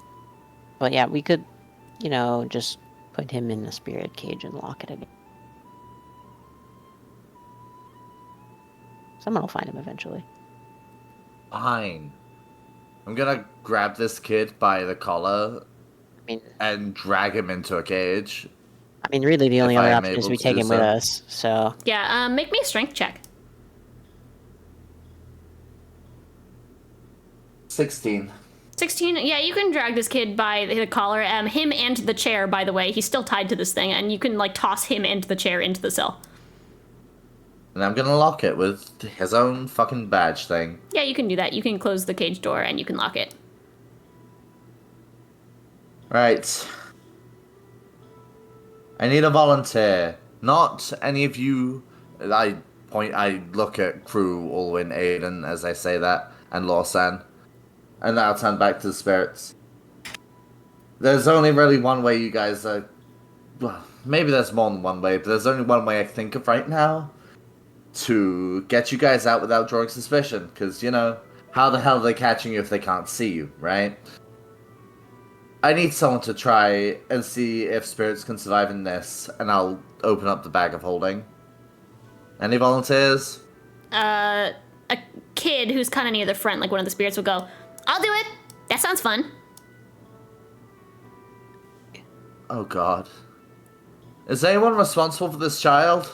But yeah, we could, just put him in the spirit cage and lock it again. Someone will find him eventually. Fine. I'm gonna grab this kid by the collar and drag him into a cage. I mean, really, the only If I other am option is able we to take do him with so. us. So Yeah, make me a strength check. 16. 16? Yeah, you can drag this kid by the collar. Him and the chair, by the way. He's still tied to this thing, and you can, toss him and the chair into the cell. And I'm gonna lock it with his own fucking badge thing. Yeah, you can do that. You can close the cage door, and you can lock it. Right. I need a volunteer. Not any of you. I look at Kruu, Alwyn, Aiden as I say that, and Lawsan. And I'll turn back to the spirits. There's only really one way you guys are... Well, maybe there's more than one way, but there's only one way I can think of right now to get you guys out without drawing suspicion. Because, how the hell are they catching you if they can't see you, right? I need someone to try and see if spirits can survive in this, and I'll open up the bag of holding. Any volunteers? A kid who's kind of near the front, one of the spirits, will go, I'll do it. That sounds fun. Oh god. Is anyone responsible for this child?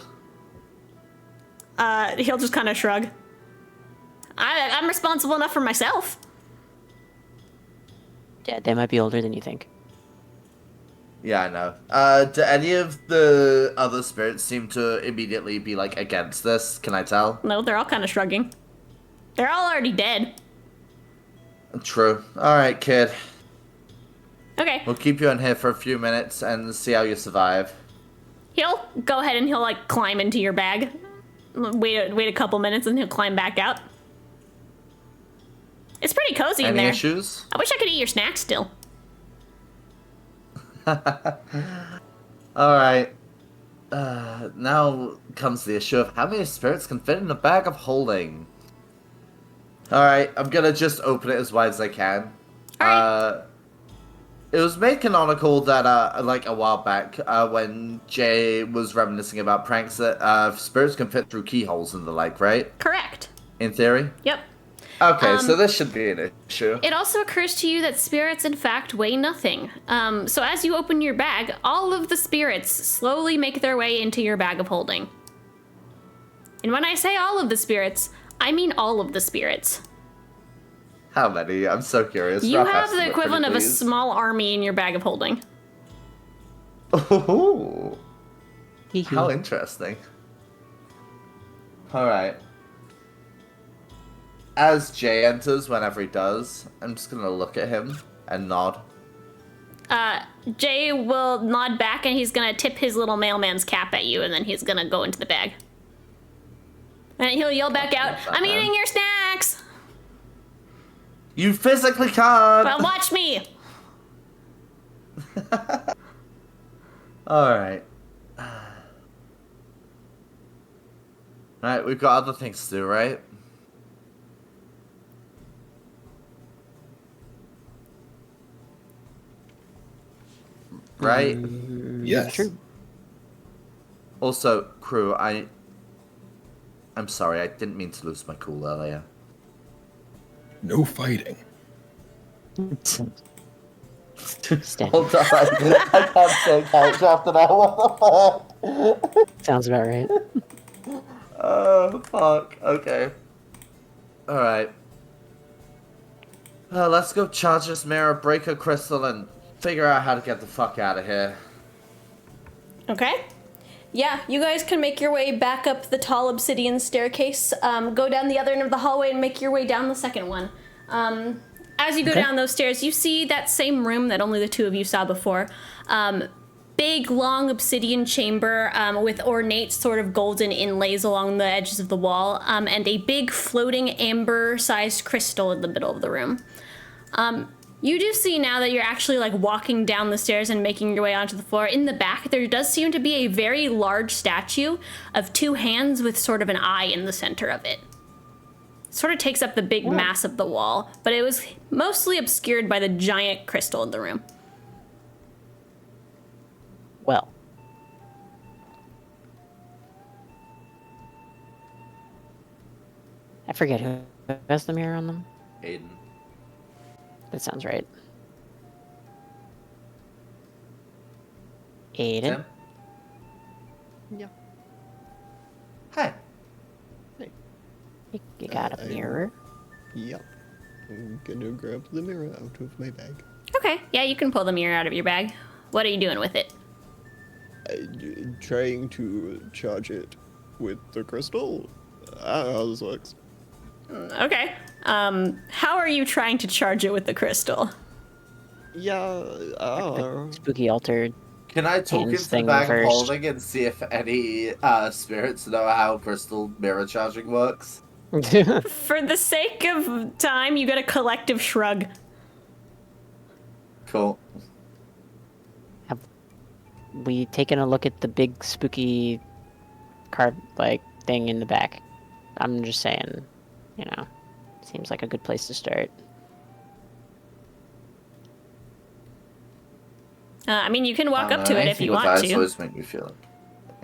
He'll just kind of shrug. I'm responsible enough for myself. yeah, they might be older than you think. Yeah, I know. Do any of the other spirits seem to immediately be, against this? Can I tell? No, they're all kind of shrugging. They're all already dead. True. Alright, kid. Okay. We'll keep you in here for a few minutes and see how you survive. He'll go ahead and he'll, climb into your bag. Wait a couple minutes and he'll climb back out. It's pretty cozy in Any there. issues? I wish I could eat your snacks still. Alright. Now comes the issue of how many spirits can fit in a bag of holding. Alright, I'm gonna just open it as wide as I can. Alright. It was made canonical that, a while back, when Jay was reminiscing about pranks that, spirits can fit through keyholes and the like, right? Correct. In theory? Yep. Okay, so this should be an issue. It also occurs to you that spirits, in fact, weigh nothing. So as you open your bag, all of the spirits slowly make their way into your bag of holding. And when I say all of the spirits, I mean all of the spirits. How many? I'm so curious. You Rough have the estimate, equivalent of a pretty please. small army in your bag of holding. Ooh, Hee hee. how interesting. Alright. As Jay enters, whenever he does, I'm just gonna look at him and nod. Jay will nod back and he's gonna tip his little mailman's cap at you and then he's gonna go into the bag. And he'll yell back out, I'm eating your snacks! You physically can't! Well, watch me! Alright. Alright, we've got other things to do, right? Right? Yes. True. Also, Kruu, I'm sorry, I didn't mean to lose my cool earlier. No fighting. Stand. Hold on, I can't say character after that, what the fuck? Sounds about right. Oh, fuck, okay. Alright. Let's go charge this mirror, break a crystal, and figure out how to get the fuck out of here. Okay. Yeah, you guys can make your way back up the tall obsidian staircase, go down the other end of the hallway and make your way down the second one. As you go down those stairs, you see that same room that only the two of you saw before. Big, long obsidian chamber with ornate sort of golden inlays along the edges of the wall, and a big floating amber-sized crystal in the middle of the room. You do see now that you're actually walking down the stairs and making your way onto the floor. In the back, there does seem to be a very large statue of two hands with sort of an eye in the center of it. sort of takes up the big mass of the wall, but it was mostly obscured by the giant crystal in the room. Well. I forget who has the mirror on them. Aiden. That sounds right. Aiden? Tim? Yeah. Hi. You got a mirror? Yep. I'm gonna grab the mirror out of my bag. Okay, yeah, you can pull the mirror out of your bag. What are you doing with it? Trying to charge it with the crystal. I don't know how this works. Okay. How are you trying to charge it with the crystal? Yeah, I don't know. Spooky altar. Can I talk Hands into the thing bag of first. holding and see if any spirits know how crystal mirror charging works? For the sake of time, you get a collective shrug. Cool. Have we taken a look at the big spooky card like thing in the back? I'm just saying, you know, seems like a good place to start. I mean, you can walk up to it if you want Anything to. always make me feel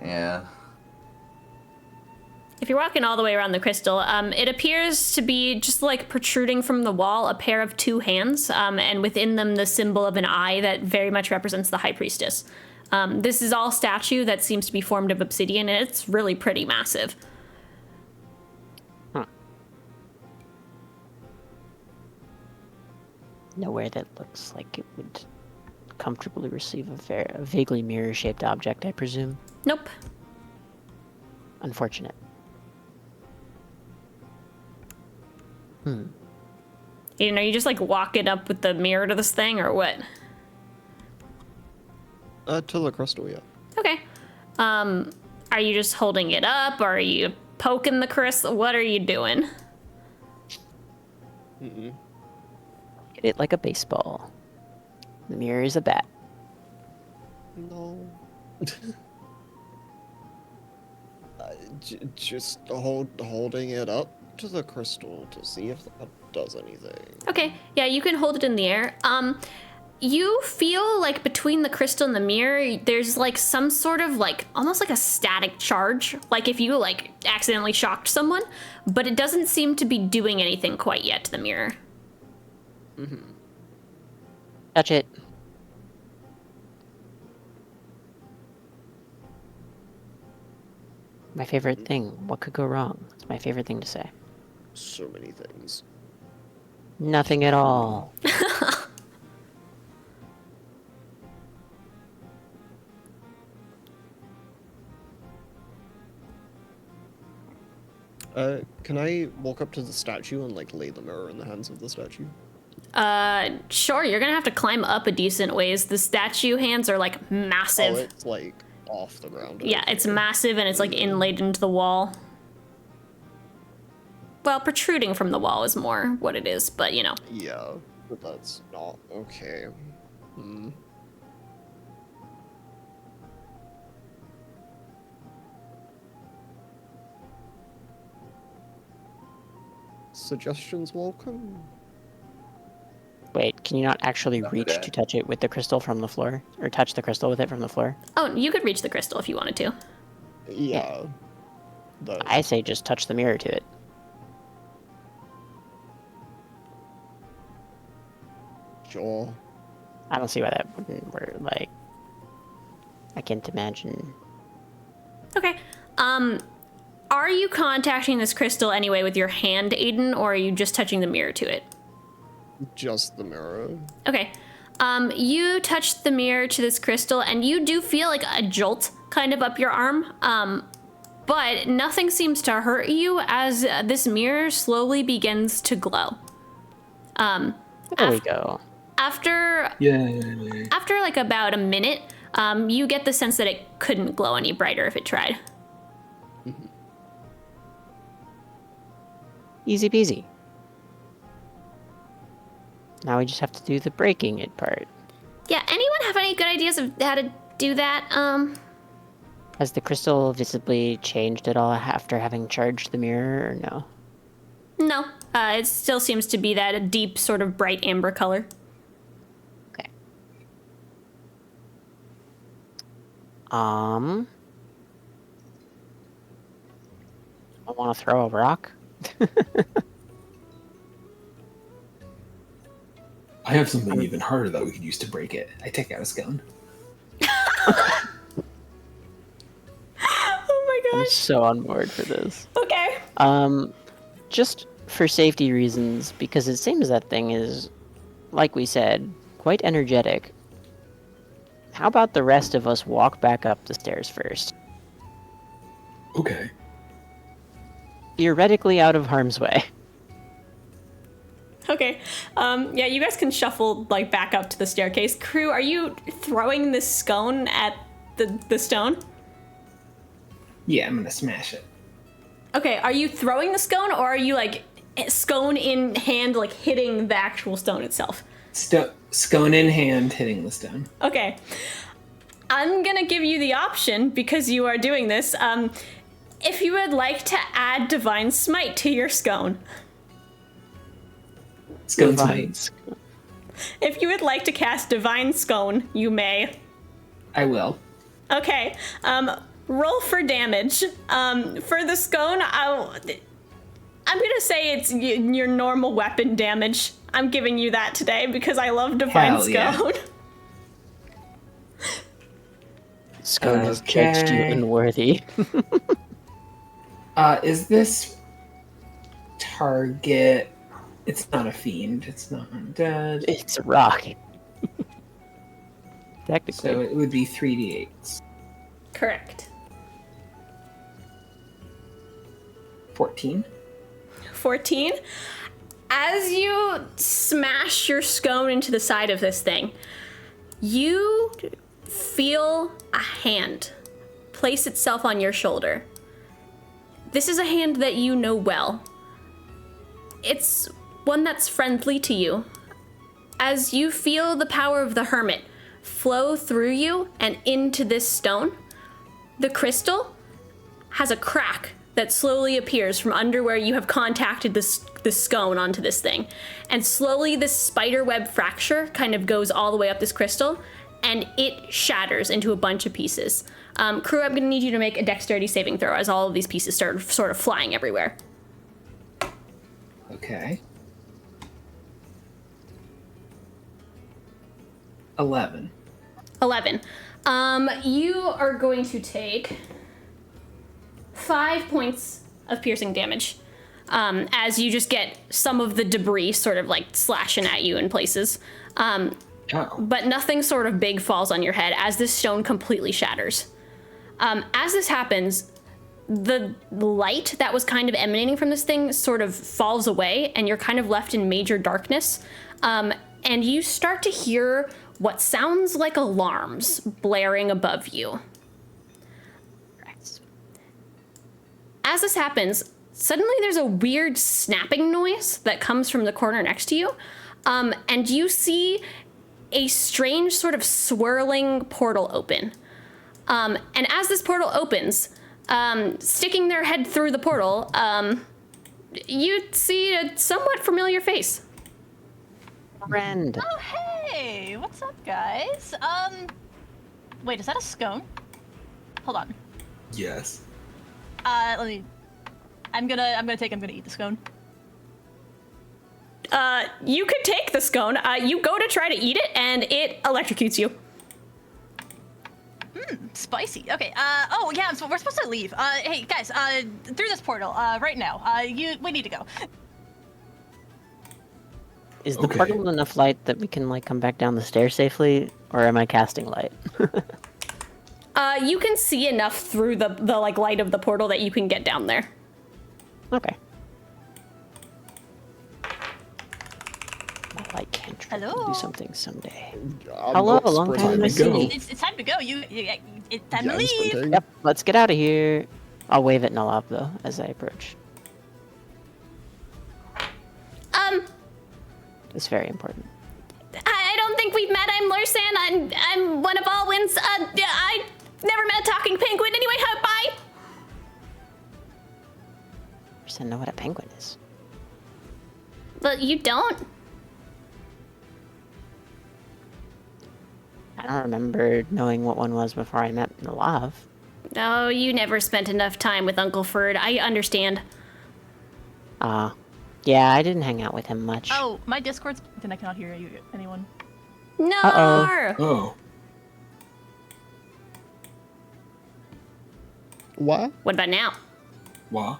yeah. If you're walking all the way around the crystal, it appears to be just like protruding from the wall a pair of two hands, and within them the symbol of an eye that very much represents the High Priestess. This is all statue that seems to be formed of obsidian, and it's really pretty massive. Nowhere that looks like it would comfortably receive a vaguely mirror-shaped object, I presume. Nope. Unfortunate. Aiden, are you just like walking up with the mirror to this thing, or what? To the crystal, yeah. Okay. Are you just holding it up? Or are you poking the crystal? What are you doing? Hit it like a baseball. The mirror is a bat. No. Just holding it up to the crystal to see if that does anything. Okay, yeah, you can hold it in the air. You feel like between the crystal and the mirror, there's like some sort of like, almost like a static charge. Like if you like accidentally shocked someone, but it doesn't seem to be doing anything quite yet to the mirror. Touch it. My favorite thing. What could go wrong? It's my favorite thing to say. So many things. Nothing at all. Can I walk up to the statue and like lay the mirror in the hands of the statue? Sure, you're gonna have to climb up a decent ways. The statue hands are like massive. Oh, it's like off the ground. Yeah, it's okay. massive and it's like inlaid into the wall. Well, protruding from the wall is more what it is, but you know. Yeah, but that's not okay. Suggestions welcome. Wait, can you not actually Not reach bad. to touch it with the crystal from the floor? Or touch the crystal with it from the floor? Oh, you could reach the crystal if you wanted to. Yeah. I say just touch the mirror to it. Sure. I don't see why that wouldn't work. Like, I can't imagine. Okay. Are you contacting this crystal anyway with your hand, Aiden, or are you just touching the mirror to it? Just the mirror. Okay. You touch the mirror to this crystal, and you do feel like a jolt kind of up your arm. But nothing seems to hurt you as this mirror slowly begins to glow. There we go. After like about a minute, you get the sense that it couldn't glow any brighter if it tried. Easy peasy. Now we just have to do the breaking it part. Yeah, anyone have any good ideas of how to do that? Has the crystal visibly changed at all after having charged the mirror, or no? No, it still seems to be that deep, sort of bright amber color. Okay. I want to throw a rock. I have something even harder that we could use to break it. I take out a scone. Oh my I'm gosh. so on board for this. Okay. Just for safety reasons, because it seems that thing is, like we said, quite energetic. How about the rest of us walk back up the stairs first? Okay. Theoretically out of harm's way. Okay. Yeah, you guys can shuffle like back up to the staircase. Kruu, are you throwing this scone at the stone? Yeah, I'm gonna smash it. Okay, are you throwing the scone or are you like scone in hand like hitting the actual stone itself? Scone in hand, hitting the stone. Okay. I'm gonna give you the option because you are doing this. If you would like to add Divine Smite to your scone. Scone Divine smite. If you would like to cast Divine Scone, you may. I will. Okay. Roll for damage. For the scone, I'm gonna say it's your normal weapon damage. I'm giving you that today because I love Divine Hell yeah. Scone. Scone has judged you Okay. unworthy. Is this target? It's not a fiend. It's not undead. It's a rock. Technically. So it would be 3d8s. Correct. 14. 14. As you smash your scone into the side of this thing, you feel a hand place itself on your shoulder. This is a hand that you know well. It's one that's friendly to you. As you feel the power of the Hermit flow through you and into this stone, the crystal has a crack that slowly appears from under where you have contacted the scone onto this thing. And slowly this spider web fracture kind of goes all the way up this crystal, and it shatters into a bunch of pieces. Kruu, I'm gonna need you to make a dexterity saving throw as all of these pieces start sort of flying everywhere. Okay. 11. 11. You are going to take 5 points of piercing damage as you just get some of the debris sort of like slashing at you in places. Oh. But nothing sort of big falls on your head as this stone completely shatters. As this happens, the light that was kind of emanating from this thing sort of falls away and you're kind of left in major darkness. And you start to hear what sounds like alarms blaring above you. As this happens, suddenly there's a weird snapping noise that comes from the corner next to you. And you see a strange sort of swirling portal open. And as this portal opens, sticking their head through the portal, you see a somewhat familiar face. Friend. Oh, hey! What's up, guys? Wait, is that a scone? Hold on. Yes. Let me... I'm gonna eat the scone. You could take the scone. You go to try to eat it, and it electrocutes you. Spicy. Okay, oh, yeah, so we're supposed to leave. Hey, guys, through this portal, right now. We need to go. Is the Okay. portal enough light that we can like come back down the stairs safely, or am I casting light? You can see enough through the like light of the portal that you can get down there. Okay. My light cantrip will Hello? do something someday. I'm Hello, not long time sprinting. no Time to see. go. It's time to go. It's time Yeah, to I'm leave. sprinting. Yep, let's get out of here. I'll wave at Nalab though as I approach. It's very important. I don't think we've met. I'm Lursan. I'm one of Alwyn's. I never met a talking penguin. Anyway, bye. I know what a penguin is. But you don't? I don't remember knowing what one was before I met Nalav. No, you never spent enough time with Uncle Ferd. I understand. Yeah, I didn't hang out with him much. Oh, my Discord's. Then I cannot hear you. Anyone? No. Oh. What? What about now? Wow.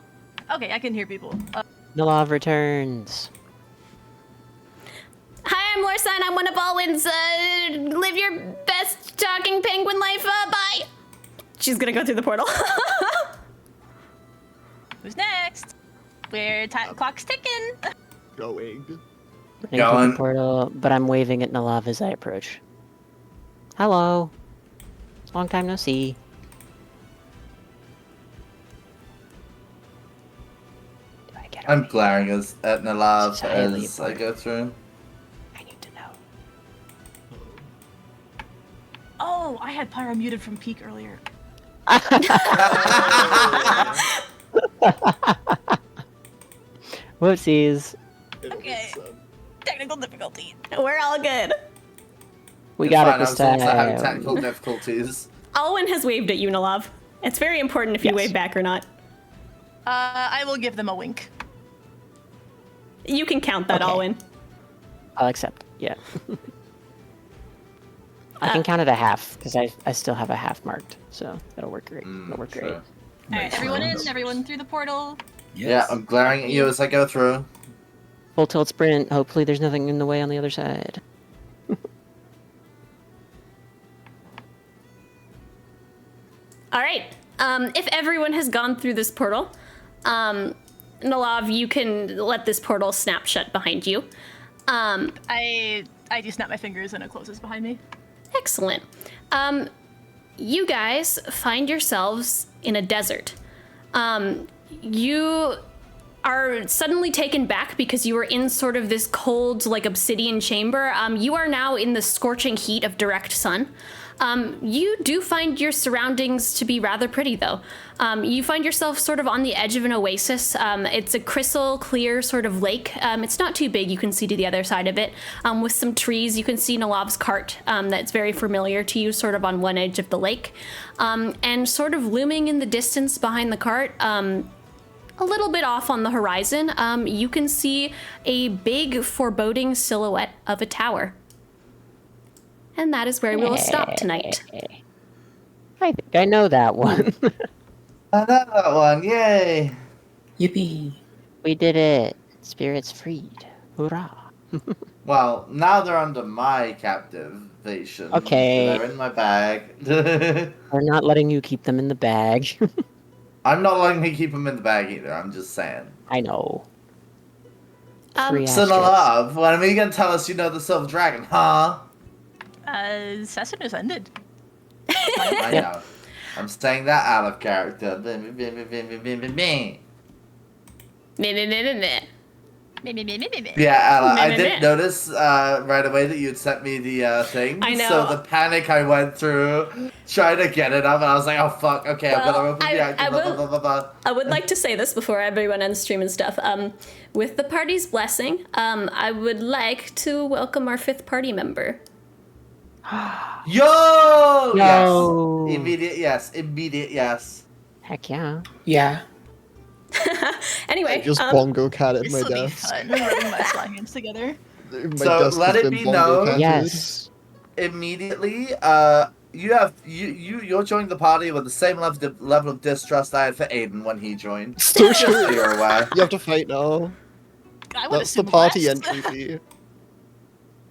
Okay, I can hear people. Nalav returns. Hi, I'm Lorsan. I'm one of Alwyn's. Live your best talking penguin life. Bye. She's gonna go through the portal. Who's next? Where clock's ticking. Going. Running through the portal, but I'm waving at Nalav as I approach. Hello. Long time no see. Do I get I'm away? glaring at Nalav This is highly as I go through. I need to know. Oh, I had Pyro muted from Peak earlier. Whoopsies. Okay. Technical difficulty. We're all good. We It's got fine, it I this was also having time. technical difficulties. Alwyn has waved at you, Nalav. It's very important if you Yes. wave back or not. I will give them a wink. You can count that, Okay. Alwyn. I'll accept. Yeah. I can count it a half because I still have a half marked, so that'll work great. That'll work great. Sure. All right, everyone in, everyone through the portal. Yes. Yeah, I'm glaring at you as I go through. Full tilt sprint. Hopefully, there's nothing in the way on the other side. All right. If everyone has gone through this portal, Nalav, you can let this portal snap shut behind you. I do snap my fingers and it closes behind me. Excellent. You guys find yourselves in a desert. You are suddenly taken back because you were in sort of this cold, like, obsidian chamber. You are now in the scorching heat of direct sun. You do find your surroundings to be rather pretty, though. You find yourself sort of on the edge of an oasis. It's a crystal clear sort of lake. It's not too big. You can see to the other side of it. With some trees, you can see Nalav's cart that's very familiar to you, sort of on one edge of the lake. And sort of looming in the distance behind the cart, a little bit off on the horizon, you can see a big, foreboding silhouette of a tower. And that is where we will stop tonight. I think I know that one. I know that one, yay! Yippee. We did it. Spirits freed. Hurrah. Well, now they're under my captivation. Okay. They're in my bag. We're not letting you keep them in the bag. I'm not letting me keep them in the bag either, I'm just saying. I know. Um, So, Nalav, when are you gonna tell us you know the Silver Dragon, huh? Session is ended. I Yep. know. I'm saying that out of character. Meh. Yeah, Ella, I Meh, did meh. notice right away that you'd sent me the thing. I know. So the panic I went through trying to get it up, and I was like, oh fuck, okay, I've got to Well, open the active, I blah, will- blah, blah, blah, blah. I would like to say this before everyone ends stream and stuff. With the party's blessing, I would like to welcome our 5th party member. Yo! No. Yes. Immediate yes. Heck yeah. Yeah. Anyway, Just bongo cat at This my will be desk. fun. Rubbing my slime hands together. My So, desk let has it been be bongo known- catted. Yes. Immediately, you're joining the party with the same level of distrust I had for Aiden when he joined. So Just so true. you're aware. You have to fight now. I would That's the assume party last. entry fee.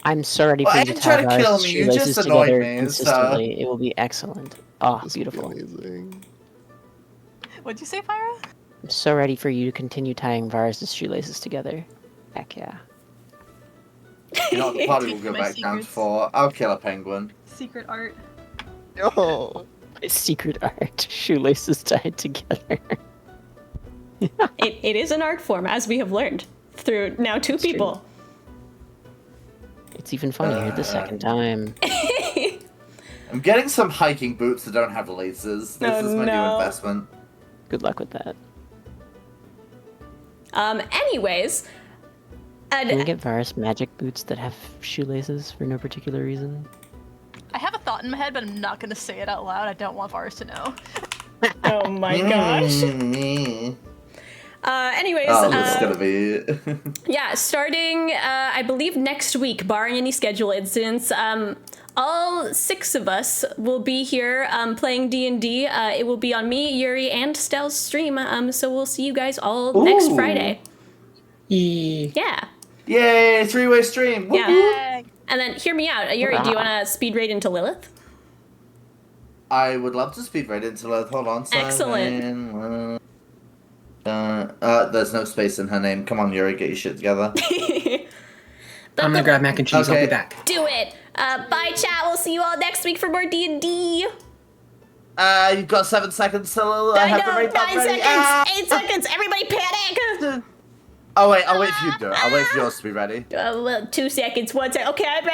I'm so ready Well, for I you to didn't try have to our kill me, you shoelaces just annoyed together me, so- consistently. It will be excellent. Oh, This would be beautiful. amazing. What'd you say, Pyra? I'm so ready for you to continue tying Varas' shoelaces together. Heck yeah. You know what the party will go My back down secrets. for? I'll kill a penguin. Secret art. Yo. My secret art. Shoelaces tied together. it is an art form, as we have learned through now 2 It's true. people. It's even funnier the second time. I'm getting some hiking boots that don't have laces. This Oh, is my new no. investment. Good luck with that. Anyways, Can we And get Varas magic boots that have shoelaces for no particular reason? I have a thought in my head, but I'm not gonna say it out loud. I don't want Varas to know. oh my gosh. Anyways, Oh, it's gonna be. yeah, starting, I believe next week, barring any schedule incidents, all 6 of us will be here playing D&D. It will be on me, Yuri, and Stell's stream. So we'll see you guys all next Ooh. Friday. Yeah. Yeah. Yay! 3-way stream. Yeah. Woo-hoo. Yay. And then hear me out. Yuri, do you want to speed raid into Lilith? I would love to speed right into Lilith. Hold on. Excellent. There's no space in her name. Come on, Yuri, get your shit together. I'm gonna grab mac and cheese. I'll Okay. be back. Do it. Bye, chat. We'll see you all next week for more D&D. You've got 7 seconds till I have the know. raid 9 button ready. seconds. 8 seconds. Everybody panic. Oh wait, I'll wait for you to do it. I'll wait for yours to be ready. Well, 2 seconds. 1 second. Okay, I'm ready.